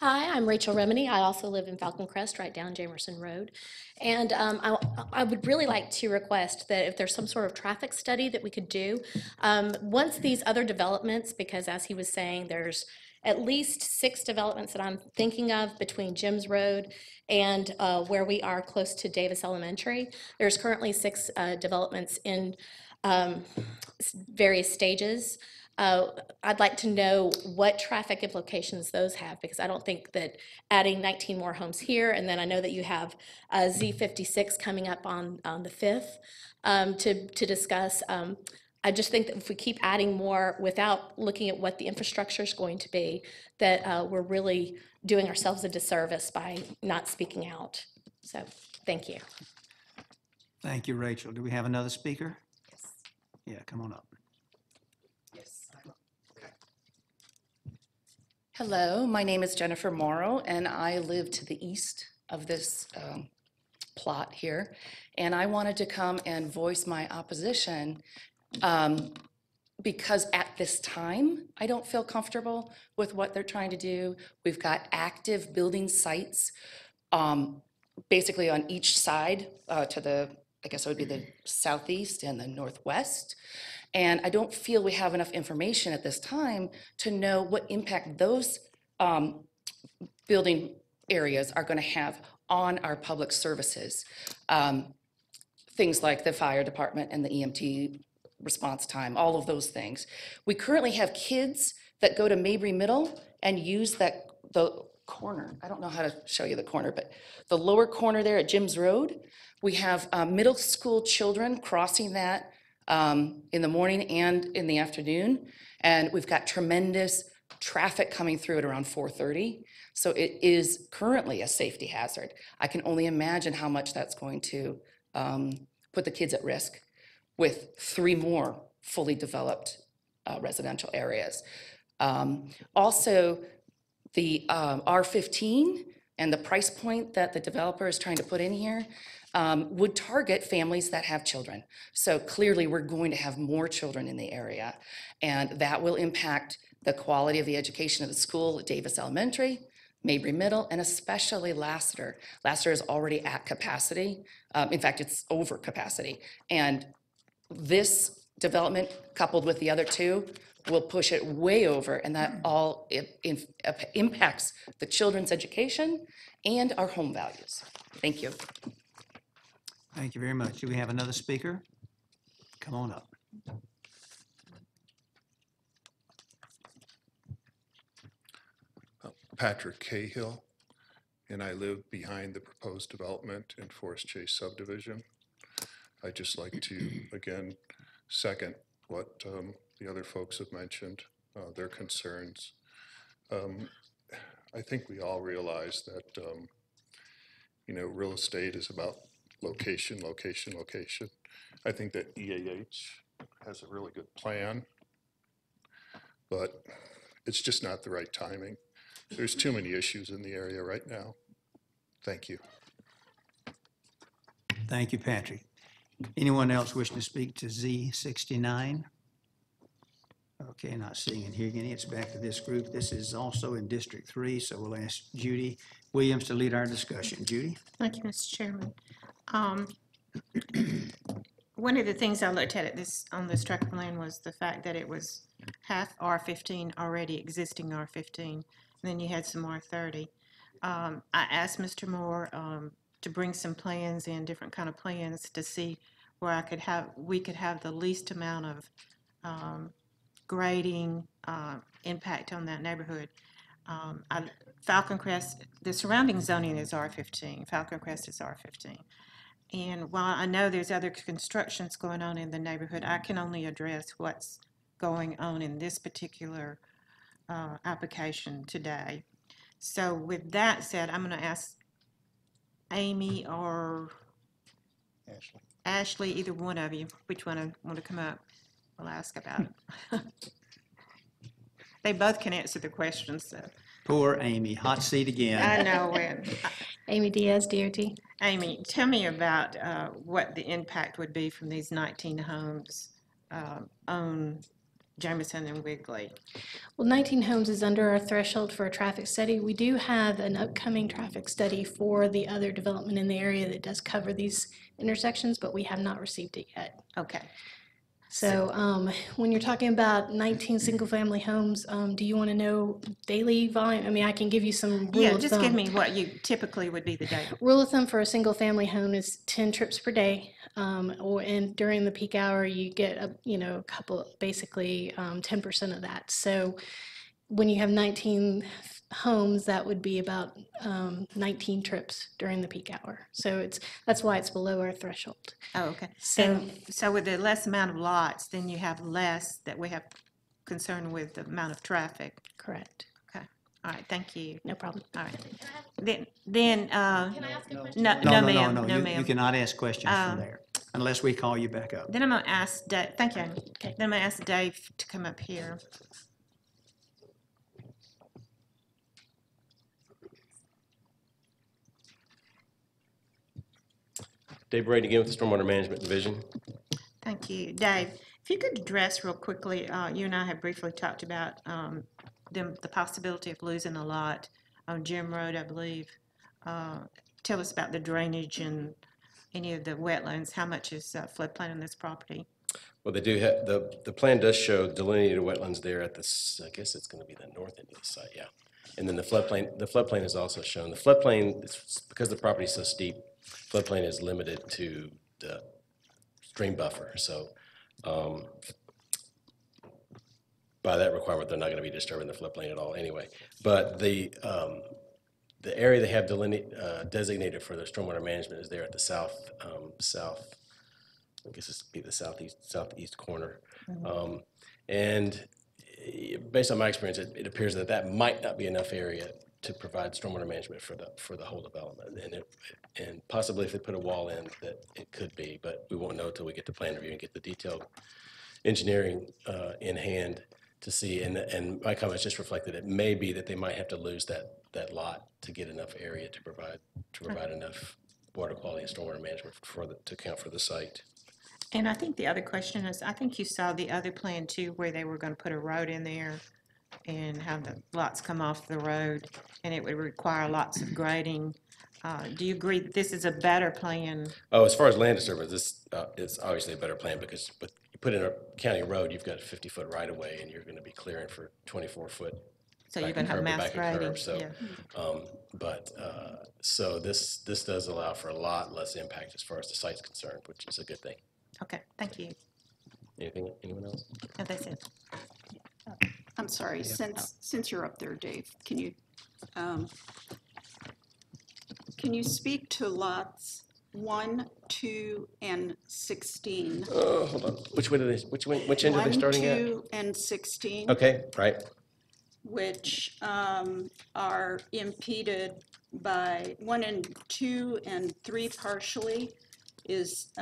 Hi, I'm Rachel Remini. I also live in Falcon Crest, right down Jamerson Road. And I would really like to request that if there's some sort of traffic study that we could do, once these other developments, because as he was saying, there's at least 6 developments that I'm thinking of between Jim's Road and where we are close to Davis Elementary. There's currently 6 developments in various stages. I'd like to know what traffic implications those have, because I don't think that adding 19 more homes here, and then I know that you have Z56 coming up on the 5th to discuss. I just think that if we keep adding more without looking at what the infrastructure is going to be, that we're really doing ourselves a disservice by not speaking out. So, thank you. Thank you, Rachel. Do we have another speaker? Yes. Yeah, come on up. Hello, my name is Jennifer Morrow, and I live to the east of this plot here. And I wanted to come and voice my opposition because at this time, I don't feel comfortable with what they're trying to do. We've got active building sites basically on each side to the, I guess it would be the southeast and the northwest. And I don't feel we have enough information at this time to know what impact those building areas are going to have on our public services. Things like the fire department and the EMT response time, all of those things. We currently have kids that go to Mabry Middle and use the corner. I don't know how to show you the corner, but the lower corner there at Jim's Road, we have middle school children crossing that in the morning and in the afternoon, and we've got tremendous traffic coming through at around 4:30. So it is currently a safety hazard. I can only imagine how much that's going to put the kids at risk with 3 more fully developed residential areas. Also, the R15 and the price point that the developer is trying to put in here would target families that have children. So clearly we're going to have more children in the area, and that will impact the quality of the education of the school at Davis Elementary, Mabry Middle, and especially Lassiter. Lassiter is already at capacity. In fact, it's over capacity. And this development coupled with the other two will push it way over, and that all impacts the children's education and our home values. Thank you. Thank you very much. Do we have another speaker? Come on up. Patrick Cahill, and I live behind the proposed development in Forest Chase subdivision. I'd just like to, again, second what the other folks have mentioned, their concerns. I think we all realize that, real estate is about location, location, location. I think that EAH has a really good plan, but it's just not the right timing. There's too many issues in the area right now. Thank you. Thank you, Patrick. Anyone else wishing to speak to Z69? Okay, not seeing and hearing any. It's back to this group. This is also in District 3, so we'll ask Judy Williams to lead our discussion. Judy? Thank you, Mr. Chairman. One of the things I looked at on this tract plan was the fact that it was half R15 already existing R15, and then you had some R30. I asked Mr. Moore to bring some plans in, different kind of plans, to see where we could have the least amount of grading impact on that neighborhood. Falcon Crest, the surrounding zoning is R15. Falcon Crest is R15. And while I know there's other constructions going on in the neighborhood, I can only address what's going on in this particular application today. So with that said, I'm going to ask Amy or Ashley, either one of you, which one I want to come up, we'll ask about it. They both can answer the questions, so. Poor Amy, hot seat again. I know it. Amy Diaz, DOT. Amy, tell me about what the impact would be from these 19 homes on Jameson and Wigley. Well, 19 homes is under our threshold for a traffic study. We do have an upcoming traffic study for the other development in the area that does cover these intersections, but we have not received it yet. Okay. So when you're talking about 19 single-family homes, do you want to know daily volume? I mean, I can give you some rule of thumb. Yeah, just give me what you typically would be the day. Rule of thumb for a single-family home is 10 trips per day, and during the peak hour, you get a couple, basically 10% of that. So when you have 19 homes, that would be about 19 trips during the peak hour. So that's why it's below our threshold. Oh, okay. So with the less amount of lots, then you have less that we have concern with the amount of traffic. Correct. Okay. All right. Thank you. No problem. All right. Then. Can I ask a question? No, ma'am. No, You ma'am. cannot ask questions from there unless we call you back up. Then I'm going to ask Dave. Thank you. Okay. Then I'm going to ask Dave to come up here. Dave Brady again with the Stormwater Management Division. Thank you. Dave, if you could address real quickly, you and I have briefly talked about the possibility of losing a lot on Jim Road, I believe. Tell us about the drainage and any of the wetlands. How much is floodplain on this property? Well, they do have, the plan does show delineated wetlands there at this, I guess it's going to be the north end of the site, yeah. And then the floodplain is also shown. The floodplain, because the property is so steep, floodplain is limited to the stream buffer. So by that requirement, they're not going to be disturbing the floodplain at all anyway. But the area they have designated for the stormwater management is there at the south, I guess it's be the southeast corner. Mm-hmm. And based on my experience, it appears that might not be enough area to provide stormwater management for the whole development. And possibly if they put a wall in, that it could be, but we won't know until we get the plan review and get the detailed engineering in hand to see. And my comments just reflected it may be that they might have to lose that lot to get enough area to provide enough water quality and stormwater management to account for the site. And I think the other question is, I think you saw the other plan too, where they were going to put a road in there and have the lots come off the road, and it would require lots of grading. Do you agree that this is a better plan? Oh, as far as land disturbance, this is obviously a better plan because with, you put in a county road, you've got a 50-foot right of way and you're gonna be clearing for 24-foot. So you're gonna have mass grading, So, yeah. so this does allow for a lot less impact as far as the site's concerned, which is a good thing. Okay, thank you. Anyone else? No, that's it. I'm sorry, since you're up there, Dave, can you speak to lots 1, 2, and 16? Hold on. Which end are they starting at? 1, 2, and 16. Okay, right. Which are impeded by, 1 and 2 and 3 partially is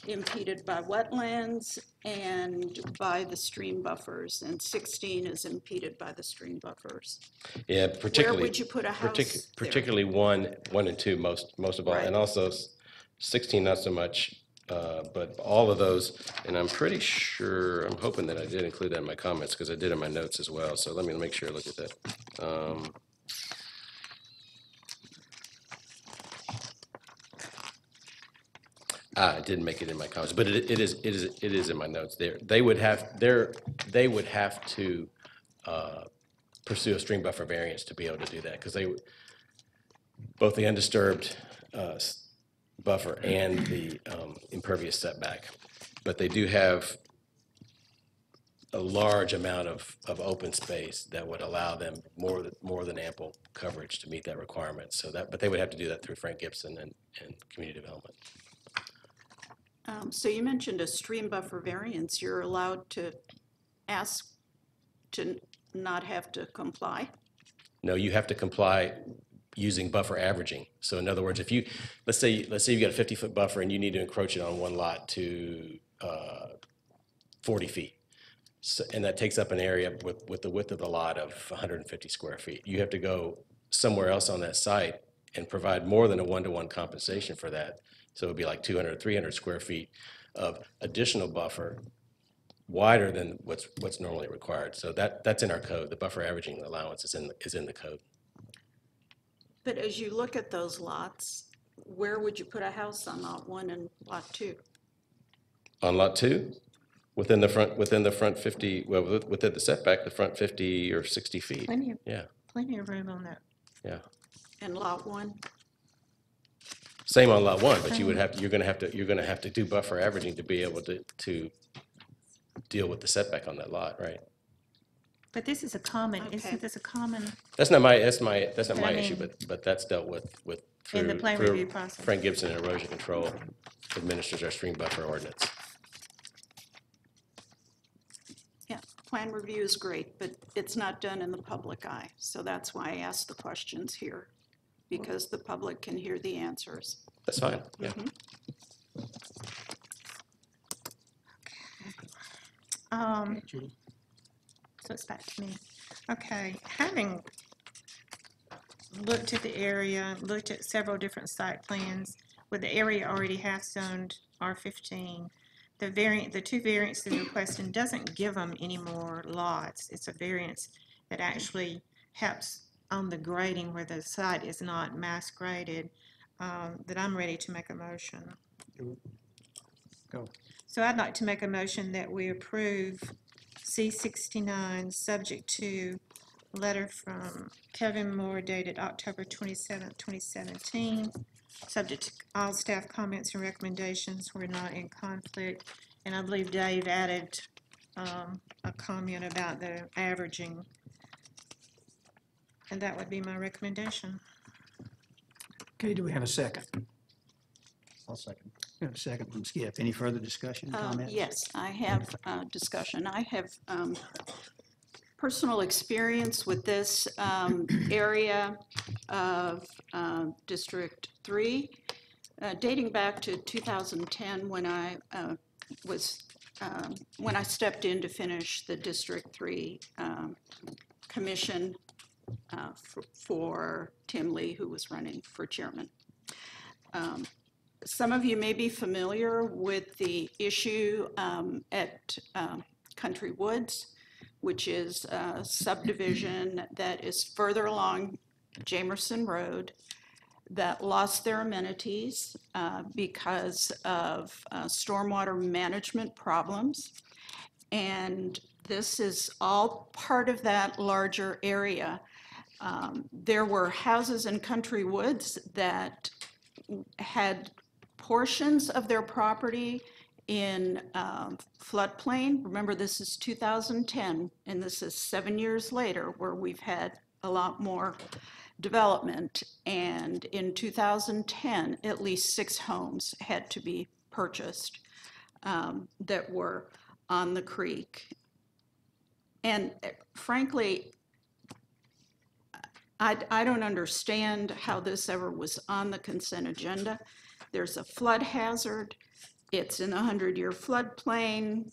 impeded by wetlands and by the stream buffers, and 16 is impeded by the stream buffers. Yeah, particularly. Where would you put a house particularly 1 and 2 most of all, Right. and also 16 not so much. But all of those, and I'm pretty sure, I'm hoping that I did include that in my comments because I did in my notes as well. So let me make sure I look at that. I didn't make it in my comments, but it is in my notes. They would have to pursue a stream buffer variance to be able to do that because both the undisturbed buffer and the impervious setback. But they do have a large amount of open space that would allow them more than ample coverage to meet that requirement. But they would have to do that through Frank Gibson and community development. So you mentioned a stream buffer variance. You're allowed to ask to not have to comply? No, you have to comply using buffer averaging. So in other words, if you, let's say you've got a 50-foot buffer and you need to encroach it on one lot to 40 feet. So, and that takes up an area with the width of the lot of 150 square feet. You have to go somewhere else on that site and provide more than a 1-to-1 compensation for that. So it would be like 200, 300 square feet of additional buffer wider than what's normally required. So that's in our code. The buffer averaging allowance is in the code. But as you look at those lots, where would you put a house on lot 1 and lot 2? On lot 2, within the front 50, well, within the setback, the front 50 or 60 feet. Plenty of room on that. Yeah. And lot 1? Same on lot 1, but you're gonna have to do buffer averaging to be able to deal with the setback on that lot, right? But this is a common, isn't this a common? That's not my issue, but that's dealt with In the plan review process. Frank Gibson and Erosion Control administers our stream buffer ordinance. Yeah, plan review is great, but it's not done in the public eye. So that's why I asked the questions here, because the public can hear the answers. That's fine, yeah. So it's back to me. Okay, having looked at the area, looked at several different site plans, with the area already half zoned R15, the two variants they're requesting doesn't give them any more lots. It's a variance that actually helps on the grading where the site is not mass graded, that I'm ready to make a motion. Go. So I'd like to make a motion that we approve C69, subject to letter from Kevin Moore dated October 27th, 2017, subject to all staff comments and recommendations were not in conflict. And I believe Dave added a comment about the averaging. And that would be my recommendation. Okay, do we have a second? I'll second. We have a second from Skip. Any further discussion, comments? Yes, I have discussion. I have personal experience with this area of District 3, dating back to 2010 when I when I stepped in to finish the District 3 commission for Tim Lee, who was running for chairman. Some of you may be familiar with the issue at Country Woods, which is a subdivision that is further along Jamerson Road that lost their amenities because of stormwater management problems. And this is all part of that larger area. There were houses in Country Woods that had portions of their property in floodplain. Remember, this is 2010, and this is 7 years later where we've had a lot more development. And in 2010, at least 6 homes had to be purchased that were on the creek. And frankly, I don't understand how this ever was on the consent agenda. There's a flood hazard. It's in the 100-year floodplain.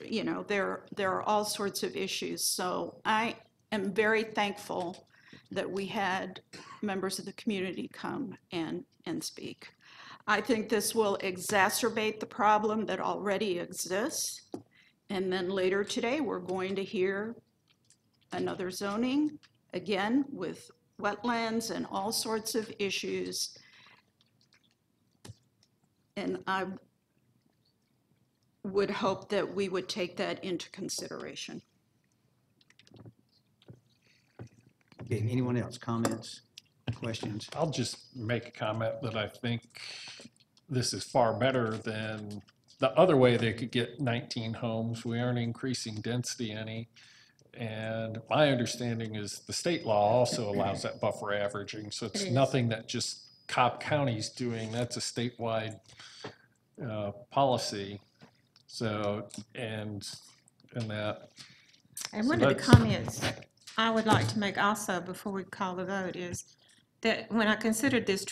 You know, there are all sorts of issues. So I am very thankful that we had members of the community come and speak. I think this will exacerbate the problem that already exists. And then later today, we're going to hear another zoning, again, with wetlands and all sorts of issues. And I would hope that we would take that into consideration. Okay, anyone else, comments, questions? I'll just make a comment that I think this is far better than the other way they could get 19 homes. We aren't increasing density any. And my understanding is the state law also allows that buffer averaging. So it's nothing that just Cobb County's doing. That's a statewide policy. So, and that. And one of the comments I would like to make also before we call the vote is that when I considered this,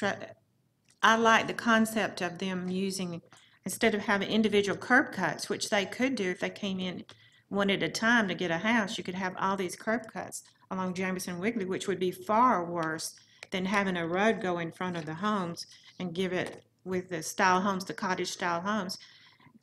I like the concept of them using, instead of having individual curb cuts, which they could do if they came in one at a time to get a house, you could have all these curb cuts along Jameson Wiggly, which would be far worse than having a road go in front of the homes and give it with the style homes, the cottage style homes.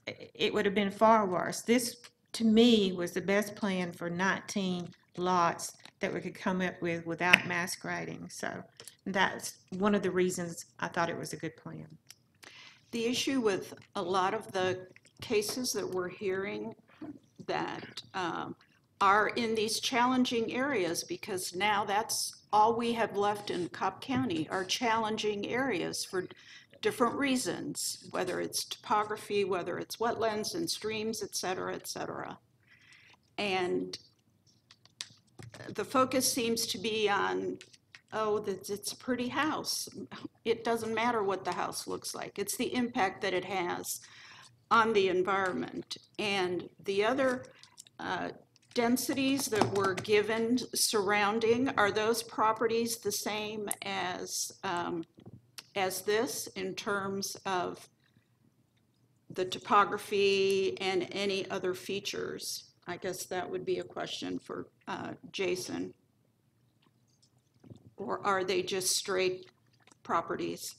It would have been far worse. This, to me, was the best plan for 19 lots that we could come up with without mass grading. So that's one of the reasons I thought it was a good plan. The issue with a lot of the cases that we're hearing that are in these challenging areas, because now that's all we have left in Cobb County are challenging areas for different reasons, whether it's topography, whether it's wetlands and streams, et cetera, et cetera. And the focus seems to be on, oh, it's a pretty house. It doesn't matter what the house looks like. It's the impact that it has on the environment. And the other densities that were given surrounding, are those properties the same as this in terms of the topography and any other features? I guess that would be a question for Jason. Or are they just straight properties?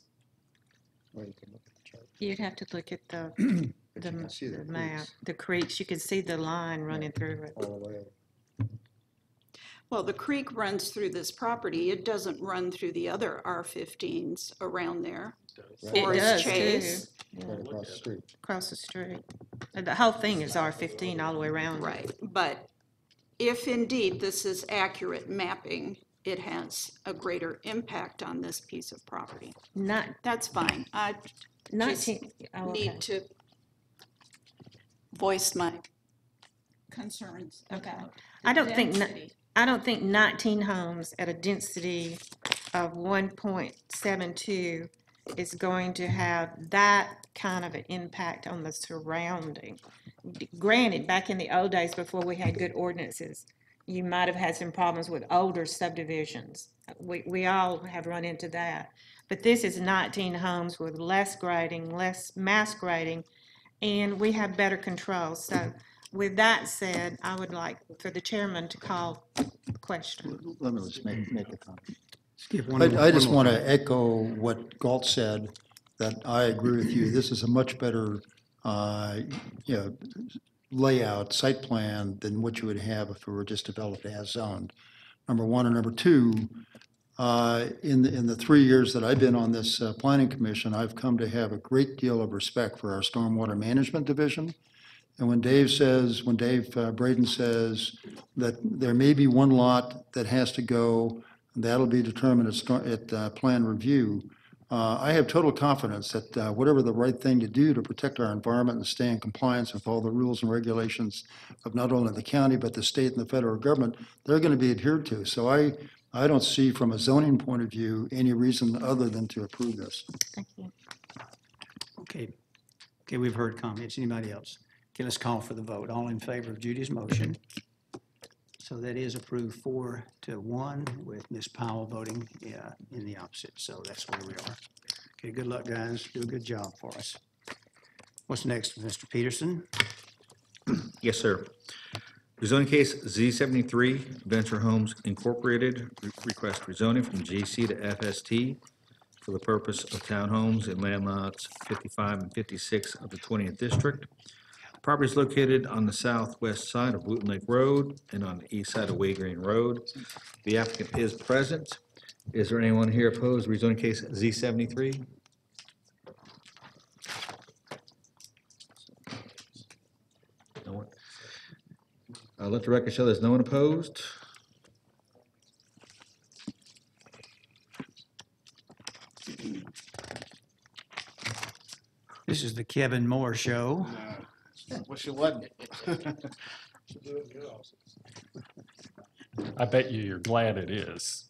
You'd have to look at the map, the creeks. You can see the line running through it. Well, the creek runs through this property. It doesn't run through the other R-15s around there. It does Chase. too. Right across the street. Across the street. And the whole thing is R-15 all the way around. Right, but if indeed this is accurate mapping, it has a greater impact on this piece of property. That's fine. I just need to voice my concerns about I don't think density. I don't think 19 homes at a density of 1.72 is going to have that kind of an impact on the surrounding. Granted, back in the old days before we had good ordinances, you might have had some problems with older subdivisions. We all have run into that. But this is 19 homes with less grading, less mass grading, and we have better control. So with that said, I would like for the chairman to call the question. Let me just make a comment. Skip I just want to echo what Galt said, that I agree with you. This is a much better layout, site plan than what you would have if it were just developed as zoned. Number one, and number two, In the 3 years that I've been on this planning commission, I've come to have a great deal of respect for our stormwater management division. And when Dave Braden says that there may be one lot that has to go, that'll be determined at plan review, I have total confidence that whatever the right thing to do to protect our environment and stay in compliance with all the rules and regulations of not only the county, but the state and the federal government, they're going to be adhered to. So I don't see from a zoning point of view any reason other than to approve this. Thank you. Okay, we've heard comments. Anybody else? Okay, let's call for the vote. All in favor of Judy's motion? So that is approved 4-1 with Ms. Powell voting in the opposite. So that's where we are. Okay, good luck, guys. Do a good job for us. What's next, Mr. Peterson? Yes, sir. Rezoning case Z73, Venture Homes Incorporated, request rezoning from GC to FST for the purpose of townhomes and land lots 55 and 56 of the 20th District. Property is located on the southwest side of Wooten Lake Road and on the east side of Way Green Road. The applicant is present. Is there anyone here opposed to rezoning case Z73? No one. Let the record show there's no one opposed. This is the Kevin Moore Show. Wish it wasn't. I bet you're glad it is.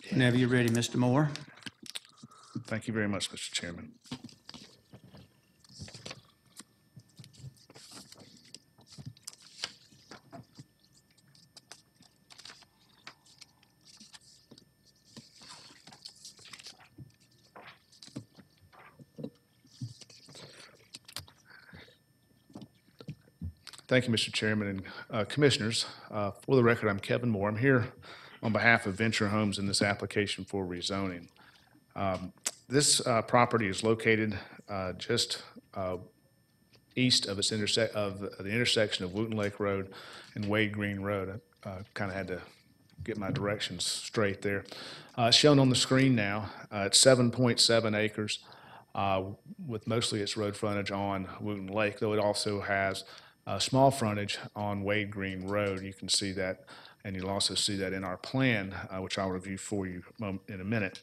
Whenever you're ready, Mr. Moore. Thank you very much, Mr. Chairman. Thank you, Mr. Chairman and Commissioners. For the record, I'm Kevin Moore. I'm here on behalf of Venture Homes in this application for rezoning. This property is located just east of the intersection of Wooten Lake Road and Wade Green Road. I kind of had to get my directions straight there. Shown on the screen now, it's 7.7 acres with mostly its road frontage on Wooten Lake, though it also has small frontage on Wade Green Road. You can see that, and you'll also see that in our plan, which I'll review for you in a minute.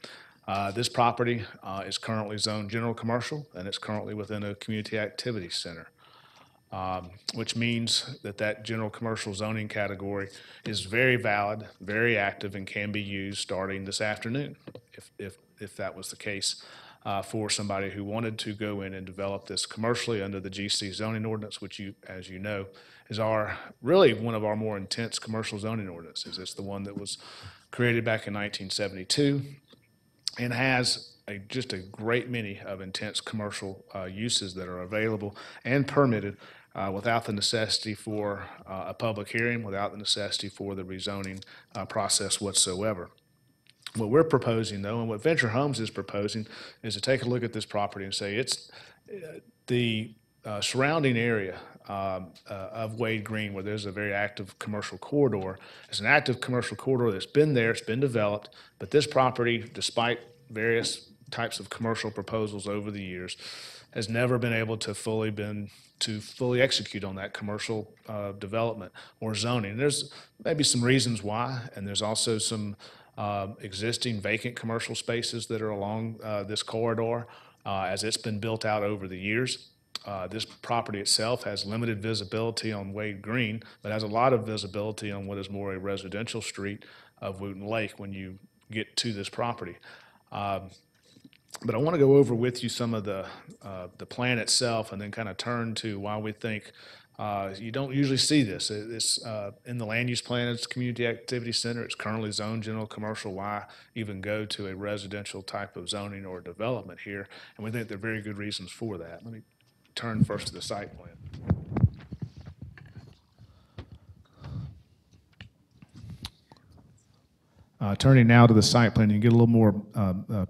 This property is currently zoned general commercial, and it's currently within a community activity center, which means that that general commercial zoning category is very valid, very active, and can be used starting this afternoon, if that was the case. For somebody who wanted to go in and develop this commercially under the GC zoning ordinance, which as you know, is really one of our more intense commercial zoning ordinances. It's the one that was created back in 1972 and has just a great many of intense commercial uses that are available and permitted without the necessity for a public hearing, without the necessity for the rezoning process whatsoever. What we're proposing, though, and what Venture Homes is proposing, is to take a look at this property and say it's the surrounding area of Wade Green, where there's a very active commercial corridor. It's an active commercial corridor that's been there, it's been developed, but this property, despite various types of commercial proposals over the years, has never been able to fully execute on that commercial development or zoning. There's maybe some reasons why, and there's also some existing vacant commercial spaces that are along this corridor as it's been built out over the years. This property itself has limited visibility on Wade Green, but has a lot of visibility on what is more a residential street of Wooten Lake when you get to this property. But I want to go over with you some of the plan itself and then kind of turn to why we think you don't usually see this. It's in the land use plan, it's community activity center. It's currently zoned general commercial. Why even go to a residential type of zoning or development here? And we think there are very good reasons for that. Let me turn first to the site plan. Turning now to the site plan, you get a little more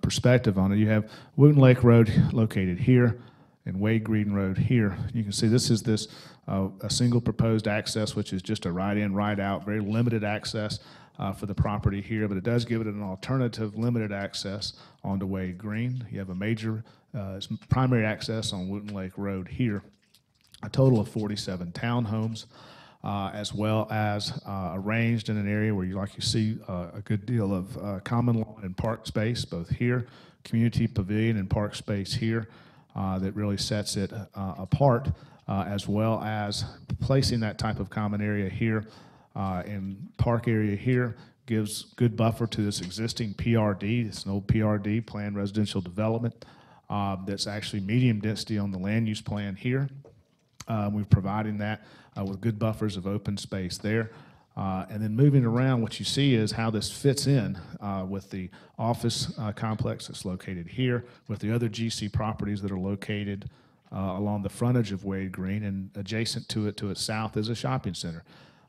perspective on it. You have Wooten Lake Road located here and Wade Green Road here. You can see this is a single proposed access, which is just a right-in, right-out, very limited access for the property here, but it does give it an alternative limited access onto Wade Green. You have a major primary access on Wooten Lake Road here, a total of 47 townhomes, as well as arranged in an area where you see a good deal of common lawn and park space, both here, community pavilion and park space here, that really sets it apart, as well as placing that type of common area here and park area here gives good buffer to this existing PRD. It's an old PRD, planned residential development, that's actually medium density on the land use plan here. We're providing that with good buffers of open space there. And then moving around, what you see is how this fits in with the office complex that's located here, with the other GC properties that are located along the frontage of Wade Green, and adjacent to its south is a shopping center.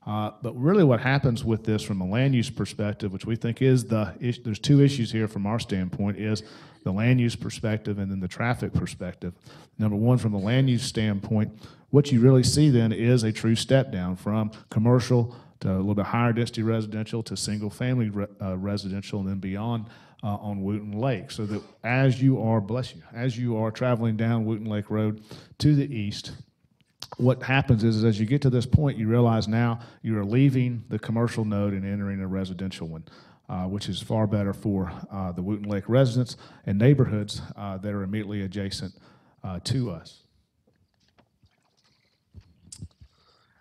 But really what happens with this from a land use perspective, which we think is there's two issues here from our standpoint, is the land use perspective and then the traffic perspective. Number one, from the land use standpoint, what you really see then is a true step down from commercial to a little bit higher density residential to single family residential and then beyond on Wooten Lake. So that as you are traveling down Wooten Lake Road to the east, what happens is as you get to this point, you realize now you are leaving the commercial node and entering a residential one, which is far better for the Wooten Lake residents and neighborhoods that are immediately adjacent to us.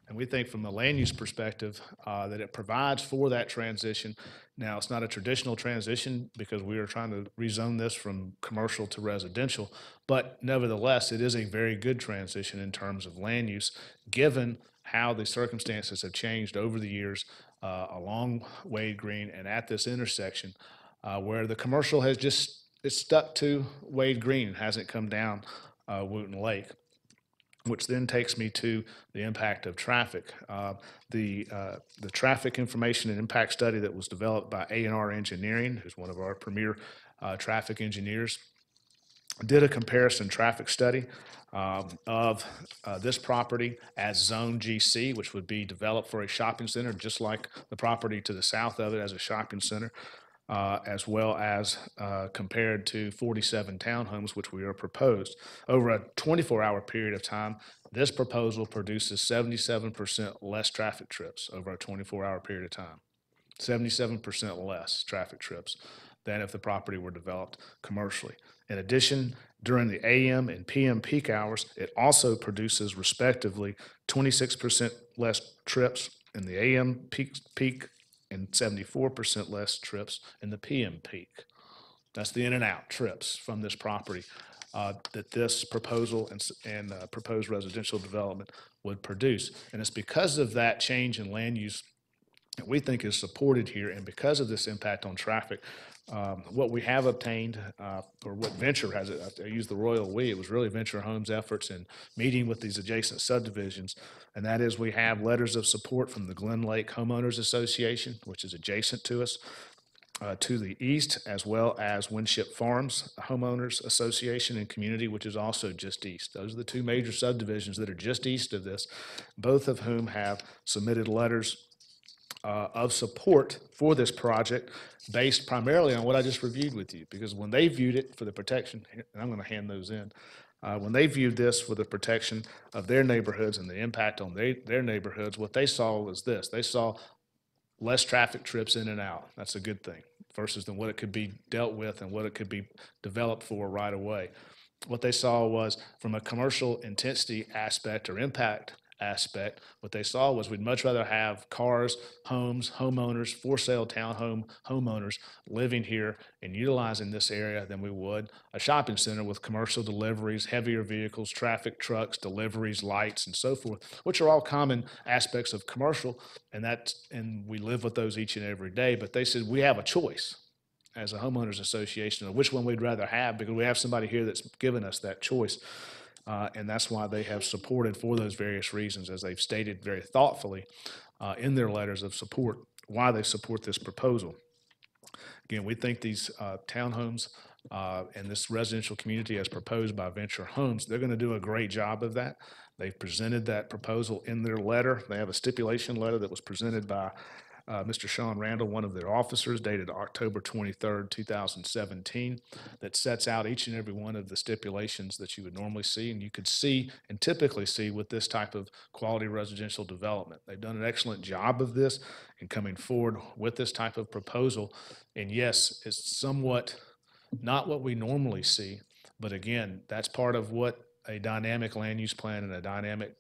And we think from the land use perspective that it provides for that transition. Now, it's not a traditional transition because we are trying to rezone this from commercial to residential, but nevertheless, it is a very good transition in terms of land use, given how the circumstances have changed over the years along Wade Green and at this intersection, where the commercial has it's stuck to Wade Green, hasn't come down Wooten Lake, which then takes me to the impact of traffic. The traffic information and impact study that was developed by A&R Engineering, who's one of our premier traffic engineers, did a comparison traffic study of this property as Zone GC, which would be developed for a shopping center, just like the property to the south of it as a shopping center, as well as compared to 47 townhomes, which we are proposed. Over a 24-hour period of time, this proposal produces 77% less traffic trips over a 24-hour period of time. 77% less traffic trips than if the property were developed commercially. In addition, during the AM and PM peak hours, it also produces respectively 26% less trips in the AM peak and 74% less trips in the PM peak. That's the in and out trips from this property that this proposal and proposed residential development would produce. And it's because of that change in land use that we think is supported here, and because of this impact on traffic, what we have obtained, or what Venture has, I use the royal we, it was really Venture Homes' efforts in meeting with these adjacent subdivisions, and that is we have letters of support from the Glen Lake Homeowners Association, which is adjacent to us, to the east, as well as Winship Farms Homeowners Association and Community, which is also just east. Those are the two major subdivisions that are just east of this, both of whom have submitted letters of support for this project based primarily on what I just reviewed with you, because when they viewed it for the protection, and I'm going to hand those in, when they viewed this for the protection of their neighborhoods and the impact on their neighborhoods, what they saw was this. They saw less traffic trips in and out. That's a good thing versus than what it could be dealt with and what it could be developed for right away. What they saw was from a commercial intensity aspect or impact aspect, what they saw was we'd much rather have cars, homes, homeowners, for sale townhome homeowners living here and utilizing this area than we would a shopping center with commercial deliveries, heavier vehicles, traffic, trucks, deliveries, lights, and so forth, which are all common aspects of commercial, and we live with those each and every day. But they said we have a choice as a homeowners association of which one we'd rather have, because we have somebody here that's given us that choice. And that's why they have supported for those various reasons, as they've stated very thoughtfully in their letters of support, why they support this proposal. Again, we think these townhomes and this residential community as proposed by Venture Homes, they're going to do a great job of that. They've presented that proposal in their letter. They have a stipulation letter that was presented by Mr. Sean Randall, one of their officers, dated October 23rd, 2017, that sets out each and every one of the stipulations that you would normally see and you could see and typically see with this type of quality residential development. They've done an excellent job of this in coming forward with this type of proposal. And yes, it's somewhat not what we normally see, but again, that's part of what a dynamic land use plan and a dynamic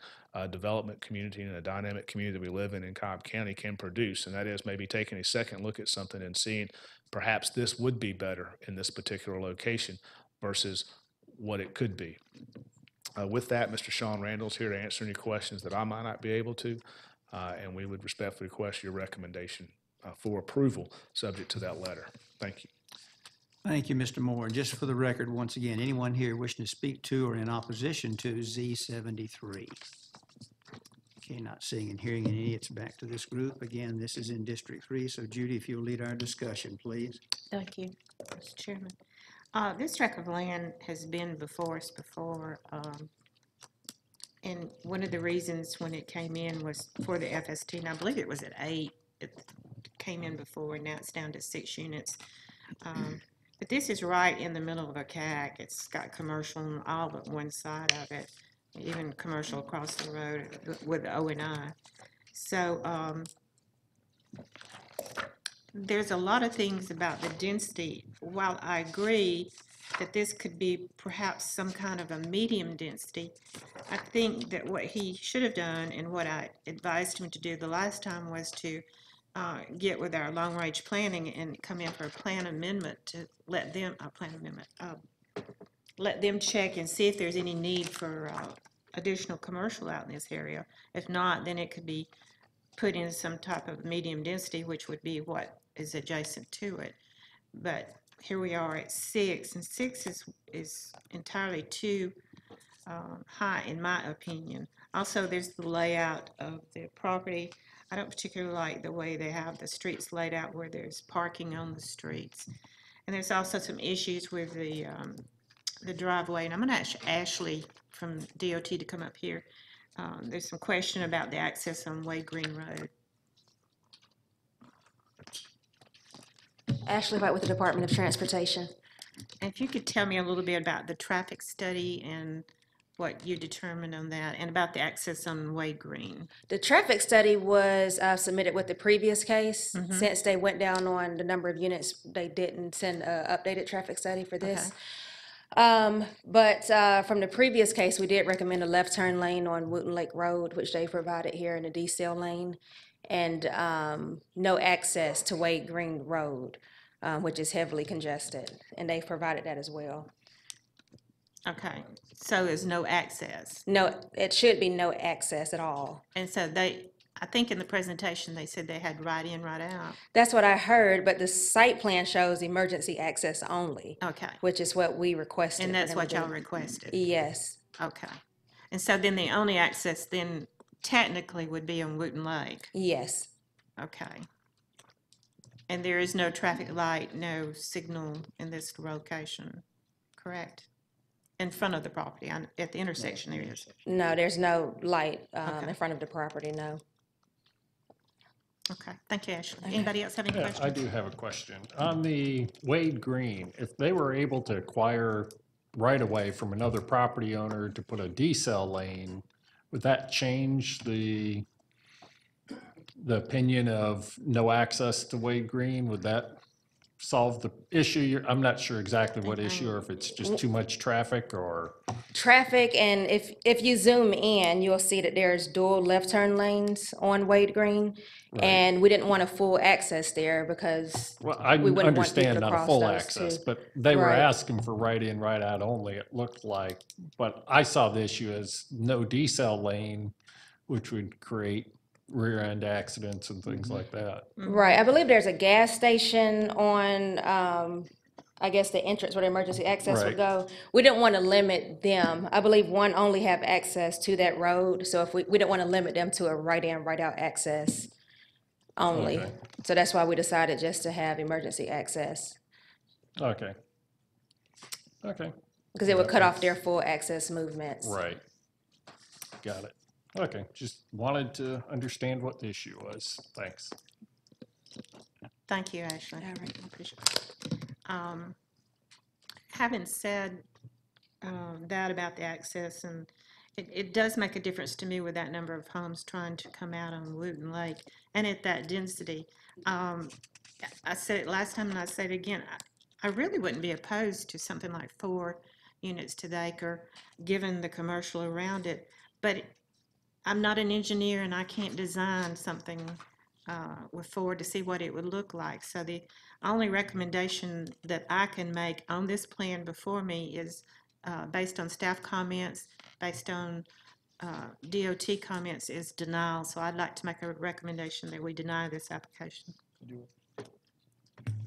development community and a dynamic community that we live in Cobb County can produce, and that is maybe taking a second look at something and seeing perhaps this would be better in this particular location versus what it could be. With that, Mr. Sean Randall's here to answer any questions that I might not be able to, and we would respectfully request your recommendation for approval subject to that letter. Thank you. Thank you, Mr. Moore. Just for the record, once again, anyone here wishing to speak to or in opposition to Z73? Okay, not seeing and hearing any, it's back to this group. Again, this is in District 3, so Judy, if you'll lead our discussion, please. Thank you, Mr. Chairman. This tract of land has been before us before, and one of the reasons when it came in was for the FST, and I believe it was at 8. It came in before, and now it's down to 6 units. But this is right in the middle of a CAC. It's got commercial on all but one side of it, even commercial across the road with the O&I. So there's a lot of things about the density. While I agree that this could be perhaps some kind of a medium density, I think that what he should have done and what I advised him to do the last time was to get with our long-range planning and come in for a plan amendment to let them, let them check and see if there's any need for additional commercial out in this area. If not, then it could be put in some type of medium density, which would be what is adjacent to it. But here we are at 6, and 6 is entirely too high, in my opinion. Also, there's the layout of the property. I don't particularly like the way they have the streets laid out where there's parking on the streets. And there's also some issues with the driveway. And I'm going to ask Ashley from DOT to come up here. There's some question about the access on Wade Green Road. Ashley White with the Department of Transportation. And if you could tell me a little bit about the traffic study and what you determined on that, and about the access on Wade Green. The traffic study was submitted with the previous case. Since they went down on the number of units, they didn't send an updated traffic study for this. But from the previous case, we did recommend a left turn lane on Wooten Lake Road, which they provided here in the decel lane, and no access to Wade Green Road, which is heavily congested, and they've provided that as well. Okay, so there's no access? No, it should be no access at all. And so they, I think in the presentation, they said they had right in, right out. That's what I heard, but the site plan shows emergency access only. Okay. Which is what we requested. And that's what y'all requested? Yes. Okay. And so then the only access then technically would be on Wooten Lake? Yes. Okay. And there is no traffic light, no signal in this location, correct? In front of the property, at the intersection there is? No, there's no light in front of the property, no. Okay, thank you, Ashley. Anybody else have any questions? I do have a question. On the Wade Green, if they were able to acquire right-of-way from another property owner to put a decel lane, would that change the opinion of no access to Wade Green? Would that solve the issue? I'm not sure exactly what issue, or if it's just too much traffic or... Traffic, and if you zoom in, you'll see that there's dual left turn lanes on Wade Green. Right. And we didn't want a full access there because well, I we wouldn't understand want people to not a full cross access, two. but they were Right. asking for right in, right out only, it looked like. But I saw the issue as no decel lane, which would create rear end accidents and things like that. Right. I believe there's a gas station on, I guess, the entrance where the emergency access would go. We didn't want to limit them. I believe one only have access to that road. So if we didn't want to limit them to a right in, right out access. only. Okay. So that's why we decided just to have emergency access, Okay. Okay, because it would cut off their full access movements. right. Got it. Okay, just wanted to understand what the issue was. Thanks. Thank you, Ashley. All right, I appreciate it. Having said that about the access, and it does make a difference to me with that number of homes trying to come out on Wooten Lake and at that density. I said it last time and I say it again, I really wouldn't be opposed to something like 4 units to the acre, given the commercial around it. But I'm not an engineer and I can't design something with 4 to see what it would look like. So the only recommendation that I can make on this plan before me is based on staff comments, based on DOT comments, is denial. So I'd like to make a recommendation that we deny this application.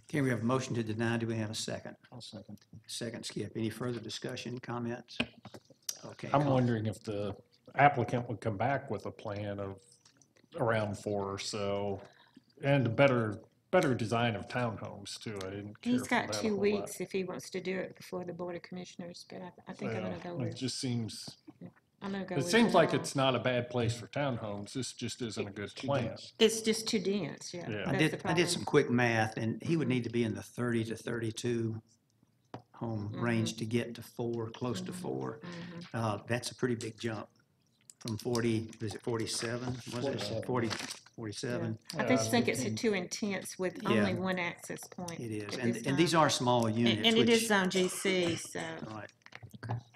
Okay, we have a motion to deny. Do we have a second? I'll second. Second, Skip. Any further discussion, comments? Okay. I'm call. wondering if the applicant would come back with a plan of around 4 or so, and a better design of townhomes too. I didn't care He's for got that a 2 whole lot. weeks if he wants to do it before the Board of Commissioners, but I think I'm gonna go It with, just seems, I'm gonna go it with seems like denial. it's not a bad place for townhomes. This just isn't a good plan. It's just too dense, yeah. Yeah. I That's the did problem. some quick math, and he would need to be in the 30 to 32 home range to get to 4, close to 4. That's a pretty big jump from 40, is it 47? Was it 40, 47? I just think it's too intense with Yeah. only one access point. It is, at and this these time. are small units. And it which- is zone GC, so. Right.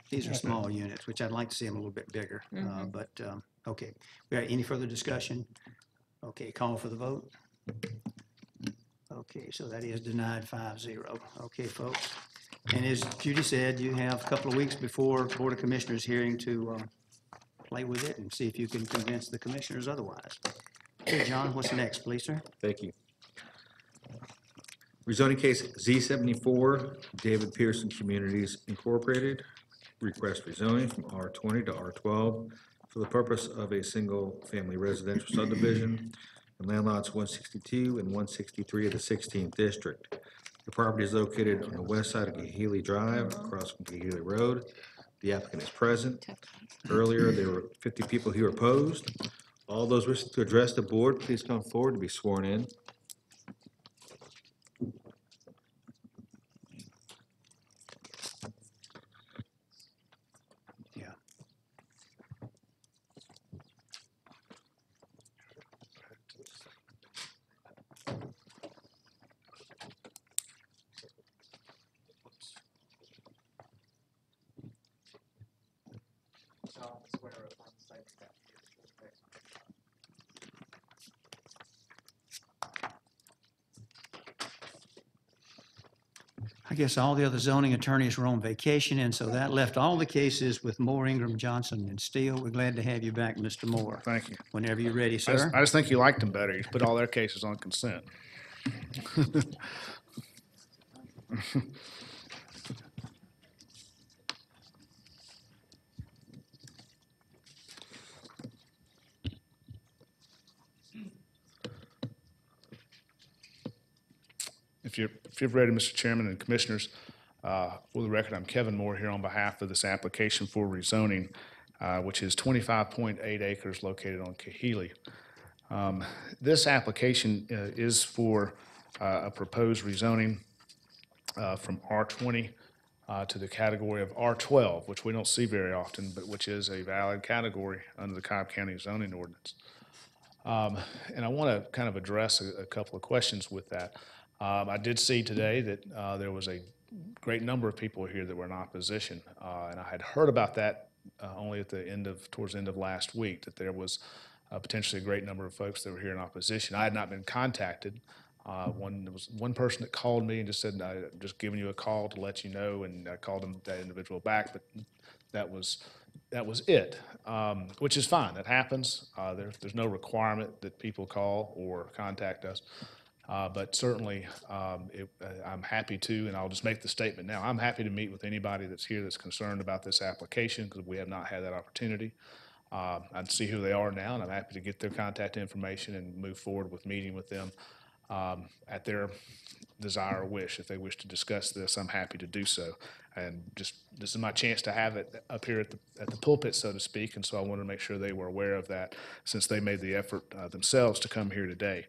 These are small units, which I'd like to see them a little bit bigger, but, okay. We got any further discussion? Okay, call for the vote. Okay, so that is denied 5-0. Okay, folks. And as Judy said, you have a couple of weeks before Board of Commissioners hearing to play with it and see if you can convince the commissioners otherwise. Okay, John, what's next, please, sir? Thank you. Rezoning case Z74, David Pearson Communities Incorporated. Request rezoning from R20 to R12 for the purpose of a single-family residential subdivision and land lots 162 and 163 of the 16th district. The property is located on the west side of Kahili Drive, across from Kahili Road. The applicant is present. Earlier, there were 50 people who opposed. All those wishing to address the board, please come forward to be sworn in. Yeah. I guess all the other zoning attorneys were on vacation, and so that left all the cases with Moore, Ingram, Johnson, and Steele. We're glad to have you back, Mr. Moore. Thank you. Whenever you're ready, I sir. just think you liked them better. You put all their cases on consent. If you're ready, Mr. Chairman and Commissioners, for the record, I'm Kevin Moore here on behalf of this application for rezoning, which is 25.8 acres located on Kahili. This application is for a proposed rezoning from R20 to the category of R12, which we don't see very often, but which is a valid category under the Cobb County zoning ordinance. And I want to kind of address a couple of questions with that. I did see today that there was a great number of people here that were in opposition, and I had heard about that only at the towards the end of last week, that there was potentially a great number of folks that were here in opposition. I had not been contacted. There was one person that called me and just said, "I'm just giving you a call to let you know," and I called that individual back, but that was it, which is fine. That happens. There's no requirement that people call or contact us. But certainly, I'm happy to, and I'll just make the statement now, I'm happy to meet with anybody that's here that's concerned about this application, because we have not had that opportunity. I'd see who they are now, and I'm happy to get their contact information and move forward with meeting with them at their desire or wish. If they wish to discuss this, I'm happy to do so. And just, this is my chance to have it up here at the pulpit, so to speak, and so I wanted to make sure they were aware of that since they made the effort themselves to come here today.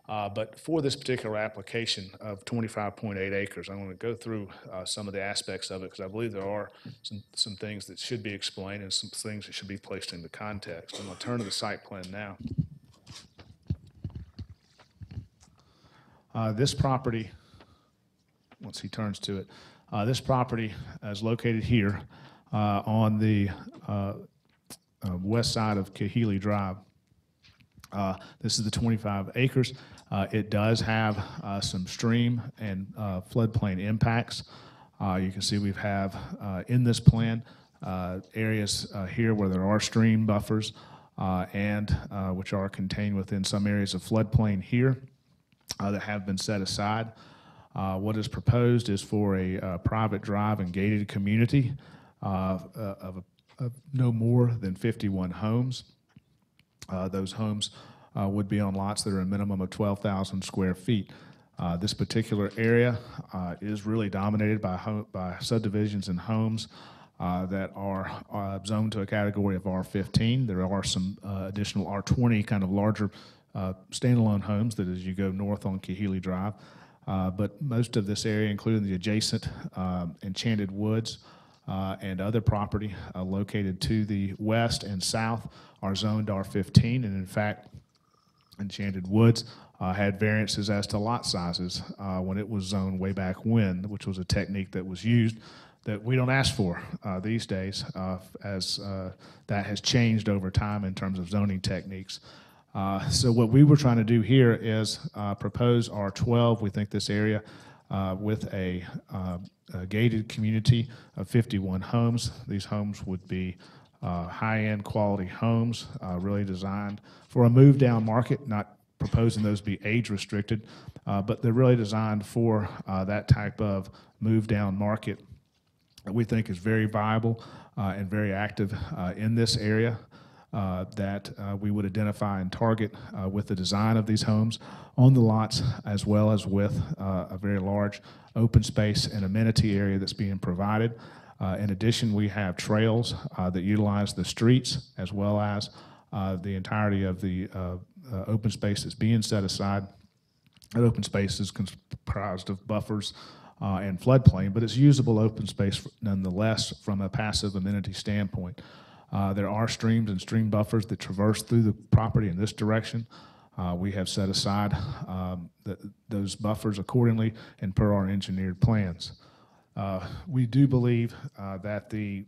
But for this particular application of 25.8 acres, I'm going to go through some of the aspects of it because I believe there are some things that should be explained and some things that should be placed into context. I'm going to turn to the site plan now. This property, once he turns to it, this property is located here on the west side of Kahili Drive. This is the 25 acres. It does have some stream and floodplain impacts. You can see we have in this plan areas here where there are stream buffers and which are contained within some areas of floodplain here that have been set aside. What is proposed is for a private drive and gated community of no more than 51 homes. Those homes would be on lots that are a minimum of 12,000 square feet. This particular area is really dominated by subdivisions and homes that are zoned to a category of R15. There are some additional R20 kind of larger standalone homes that as you go north on Kahili Drive. But most of this area, including the adjacent Enchanted Woods and other property located to the west and south, are zoned R15. And in fact, Enchanted Woods had variances as to lot sizes when it was zoned way back when, which was a technique that was used that we don't ask for these days as that has changed over time in terms of zoning techniques. So what we were trying to do here is propose R12. We think this area with a gated community of 51 homes. These homes would be high-end quality homes, really designed for a move-down market, not proposing those be age-restricted, but they're really designed for that type of move-down market that we think is very viable and very active in this area. That we would identify and target with the design of these homes on the lots, as well as with a very large open space and amenity area that's being provided. In addition, we have trails that utilize the streets, as well as the entirety of the open space that's being set aside. That open space is comprised of buffers and floodplain, but it's usable open space nonetheless from a passive amenity standpoint. There are streams and stream buffers that traverse through the property in this direction. We have set aside those buffers accordingly and per our engineered plans. We do believe that the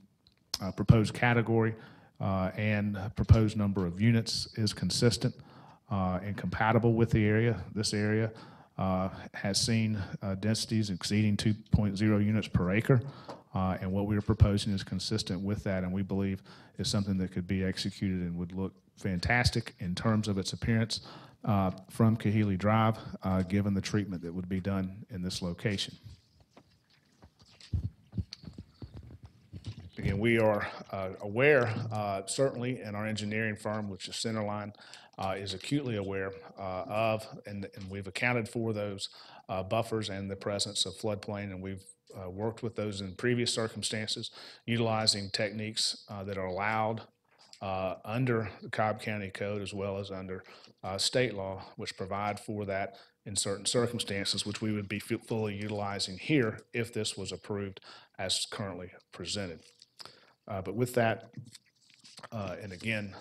proposed category and proposed number of units is consistent and compatible with the area. This area has seen densities exceeding 2.0 units per acre. And what we are proposing is consistent with that, and we believe is something that could be executed and would look fantastic in terms of its appearance from Kahili Drive, given the treatment that would be done in this location. Again, we are aware, certainly, in our engineering firm, which is Centerline, is acutely aware of, and we've accounted for those buffers and the presence of floodplain, and we've worked with those in previous circumstances, utilizing techniques that are allowed under the Cobb County Code as well as under state law, which provide for that in certain circumstances, which we would be fully utilizing here if this was approved as currently presented. But with that, and again,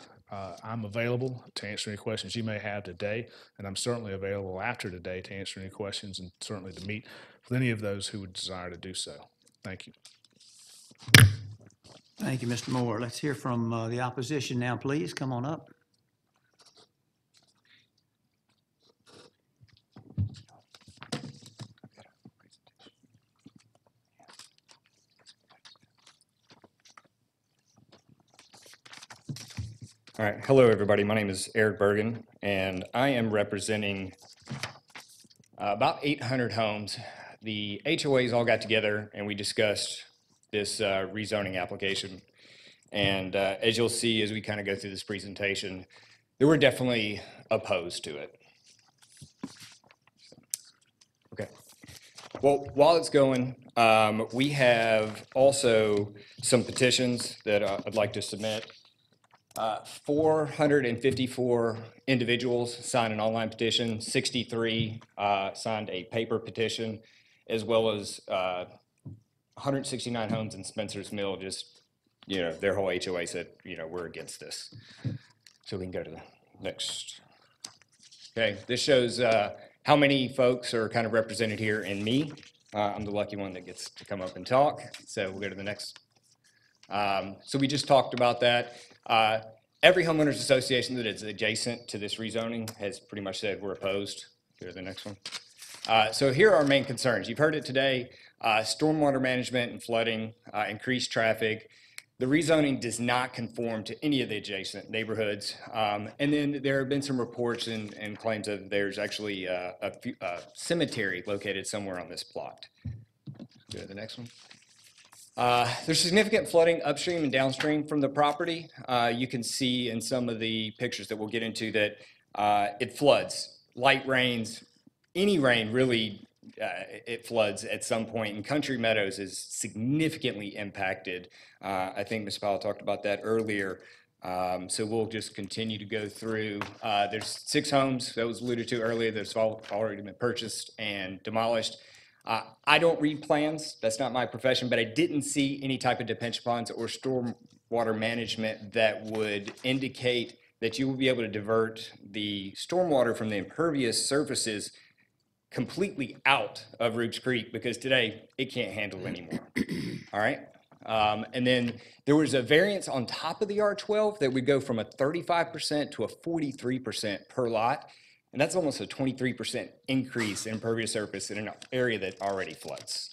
I'm available to answer any questions you may have today, and I'm certainly available after today to answer any questions and certainly to meet with any of those who would desire to do so. Thank you. Thank you, Mr. Moore. Let's hear from the opposition now, please. Come on up. All right. Hello, everybody. My name is Eric Bergen, and I am representing about 800 homes. The HOAs all got together, and we discussed this rezoning application. And as you'll see, as we kind of go through this presentation, they were definitely opposed to it. Okay. Well, while it's going, we have also some petitions that I'd like to submit. 454 individuals signed an online petition, 63 signed a paper petition, as well as 169 homes in Spencer's Mill just, their whole HOA said, we're against this. So we can go to the next. Okay, this shows how many folks are kind of represented here and me. I'm the lucky one that gets to come up and talk. So we'll go to the next. So we just talked about that. Every homeowners association that is adjacent to this rezoning has pretty much said we're opposed. Go to the next one. So here are our main concerns. You've heard it today. Stormwater management and flooding, increased traffic. The rezoning does not conform to any of the adjacent neighborhoods. And then there have been some reports and claims that there's actually a cemetery located somewhere on this plot. Go to the next one. There's significant flooding upstream and downstream from the property. You can see in some of the pictures that we'll get into that it floods. Light rains, any rain really, it floods at some point, and Country Meadows is significantly impacted. I think Ms. Powell talked about that earlier. So we'll just continue to go through. There's 6 homes that was alluded to earlier that's already been purchased and demolished. I don't read plans, that's not my profession, but I didn't see any type of detention ponds or stormwater management that would indicate that you will be able to divert the stormwater from the impervious surfaces completely out of Roots Creek, because today it can't handle anymore. All right. And then there was a variance on top of the R12 that would go from a 35% to a 43% per lot. And that's almost a 23% increase in impervious surface in an area that already floods.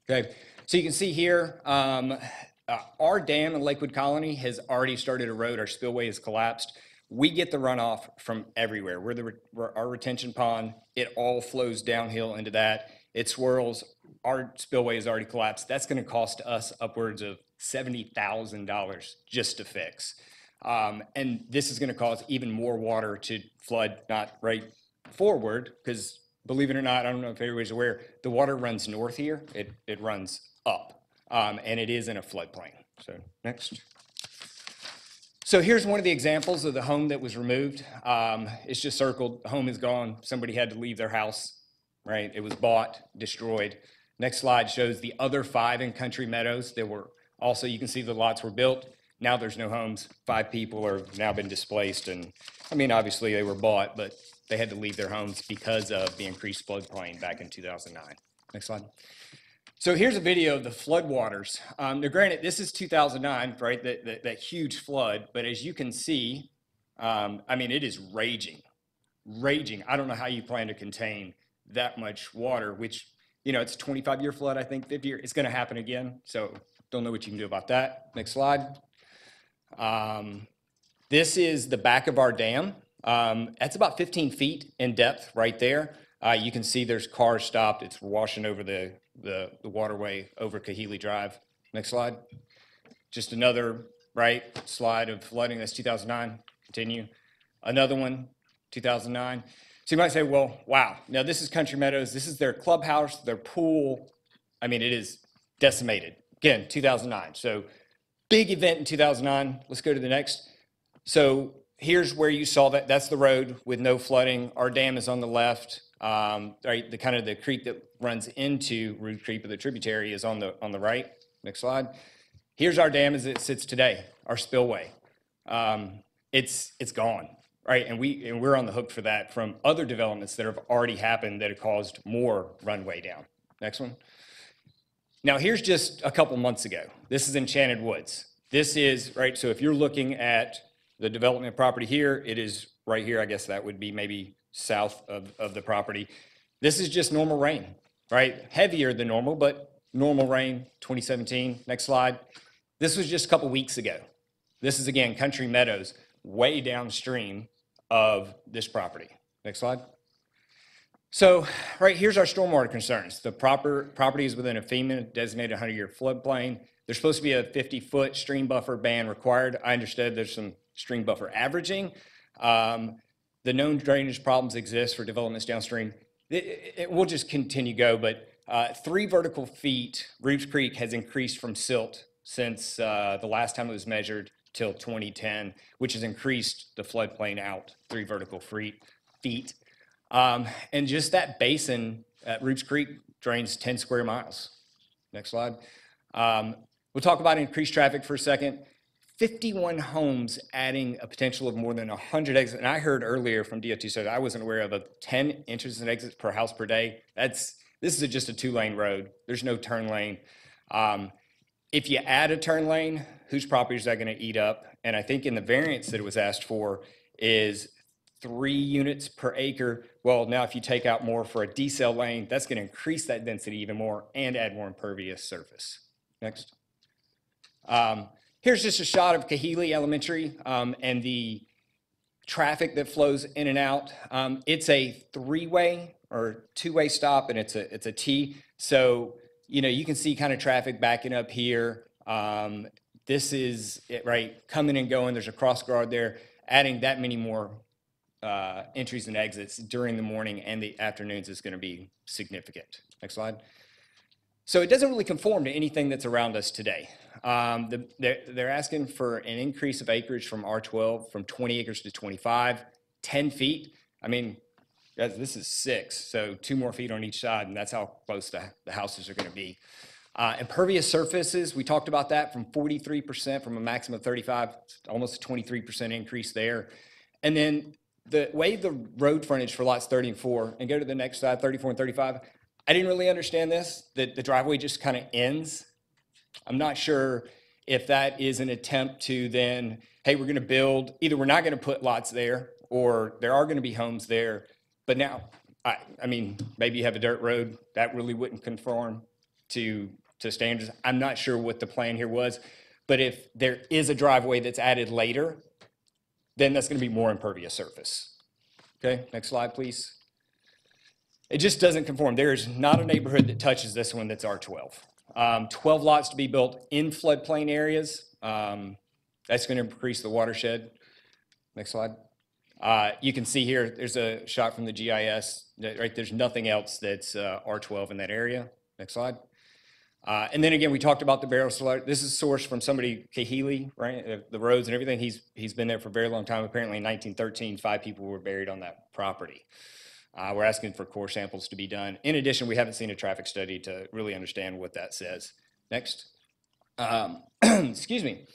Okay, so you can see here, our dam in Lakewood Colony has already started to erode. Our spillway has collapsed. We get the runoff from everywhere. We're our retention pond, it all flows downhill into that. It swirls. Our spillway has already collapsed. That's going to cost us upwards of $70,000 just to fix. And this is going to cause even more water to flood, not right forward, because believe it or not, I don't know if everybody's aware, the water runs north here. It runs up, and it is in a floodplain. So next. So here's one of the examples of the home that was removed. It's just circled. The home is gone. Somebody had to leave their house, right? It was bought, destroyed. Next slide shows the other 5 in Country Meadows. There were also, you can see the lots were built. Now there's no homes. 5 people have now been displaced. And I mean, obviously they were bought, but they had to leave their homes because of the increased floodplain back in 2009. Next slide. So here's a video of the floodwaters. Now granted, this is 2009, right? That huge flood, but as you can see, I mean, it is raging. I don't know how you plan to contain that much water, which, it's a 25-year flood, I think, 50 year. It's gonna happen again. So don't know what you can do about that. Next slide. This is the back of our dam. That's about 15 feet in depth right there. You can see there's cars stopped. It's washing over the waterway over Kahili Drive. Next slide. Just another slide of flooding. That's 2009. Continue. Another one, 2009. So you might say, well, wow. Now this is Country Meadows. This is their clubhouse, their pool. I mean, it is decimated. Again, 2009. So big event in 2009. Let's go to the next. So here's where you saw that. That's the road with no flooding. Our dam is on the left. Right, the creek that runs into Root Creek, or the tributary, is on the right. Next slide. Here's our dam as it sits today. Our spillway. It's gone. Right, and we're on the hook for that from other developments that have already happened that have caused more runway down. Next one. Now here's just a couple months ago. This is Enchanted Woods. This is, right, so if you're looking at the development property here, it is right here. I guess that would be maybe south of the property. This is just normal rain, right? Heavier than normal, but normal rain, 2017. Next slide. This was just a couple weeks ago. This is, again, Country Meadows, way downstream of this property. Next slide. So, right, here's our stormwater concerns. The property is within a FEMA designated 100-year floodplain. There's supposed to be a 50-foot stream buffer ban required. I understood there's some stream buffer averaging. The known drainage problems exist for developments downstream. It will just continue to go, but 3 vertical feet, Reeves Creek has increased from silt since the last time it was measured till 2010, which has increased the floodplain out 3 vertical feet. And just that basin at Reeves Creek drains 10 square miles. Next slide. We'll talk about increased traffic for a second. 51 homes adding a potential of more than 100 exits. And I heard earlier from DOT, so I wasn't aware of 10 entrances and exits per house per day. This is just a 2-lane road. There's no turn lane. If you add a turn lane, whose property is that going to eat up? And I think in the variance that it was asked for is 3 units per acre. Well, now if you take out more for a decel lane, that's going to increase that density even more and add more impervious surface. Next. Here's just a shot of Kahili Elementary and the traffic that flows in and out. It's a 3-way or 2-way stop, and it's a T. So, you can see kind of traffic backing up here. This is it, right, coming and going. There's a cross guard there. Adding that many more entries and exits during the morning and the afternoons is going to be significant. Next slide. So it doesn't really conform to anything that's around us today. They're asking for an increase of acreage from R12 from 20 acres to 25, 10 feet. I mean, guys, this is 6, so 2 more feet on each side, and that's how close the houses are going to be. Impervious surfaces, we talked about that from 43% from a maximum of 35, almost a 23% increase there. And then the way the road frontage for lots 30 and 4, and go to the next slide, 34 and 35, I didn't really understand this, that the driveway just kind of ends. I'm not sure if that is an attempt to then, hey, we're going to build, either we're not going to put lots there, or there are going to be homes there. But now, I mean, maybe you have a dirt road, that really wouldn't conform to standards. I'm not sure what the plan here was, but if there is a driveway that's added later, then that's going to be more impervious surface. Okay, next slide, please. It just doesn't conform. There is not a neighborhood that touches this one that's R12. 12 lots to be built in floodplain areas. That's going to increase the watershed. Next slide. You can see here, there's a shot from the GIS. Right, there's nothing else that's R12 in that area. Next slide. And then again, we talked about the barrel slide. This is sourced from somebody, Kahili, right? The roads and everything. He's been there for a very long time. Apparently in 1913, 5 people were buried on that property. We're asking for core samples to be done. In addition, we haven't seen a traffic study to really understand what that says. Next. Excuse me.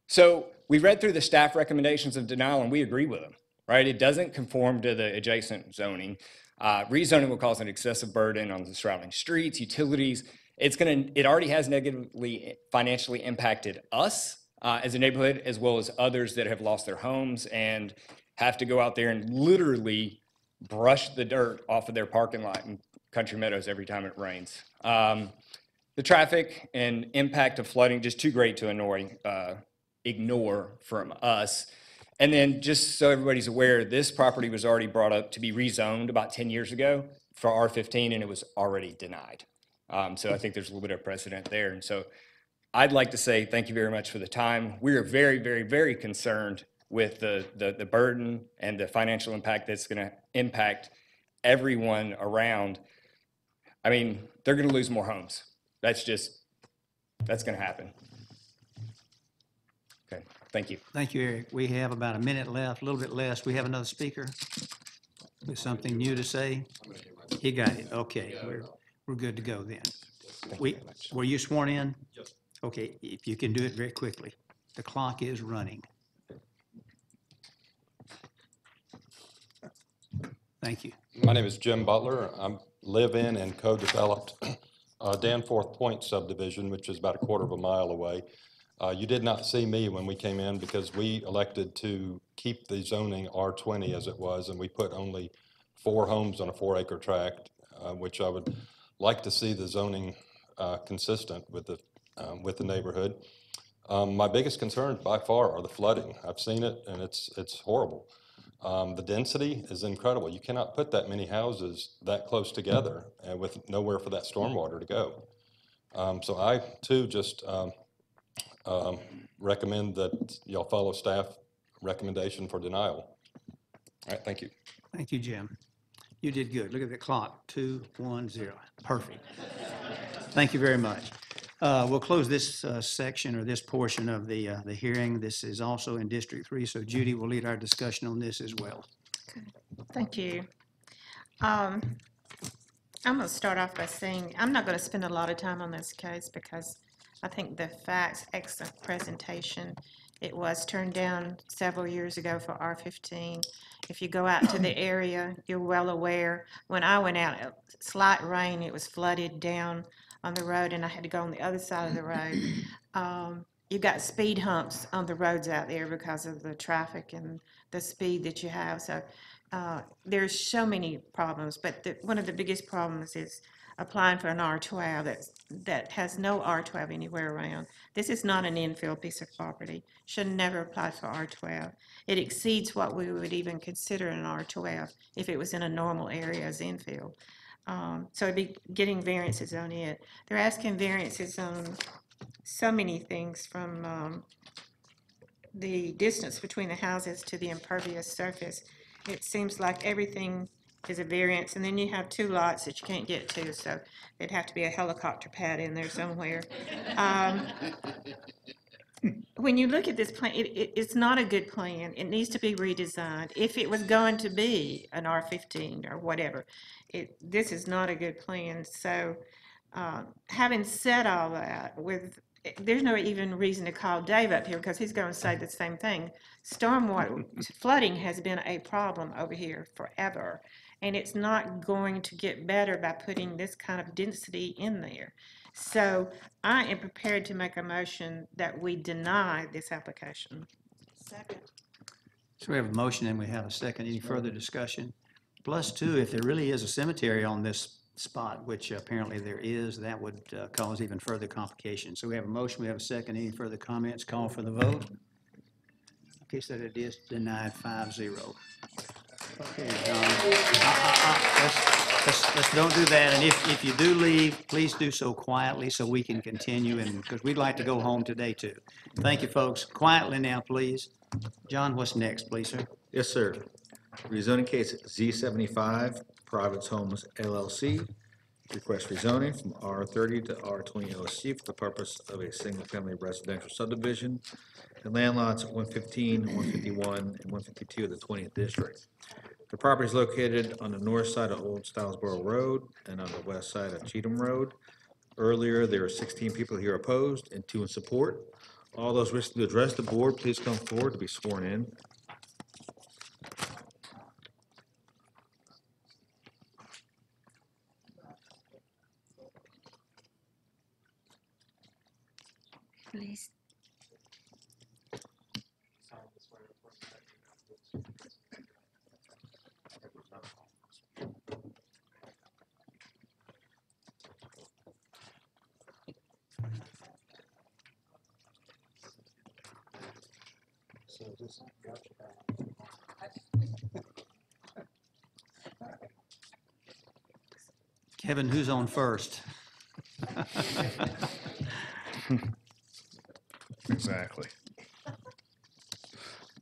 So we read through the staff recommendations of denial, and we agree with them, right? It doesn't conform to the adjacent zoning. Rezoning will cause an excessive burden on the surrounding streets, utilities. It already has negatively financially impacted us as a neighborhood, as well as others that have lost their homes and have to go out there and literally brush the dirt off of their parking lot in Country Meadows every time it rains. The traffic and impact of flooding, just too great to ignore from us. And then just so everybody's aware, this property was already brought up to be rezoned about 10 years ago for R15, and it was already denied. So I think there's a little bit of precedent there. And so I'd like to say thank you very much for the time. We are very, very, very concerned with the burden and the financial impact that's going to impact everyone around. I mean, they're going to lose more homes. That's going to happen. Okay, thank you. Thank you, Eric. We have about a minute left, a little bit less. We have another speaker with something new to say. He got it. Okay, we're good to go then. Were you sworn in? Yes. Okay, if you can do it very quickly. The clock is running. Thank you. My name is Jim Butler. I live in and co-developed Danforth Point subdivision, which is about a quarter of a mile away. You did not see me when we came in because we elected to keep the zoning R20 as it was, and we put only 4 homes on a 4-acre tract, which I would like to see the zoning consistent with the neighborhood. My biggest concerns by far are the flooding. I've seen it, and it's horrible. The density is incredible. You cannot put that many houses that close together and with nowhere for that stormwater to go. So I, too, just recommend that y'all follow staff recommendation for denial. All right, thank you. Thank you, Jim. You did good. Look at the clock, 2:10. Perfect. Thank you very much. We'll close this section or this portion of the hearing. This is also in District 3, so Judy will lead our discussion on this as well. Thank you. I'm going to start off by saying I'm not going to spend a lot of time on this case because I think the facts, excellent presentation. It was turned down several years ago for R15. If you go out to the area, you're well aware. When I went out, slight rain, it was flooded down on the road, and I had to go on the other side of the road. You got speed humps on the roads out there because of the traffic and the speed that you have. So there's so many problems, but one of the biggest problems is applying for an R12 that has no R12 anywhere around. This is not an infill piece of property. Should never apply for R12. It exceeds what we would even consider an R12 if it was in a normal area as infill. So it'd be getting variances on it. They're asking variances on so many things from the distance between the houses to the impervious surface. It seems like everything is a variance, and then you have two lots that you can't get to, so there'd have to be a helicopter pad in there somewhere. When you look at this plan, it's not a good plan. It needs to be redesigned. If it was going to be an R15 or whatever, this is not a good plan. So having said all that, there's no even reason to call Dave up here because he's going to say the same thing. Stormwater flooding has been a problem over here forever, and it's not going to get better by putting this kind of density in there. So I am prepared to make a motion that we deny this application. Second. So we have a motion and we have a second. Any further discussion? Plus two, if there really is a cemetery on this spot, which apparently there is, that would cause even further complications. So we have a motion, we have a second. Any further comments? Call for the vote. Okay, so it is denied 5-0. Okay, let's don't do that. And if you do leave, please do so quietly so we can continue, and because we'd like to go home today too. Thank you, folks. Quietly now, please. John, what's next, please, sir? Yes, sir. Rezoning case Z75, Providence Homes LLC. Request rezoning from R30 to R20 LC for the purpose of a single-family residential subdivision and land lots 115, 151, and 152 of the 20th district. The property is located on the north side of Old Stylesboro Road and on the west side of Cheatham Road. Earlier, there were 16 people here opposed and 2 in support. All those wishing to address the board, please come forward to be sworn in. Please. Kevin, who's on first? Exactly.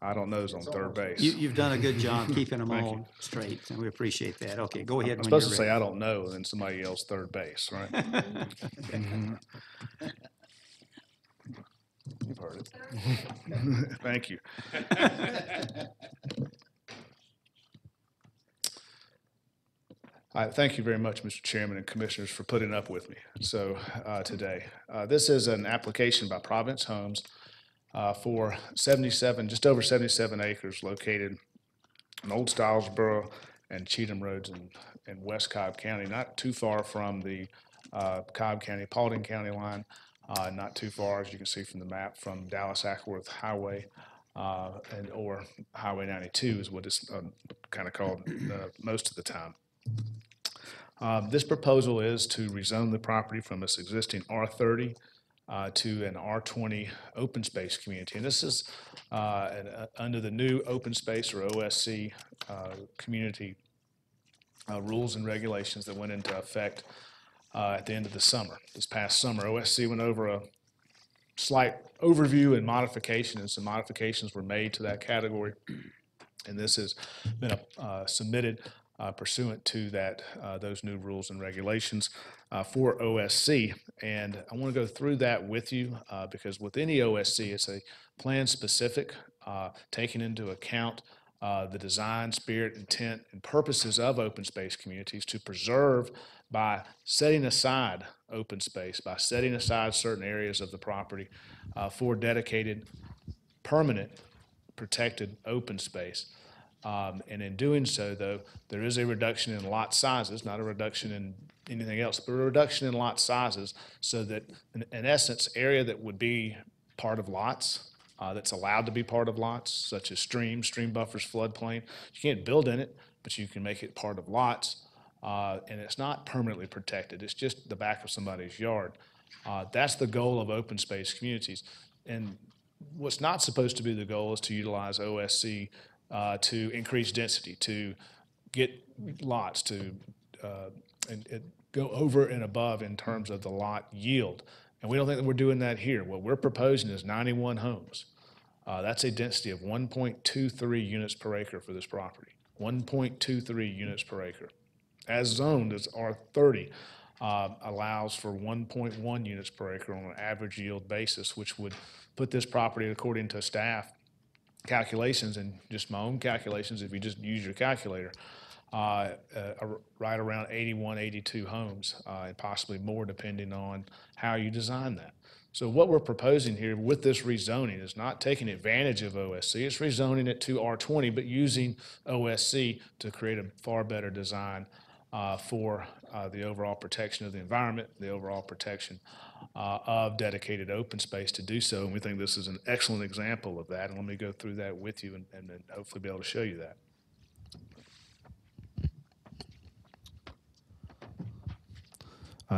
I don't know who's on third base. You've done a good job keeping them all straight, and we appreciate that. Okay, go ahead I'm when you're supposed to say ready. I don't know, and then somebody yells third base, right? Mhm. You've heard it. Thank you. Thank you very much, Mr. Chairman and Commissioners, for putting up with me today. This is an application by Providence Homes for just over 77 acres located in Old Stylesboro and Cheatham Roads in West Cobb County, not too far from the Cobb County, Paulding County line, not too far, as you can see from the map, from Dallas-Ackworth Highway or Highway 92 is what it's kind of called most of the time. This proposal is to rezone the property from its existing R30 to an R20 open space community. And this is under the new open space or OSC community rules and regulations that went into effect at the end of the summer. This past summer, OSC went over slight overview and modification, and some modifications were made to that category. And this has been submitted pursuant to those new rules and regulations for OSC. And I want to go through that with you because with any OSC, it's a plan-specific, taking into account the design, spirit, intent, and purposes of open space communities to preserve by setting aside open space, by setting aside certain areas of the property for dedicated, permanent, protected open space. And in doing so, though, there is a reduction in lot sizes, not a reduction in anything else, but a reduction in lot sizes so that, in essence, area that would be part of lots, that's allowed to be part of lots, such as streams, stream buffers, floodplain. You can't build in it, but you can make it part of lots, and it's not permanently protected. It's just the back of somebody's yard. That's the goal of open space communities. And what's not supposed to be the goal is to utilize OSC to increase density, to get lots, to and go over and above in terms of the lot yield. And we don't think that we're doing that here. What we're proposing is 91 homes. That's a density of 1.23 units per acre for this property. 1.23 units per acre. As zoned as R30 allows for 1.1 units per acre on an average yield basis, which would put this property, according to staff calculations and just my own calculations, if you just use your calculator, right around 81, 82 homes, and possibly more depending on how you design that. So what we're proposing here with this rezoning is not taking advantage of OSC, it's rezoning it to R20, but using OSC to create a far better design for the overall protection of the environment, the overall protection of dedicated open space to do so. And we think this is an excellent example of that. And let me go through that with you and then hopefully be able to show you that.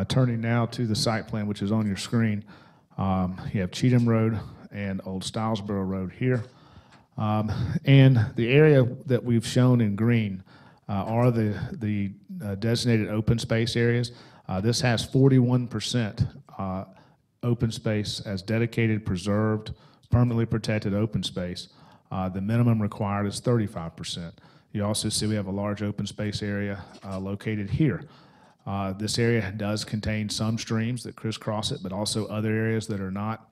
Turning now to the site plan, which is on your screen. You have Cheatham Road and Old Stylesboro Road here. And the area that we've shown in green are the designated open space areas. This has 41% open space as dedicated, preserved, permanently protected open space. The minimum required is 35%. You also see we have a large open space area located here. This area does contain some streams that crisscross it, but also other areas that are not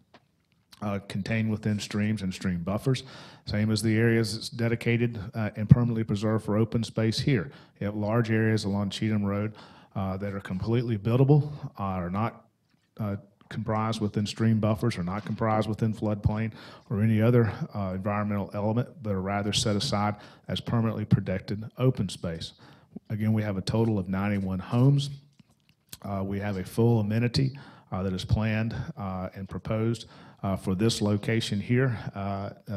contained within streams and stream buffers. Same as the areas that's dedicated and permanently preserved for open space here. You have large areas along Cheatham Road that are completely buildable, are not comprised within stream buffers, are not comprised within floodplain or any other environmental element, but are rather set aside as permanently protected open space. Again, we have a total of 91 homes. We have a full amenity that is planned and proposed for this location here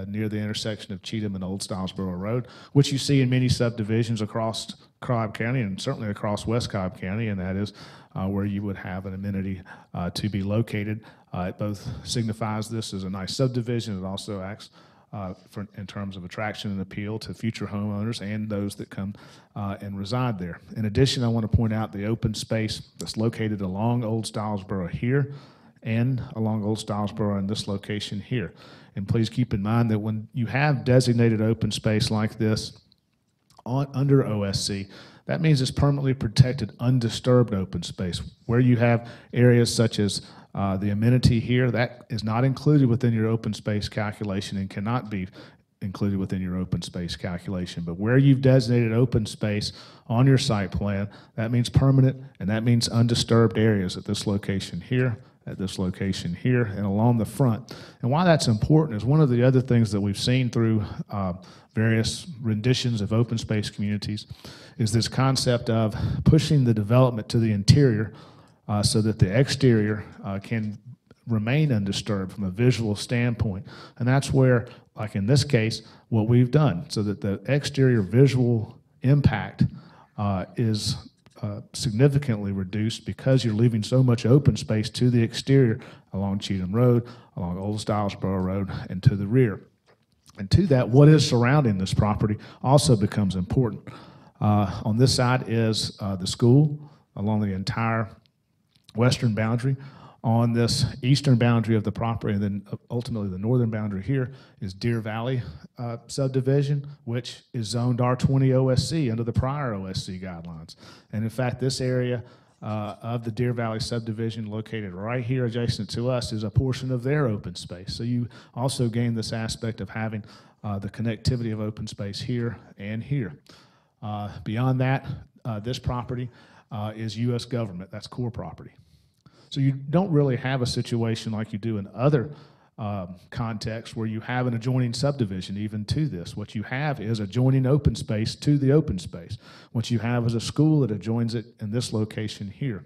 near the intersection of Cheatham and Old Stylesboro Road, which you see in many subdivisions across Cobb County and certainly across West Cobb County, and that is where you would have an amenity to be located. It both signifies this as a nice subdivision. It also acts in terms of attraction and appeal to future homeowners and those that come and reside there. In addition, I want to point out the open space that's located along Old Stylesboro here and along Old Stylesboro in this location here. And please keep in mind that when you have designated open space like this under OSC, that means it's permanently protected, undisturbed open space. Where you have areas such as the amenity here, that is not included within your open space calculation and cannot be included within your open space calculation. But where you've designated open space on your site plan, that means permanent and that means undisturbed areas at this location here, at this location here, and along the front. And why that's important is one of the other things that we've seen through various renditions of open space communities is this concept of pushing the development to the interior so that the exterior can remain undisturbed from a visual standpoint. And that's where, like in this case, what we've done, so that the exterior visual impact is significantly reduced because you're leaving so much open space to the exterior along Cheatham Road, along Old Stylesboro Road, and to the rear. And to that, what is surrounding this property also becomes important. On this side is the school along the entire western boundary. On this eastern boundary of the property, and then ultimately the northern boundary here is Deer Valley subdivision, which is zoned R20 OSC under the prior OSC guidelines. And in fact, this area of the Deer Valley subdivision located right here adjacent to us is a portion of their open space. So you also gain this aspect of having the connectivity of open space here and here. Beyond that, this property is U.S. government. That's core property. So you don't really have a situation like you do in other contexts where you have an adjoining subdivision even to this. What you have is adjoining open space to the open space. What you have is a school that adjoins it in this location here.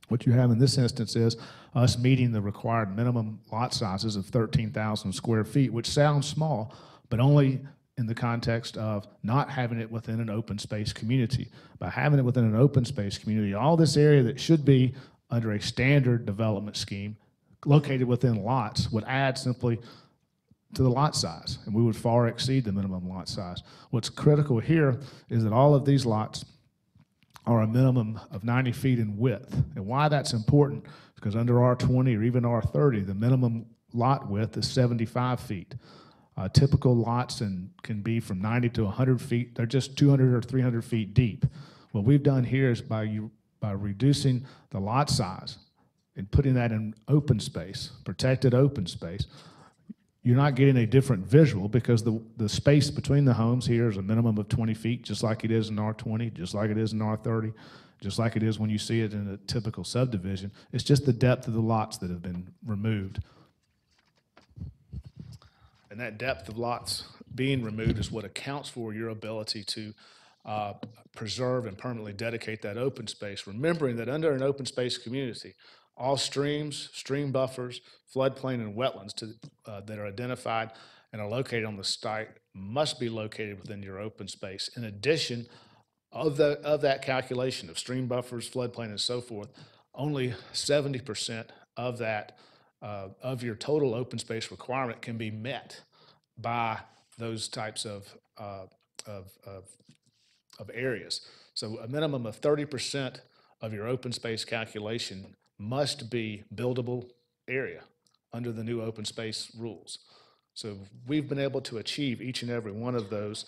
What you have in this instance is us meeting the required minimum lot sizes of 13,000 square feet, which sounds small, but only in the context of not having it within an open space community. By having it within an open space community, all this area that should be under a standard development scheme located within lots would add simply to the lot size, and we would far exceed the minimum lot size. What's critical here is that all of these lots are a minimum of 90 feet in width. And why that's important, because under R20 or even R30, the minimum lot width is 75 feet. Typical lots can be from 90 to 100 feet. They're just 200 or 300 feet deep. What we've done here is by reducing the lot size and putting that in open space, protected open space, you're not getting a different visual because the space between the homes here is a minimum of 20 feet, just like it is in R20, just like it is in R30, just like it is when you see it in a typical subdivision. It's just the depth of the lots that have been removed. And that depth of lots being removed is what accounts for your ability to preserve and permanently dedicate that open space, remembering that under an open space community, all streams, stream buffers, floodplain, and wetlands that are identified and are located on the site must be located within your open space. In addition of that calculation of stream buffers, floodplain, and so forth, only 70% of that of your total open space requirement can be met by those types of areas. So a minimum of 30% of your open space calculation must be buildable area under the new open space rules. So we've been able to achieve each and every one of those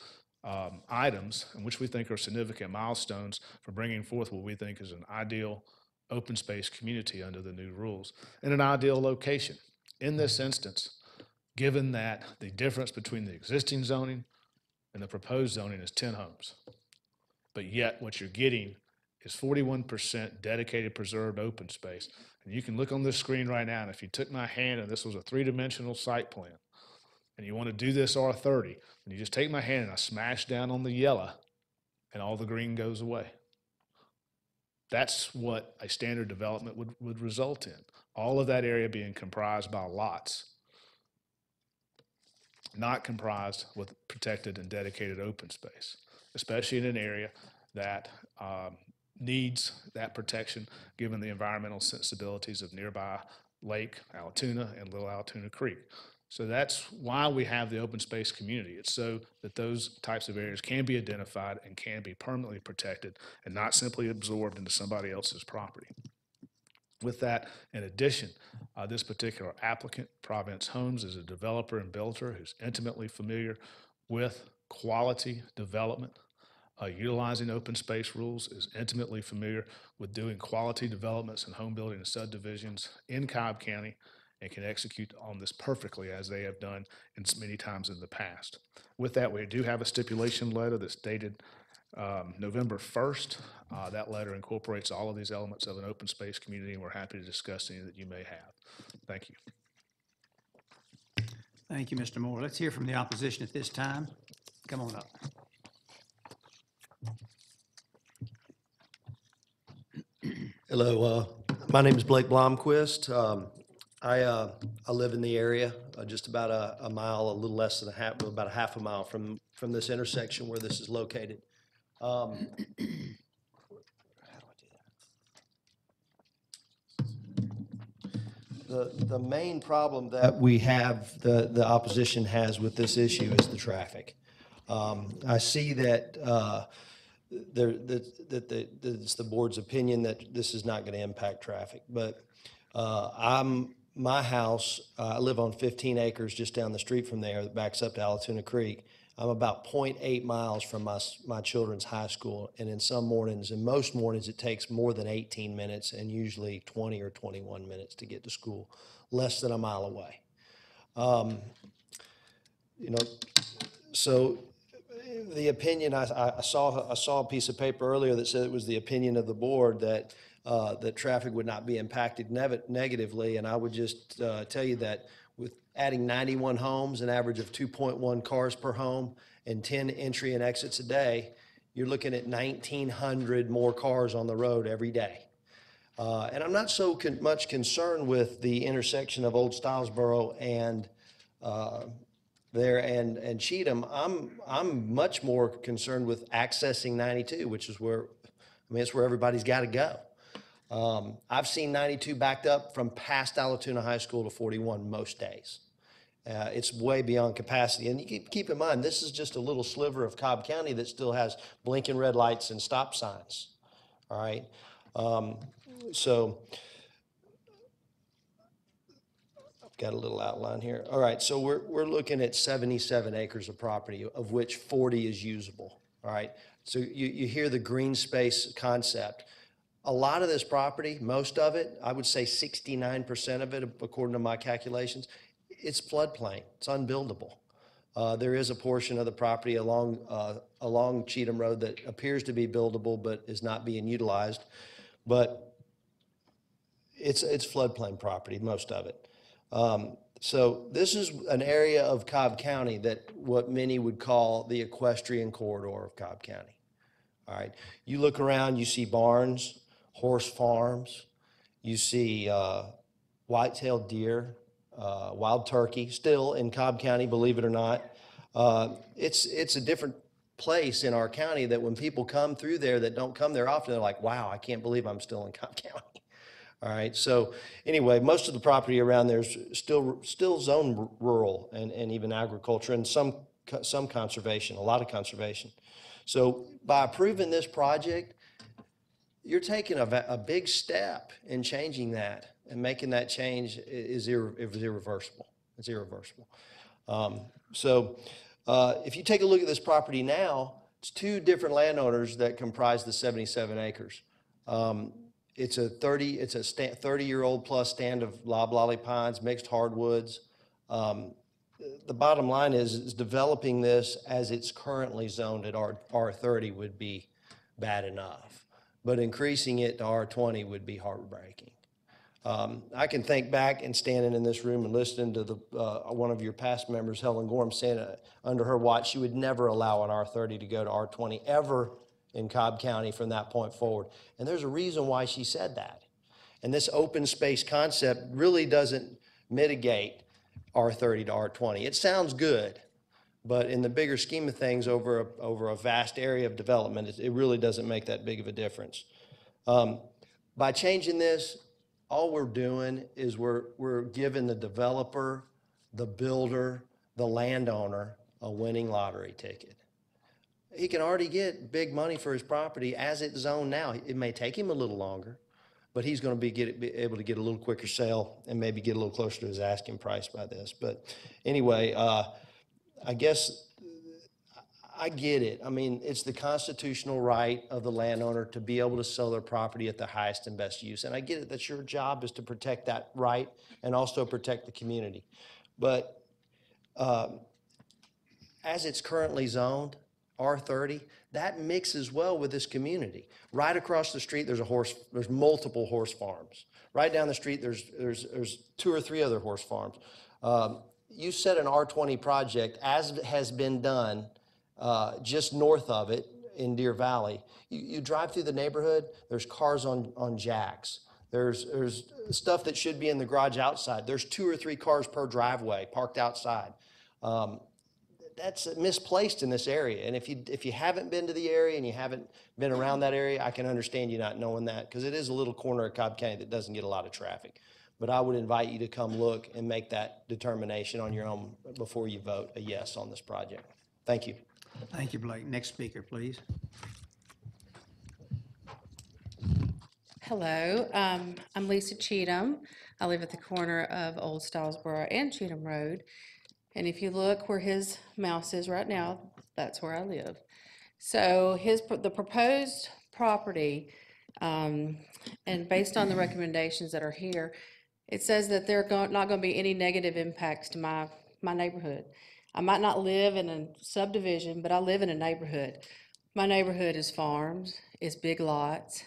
items, in which we think are significant milestones for bringing forth what we think is an ideal open space community under the new rules in an ideal location. In this instance, given that the difference between the existing zoning and the proposed zoning is 10 homes, but yet what you're getting is 41% dedicated preserved open space. And you can look on this screen right now, and if you took my hand and this was a three-dimensional site plan, and you want to do this R30, and you just take my hand and I smash down on the yellow, and all the green goes away. That's what a standard development would result in. All of that area being comprised by lots, not comprised with protected and dedicated open space, especially in an area that needs that protection given the environmental sensibilities of nearby Lake Allatoona and Little Allatoona Creek. So that's why we have the open space community. It's so that those types of areas can be identified and can be permanently protected and not simply absorbed into somebody else's property. With that, in addition, this particular applicant, Province Homes, is a developer and builder who's intimately familiar with quality development, utilizing open space rules, is intimately familiar with doing quality developments and home building and subdivisions in Cobb County, and can execute on this perfectly as they have done many times in the past. With that, we do have a stipulation letter that's dated November 1st. That letter incorporates all of these elements of an open space community, and we're happy to discuss any that you may have. Thank you. Thank you, Mr. Moore. Let's hear from the opposition at this time. Come on up. Hello, my name is Blake Blomquist. I live in the area, just about a mile, a little less than about a half a mile from this intersection where this is located. The main problem that we have, the opposition has with this issue is the traffic. I see that it's the board's opinion that this is not going to impact traffic, but My house, I live on 15 acres just down the street from there that backs up to Alatoona Creek. I'm about 0.8 miles from my children's high school, and in some mornings, and most mornings, it takes more than 18 minutes and usually 20 or 21 minutes to get to school, less than a mile away. You know, so the opinion, I saw a piece of paper earlier that said it was the opinion of the board that that traffic would not be impacted negatively, and I would just tell you that with adding 91 homes, an average of 2.1 cars per home, and 10 entry and exits a day, you're looking at 1,900 more cars on the road every day. And I'm not so much concerned with the intersection of Old Stylesboro and and Cheatham. I'm much more concerned with accessing 92, which is where, I mean, it's where everybody's got to go. I've seen 92 backed up from past Alatoona High School to 41 most days. It's way beyond capacity. And you keep in mind, this is just a little sliver of Cobb County that still has blinking red lights and stop signs. All right. So I've got a little outline here. All right. So we're looking at 77 acres of property, of which 40 is usable. All right. So you hear the green space concept. A lot of this property, most of it, I would say 69% of it, according to my calculations, it's floodplain. It's unbuildable. There is a portion of the property along Cheatham Road that appears to be buildable but is not being utilized. But it's floodplain property, most of it. So this is an area of Cobb County that what many would call the equestrian corridor of Cobb County. All right. You look around, you see barns, horse farms, you see white-tailed deer, wild turkey, still in Cobb County, believe it or not. It's a different place in our county that when people come through there that don't come there often, they're like, wow, I can't believe I'm still in Cobb County. All right, so anyway, most of the property around there is still zoned rural and even agriculture and some conservation, a lot of conservation. So by approving this project, you're taking a big step in changing that, and making that change is irreversible. It's irreversible. If you take a look at this property now, it's two different landowners that comprise the 77 acres. It's a 30-year-old plus stand of loblolly pines, mixed hardwoods. The bottom line is developing this as it's currently zoned at R30 would be bad enough, but increasing it to R20 would be heartbreaking. I can think back and standing in this room and listening to one of your past members, Helen Gorham, saying under her watch she would never allow an R30 to go to R20 ever in Cobb County from that point forward. And there's a reason why she said that. And this open space concept really doesn't mitigate R30 to R20. It sounds good, but in the bigger scheme of things over a vast area of development, it really doesn't make that big of a difference. By changing this, all we're doing is we're giving the developer, the builder, the landowner a winning lottery ticket. He can already get big money for his property as it's zoned now. It may take him a little longer, but he's going to be able to get a little quicker sale and maybe get a little closer to his asking price by this. But anyway, I guess I get it. I mean, it's the constitutional right of the landowner to be able to sell their property at the highest and best use. And I get it that your job is to protect that right and also protect the community. But as it's currently zoned, R30, that mixes well with this community. Right across the street, there's multiple horse farms. Right down the street, there's 2 or 3 other horse farms. You set an R20 project, as has been done just north of it in Deer Valley. You drive through the neighborhood, there's cars on jacks. There's stuff that should be in the garage outside. There's 2 or 3 cars per driveway parked outside. That's misplaced in this area. And if you haven't been to the area and you haven't been around that area, I can understand you not knowing that, because it is a little corner of Cobb County that doesn't get a lot of traffic. But I would invite you to come look and make that determination on your own before you vote a yes on this project. Thank you. Thank you, Blake. Next speaker, please. Hello, I'm Lisa Cheatham. I live at the corner of Old Stylesboro and Cheatham Road. And if you look where his mouse is right now, that's where I live. So the proposed property, and based on the recommendations that are here, it says that there are not going to be any negative impacts to my neighborhood. I might not live in a subdivision, but I live in a neighborhood. My neighborhood is farms, it's big lots,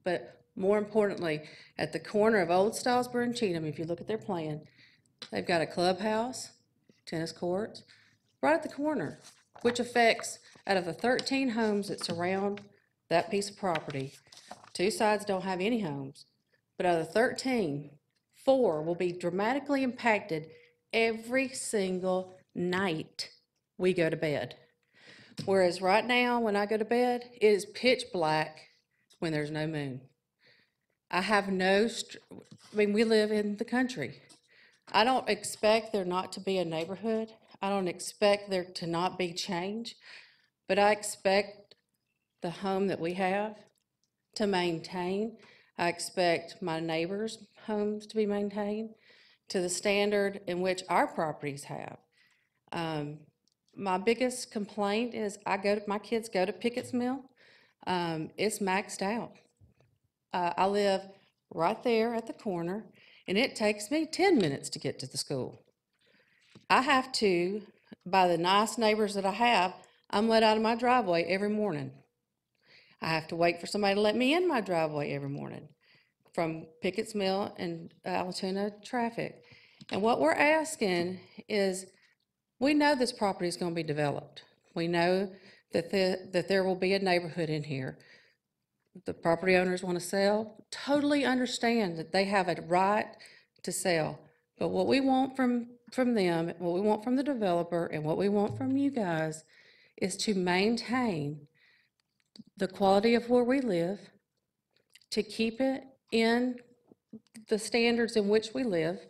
but more importantly, at the corner of Old Stylesboro and Cheatham, if you look at their plan, they've got a clubhouse, tennis courts, right at the corner, which affects, out of the 13 homes that surround that piece of property, 2 sides don't have any homes, but out of the 13, 4 will be dramatically impacted every single night we go to bed. Whereas right now, when I go to bed, it is pitch black when there's no moon. I have we live in the country. I don't expect there not to be a neighborhood. I don't expect there to not be change, but I expect the home that we have to maintain. I expect my neighbors' homes to be maintained to the standard in which our properties have. My biggest complaint is my kids go to Pickett's Mill. It's maxed out. I live right there at the corner, and it takes me 10 minutes to get to the school. I have to, by the nice neighbors that I have, I'm let out of my driveway every morning. I have to wait for somebody to let me in my driveway every morning from Pickett's Mill and Alatoona traffic. And what we're asking is, we know this property is going to be developed. We know that there will be a neighborhood in here. The property owners want to sell, totally understand that they have a right to sell. But what we want from them, what we want from the developer, and what we want from you guys is to maintain the quality of where we live, to keep it in the standards in which we live,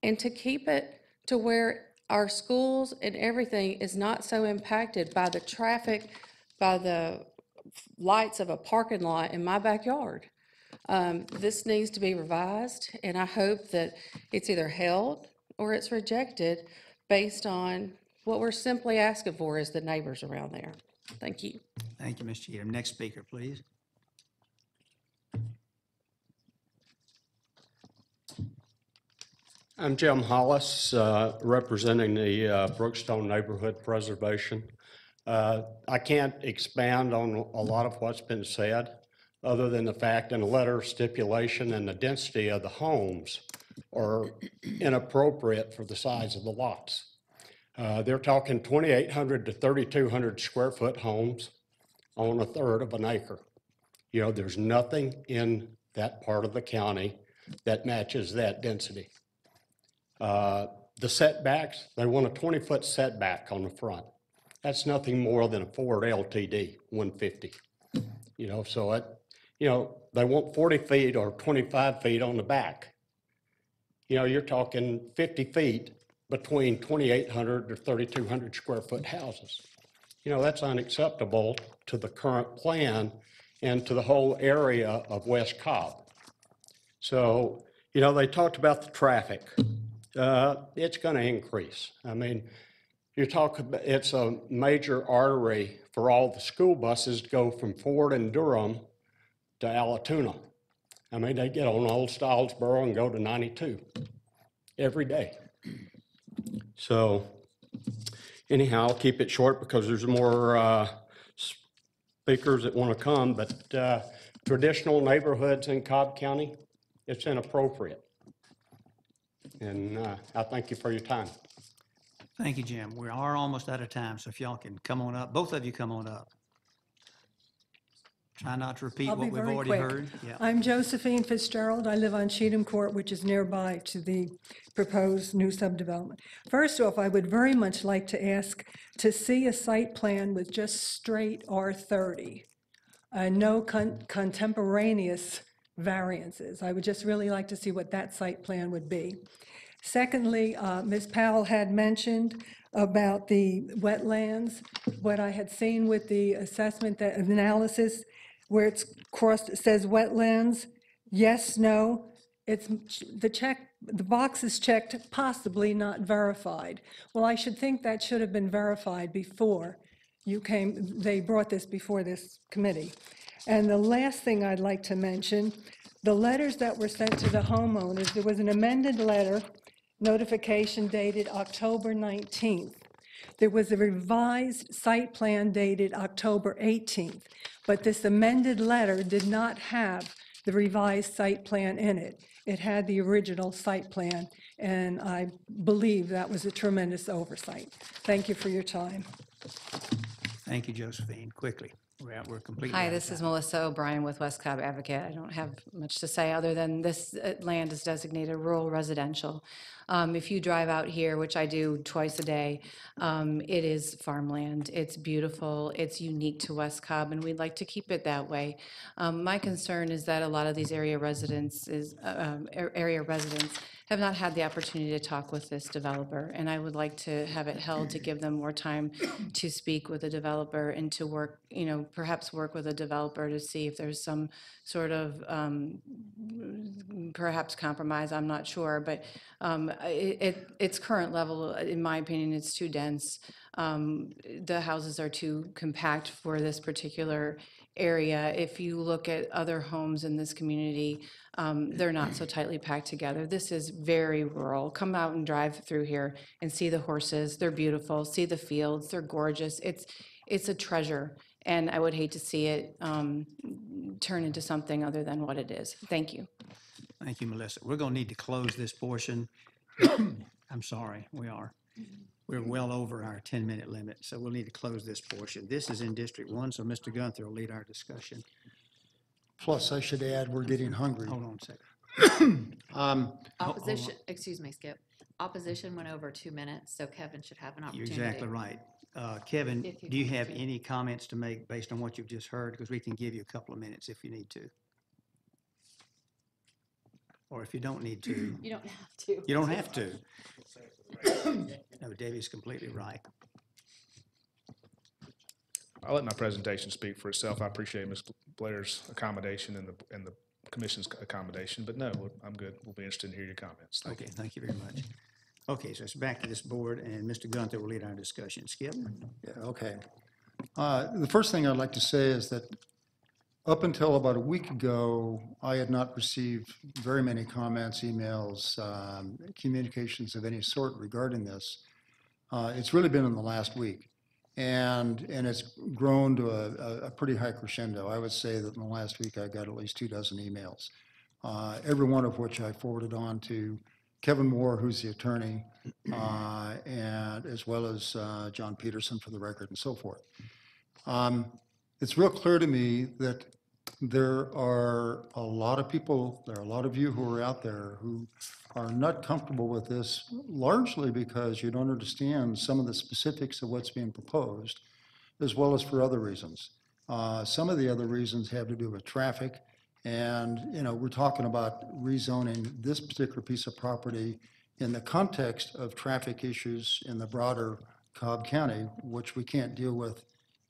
and to keep it to where our schools and everything is not so impacted by the traffic, by the lights of a parking lot in my backyard. This needs to be revised, and I hope that it's either held or it's rejected based on what we're simply asking for is the neighbors around there. Thank you. Thank you, Ms. Cheatham. Next speaker, please. I'm Jim Hollis, representing the Brookstone Neighborhood Preservation. I can't expand on a lot of what's been said, other than the fact in the letter of stipulation and the density of the homes are inappropriate for the size of the lots. They're talking 2,800 to 3,200 square foot homes on a third of an acre. You know, there's nothing in that part of the county that matches that density. The setbacks, they want a 20-foot setback on the front. That's nothing more than a Ford LTD 150. You know, so they want 40 feet or 25 feet on the back. You know, you're talking 50 feet between 2,800 to 3,200 square foot houses. You know, that's unacceptable to the current plan and to the whole area of West Cobb. So, you know, they talked about the traffic. It's going to increase. I mean, it's a major artery for all the school buses to go from Ford and Durham to Alatoona. I mean, they get on Old Stylesboro and go to 92 every day. So anyhow, I'll keep it short because there's more speakers that want to come, but traditional neighborhoods in Cobb County, it's inappropriate. And I thank you for your time. Thank you, Jim. We are almost out of time, so if y'all can come on up, both of you come on up. Try not to repeat what we've already heard. Yeah. I'm Josephine Fitzgerald. I live on Cheatham Court, which is nearby to the proposed new subdevelopment. First off, I would very much like to ask to see a site plan with just straight R30, no contemporaneous variances. I would just really like to see what that site plan would be. Secondly, Ms. Powell had mentioned about the wetlands. What I had seen with the assessment, that analysis, where it's crossed, it says wetlands, yes, no, it's the box is checked possibly not verified. Well, I should think that should have been verified before they brought this before this committee. And the last thing I'd like to mention, the letters that were sent to the homeowners, there was an amended letter, notification dated October 19th. There was a revised site plan dated October 18th, but this amended letter did not have the revised site plan in it. It had the original site plan, and I believe that was a tremendous oversight. Thank you for your time. Thank you, Josephine. Quickly, we're completely out Hi, of this is time. Melissa O'Brien with West Cobb Advocate. I don't have much to say other than this land is designated rural residential. If you drive out here, which I do twice a day, it is farmland. It's beautiful. It's unique to West Cobb, and we'd like to keep it that way. My concern is that a lot of these area residents have not had the opportunity to talk with this developer, and I would like to have it held to give them more time to speak with the developer and to work, perhaps work with a developer to see if there's some sort of perhaps compromise, I'm not sure, but its current level, in my opinion, it's too dense. The houses are too compact for this particular area. If you look at other homes in this community, they're not so tightly packed together. This is very rural. Come out and drive through here and see the horses. They're beautiful. See the fields. They're gorgeous. It's a treasure, and I would hate to see it turn into something other than what it is. Thank you. Thank you, Melissa. We're going to need to close this portion. I'm sorry, we are. We're well over our 10-minute limit, so we'll need to close this portion. This is in District 1, so Mr. Gunther will lead our discussion. Plus, I should add, we're getting hungry. Hold on a second. Opposition, excuse me, Skip. Opposition went over 2 minutes, so Kevin should have an You're opportunity. exactly right. Kevin, If you do you want have to. any comments to make based on what you've just heard? Because we can give you a couple of minutes if you need to. Or if you don't need to, You don't have to. you don't have to. No, Debbie's completely right. I'll let my presentation speak for itself. I appreciate Ms. Blair's accommodation and the commission's accommodation, but no, I'm good. We'll be interested in hearing your comments. Thank Okay, you. thank you very much. Okay, so it's back to this board, and Mr. Gunther will lead our discussion. Skip? Yeah, okay. The first thing I'd like to say is that up until about a week ago, I had not received very many comments, emails, communications of any sort regarding this. It's really been in the last week, and it's grown to a pretty high crescendo. I would say that in the last week, I got at least 24 emails, every one of which I forwarded on to Kevin Moore, who's the attorney, and as well as John Peterson for the record and so forth. It's real clear to me that there are a lot of people, there are a lot of you who are out there who are not comfortable with this, largely because you don't understand some of the specifics of what's being proposed, as well as for other reasons. Some of the other reasons have to do with traffic, and we're talking about rezoning this particular piece of property in the context of traffic issues in the broader Cobb County, which we can't deal with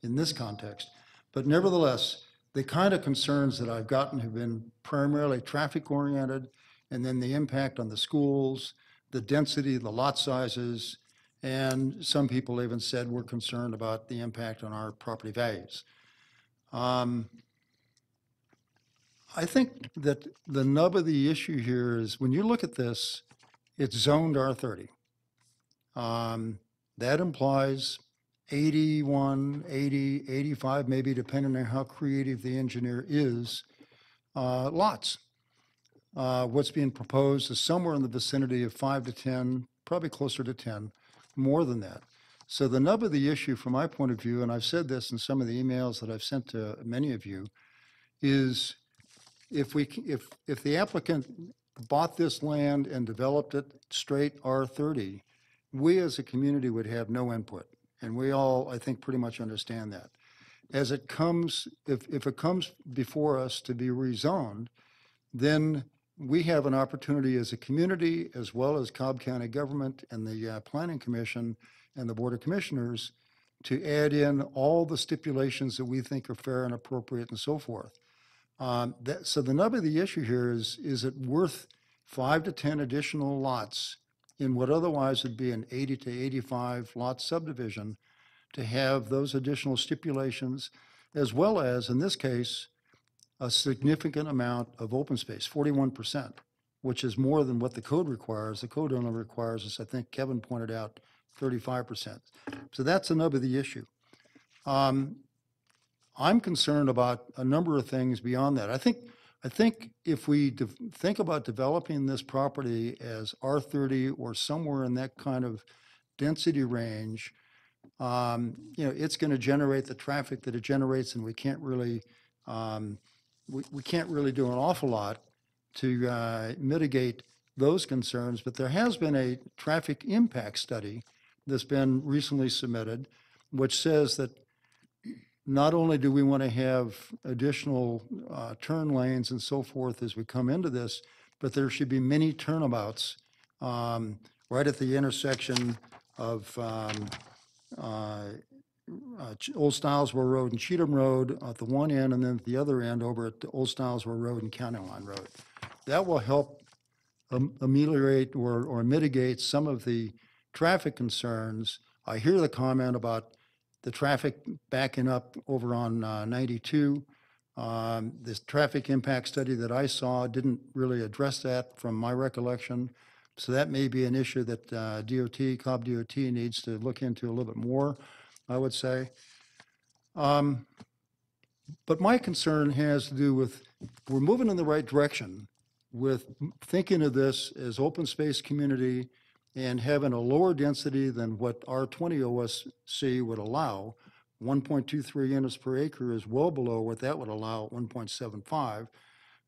in this context. But nevertheless, the kind of concerns that I've gotten have been primarily traffic-oriented, and then the impact on the schools, the density, the lot sizes, and some people even said we're concerned about the impact on our property values. I think that the nub of the issue here is when you look at this, it's zoned R30. That implies 81, 80, 85, maybe depending on how creative the engineer is, lots. What's being proposed is somewhere in the vicinity of 5 to 10, probably closer to 10, more than that. So the nub of the issue from my point of view, and I've said this in some of the emails that I've sent to many of you, is if the applicant bought this land and developed it straight R30, we as a community would have no input. And we all, I think, pretty much understand that. As it comes, if it comes before us to be rezoned, then we have an opportunity as a community, as well as Cobb County government and the Planning Commission and the Board of Commissioners, to add in all the stipulations that we think are fair and appropriate and so forth. So the nub of the issue here is it worth 5 to 10 additional lots in what otherwise would be an 80 to 85 lot subdivision, to have those additional stipulations, as well as, in this case, a significant amount of open space, 41%, which is more than what the code requires. The code only requires, as I think Kevin pointed out, 35%. So that's another the issue. I'm concerned about a number of things beyond that. I think if we think about developing this property as R30 or somewhere in that kind of density range, it's going to generate the traffic that it generates, and we can't really we can't really do an awful lot to mitigate those concerns. But there has been a traffic impact study that's been recently submitted, which says that not only do we want to have additional turn lanes and so forth as we come into this, but there should be many turnabouts right at the intersection of Old Stylesboro Road and Cheatham Road at the one end, and then at the other end over at Old Stylesboro Road and County Line Road. That will help ameliorate or mitigate some of the traffic concerns. I hear the comment about the traffic backing up over on 92. This traffic impact study that I saw didn't really address that from my recollection. So that may be an issue that Cobb DOT needs to look into a little bit more, I would say. But my concern has to do with, we're moving in the right direction with thinking of this as open space community and having a lower density than what R20 OSC would allow. 1.23 units per acre is well below what that would allow at 1.75.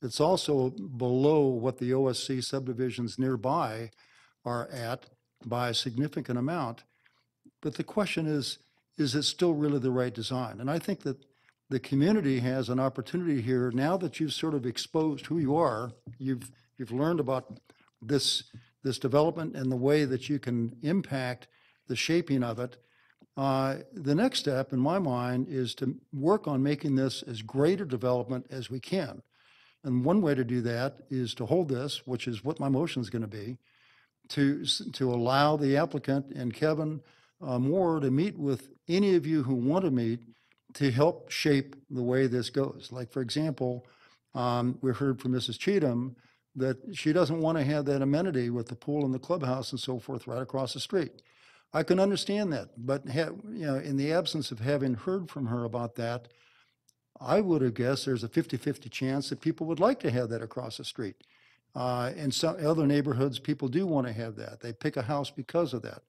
It's also below what the OSC subdivisions nearby are at by a significant amount. But the question is it still really the right design? And I think that the community has an opportunity here, now that you've sort of exposed who you are, you've learned about this development and the way that you can impact the shaping of it. The next step, in my mind, is to work on making this as great a development as we can. And one way to do that is to hold this, which is what my motion is going to be, to allow the applicant and Kevin Moore to meet with any of you who want to meet to help shape the way this goes. Like, for example, we heard from Mrs. Cheatham that she doesn't want to have that amenity with the pool and the clubhouse and so forth right across the street. I can understand that, but in the absence of having heard from her about that, I would have guessed there's a 50-50 chance that people would like to have that across the street. In some other neighborhoods, people do want to have that. They pick a house because of that.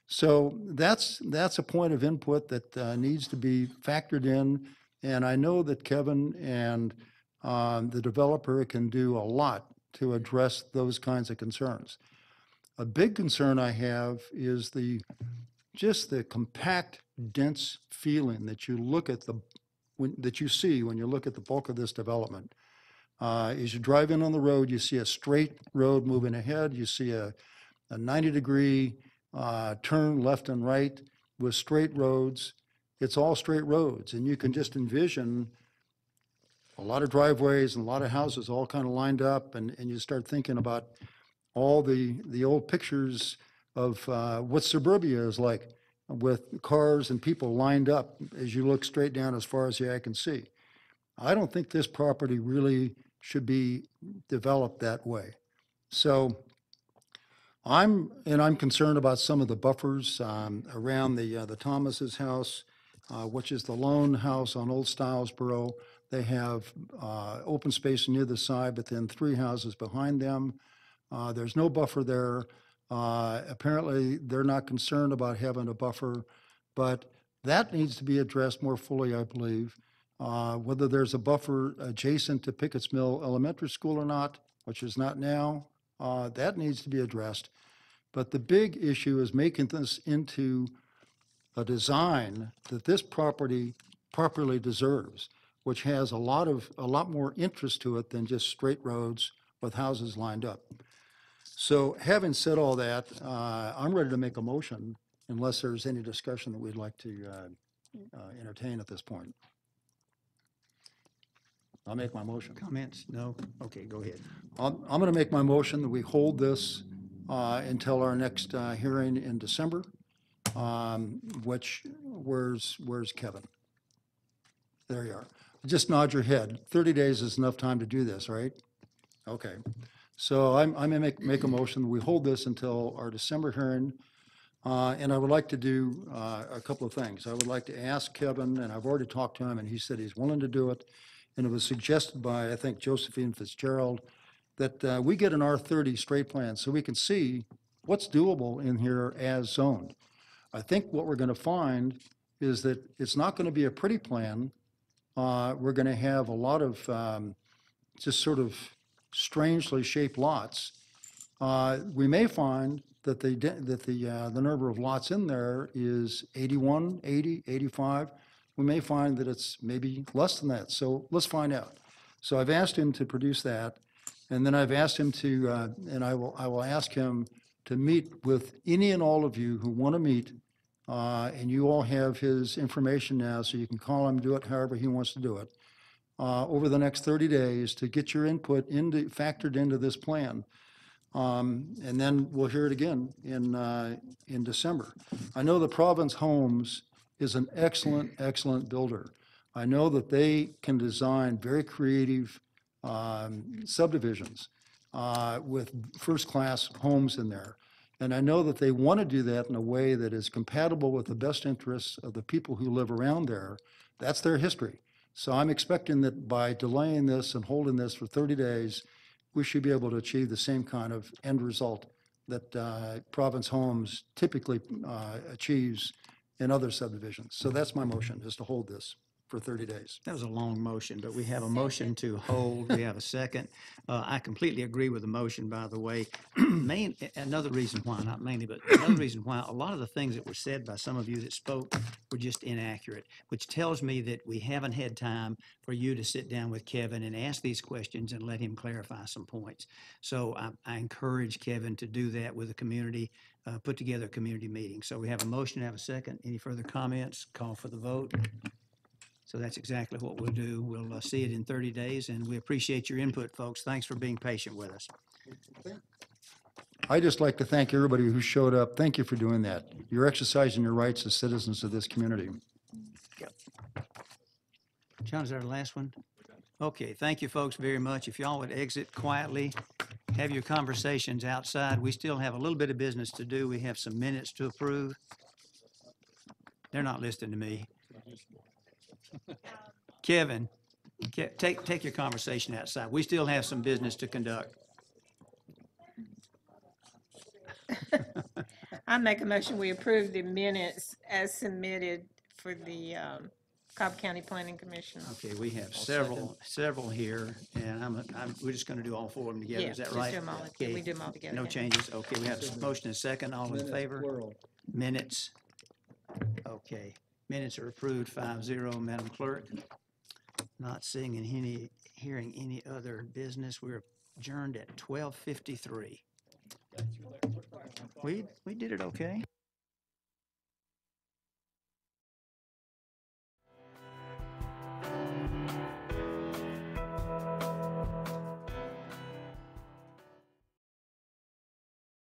So that's a point of input that needs to be factored in. And I know that Kevin and the developer can do a lot to address those kinds of concerns. A big concern I have is just the compact, dense feeling that you look at that you see when you look at the bulk of this development. As you drive in on the road, you see a straight road moving ahead. You see a 90-degree turn left and right with straight roads. It's all straight roads, and you can just envision a lot of driveways and a lot of houses all kind of lined up, and you start thinking about all the old pictures of what suburbia is like, with cars and people lined up as you look straight down as far as the eye can see. I don't think this property really should be developed that way. So I'm concerned about some of the buffers around the Thomas's house, which is the lone house on Old Stylesboro. They have open space near the side, but then 3 houses behind them. There's no buffer there. Apparently, they're not concerned about having a buffer, but that needs to be addressed more fully, I believe. Whether there's a buffer adjacent to Pickett's Mill Elementary School or not, which is not now, that needs to be addressed. But the big issue is making this into a design that this property properly deserves, which has a lot more interest to it than just straight roads with houses lined up. So having said all that, I'm ready to make a motion unless there's any discussion that we'd like to entertain at this point. I'll make my motion. Comments? No? Okay, go ahead. I'm going to make my motion that we hold this until our next hearing in December, where's Kevin? There you are. Just nod your head. 30 days is enough time to do this, right? Okay. So I'm going to make a motion that we hold this until our December hearing. And I would like to do a couple of things. I would like to ask Kevin, and I've already talked to him, and he said he's willing to do it. And it was suggested by, I think, Josephine Fitzgerald, that we get an R30 straight plan so we can see what's doable in here as zoned. I think what we're going to find is that it's not going to be a pretty plan. We're going to have a lot of just sort of strangely shaped lots. We may find that the number of lots in there is 81, 80, 85. We may find that it's maybe less than that. So let's find out. So I've asked him to produce that, and then I've asked him to, and I will ask him to meet with any and all of you who want to meet, and you all have his information now, so you can call him, do it however he wants to do it, over the next 30 days to get your input factored into this plan. And then we'll hear it again in December. I know the Province Homes is an excellent, excellent builder. I know that they can design very creative subdivisions with first-class homes in there. And I know that they want to do that in a way that is compatible with the best interests of the people who live around there. That's their history. So I'm expecting that by delaying this and holding this for 30 days, we should be able to achieve the same kind of end result that Province Homes typically achieves in other subdivisions. So that's my motion, is to hold this for 30 days. That was a long motion, but we have a motion to hold. We have a second. I completely agree with the motion, by the way. Another reason why, not mainly, but another reason why a lot of the things that were said by some of you that spoke were just inaccurate, which tells me that we haven't had time for you to sit down with Kevin and ask these questions and let him clarify some points. So I encourage Kevin to do that with the community, put together a community meeting. So we have a motion, have a second. Any further comments? Call for the vote. So that's exactly what we'll do. We'll see it in 30 days, and we appreciate your input, folks. Thanks for being patient with us. I'd just like to thank everybody who showed up. Thank you for doing that. You're exercising your rights as citizens of this community. John, is that our last one? Okay, thank you, folks, very much. If y'all would exit quietly, have your conversations outside. We still have a little bit of business to do. We have some minutes to approve. They're not listening to me. Kevin, take your conversation outside. We still have some business to conduct. I make a motion, we approve the minutes as submitted for the Cobb County Planning Commission. Okay, we have several here, and we're just going to do all four of them together. Yeah, Is that just right? do 'em all- Okay. we do 'em all together, No yeah. changes. Okay, we have a motion and a second. All in favor? Minutes. Okay, minutes are approved 5-0. Madam Clerk, not seeing and hearing any other business. We're adjourned at 12:53. We did it okay.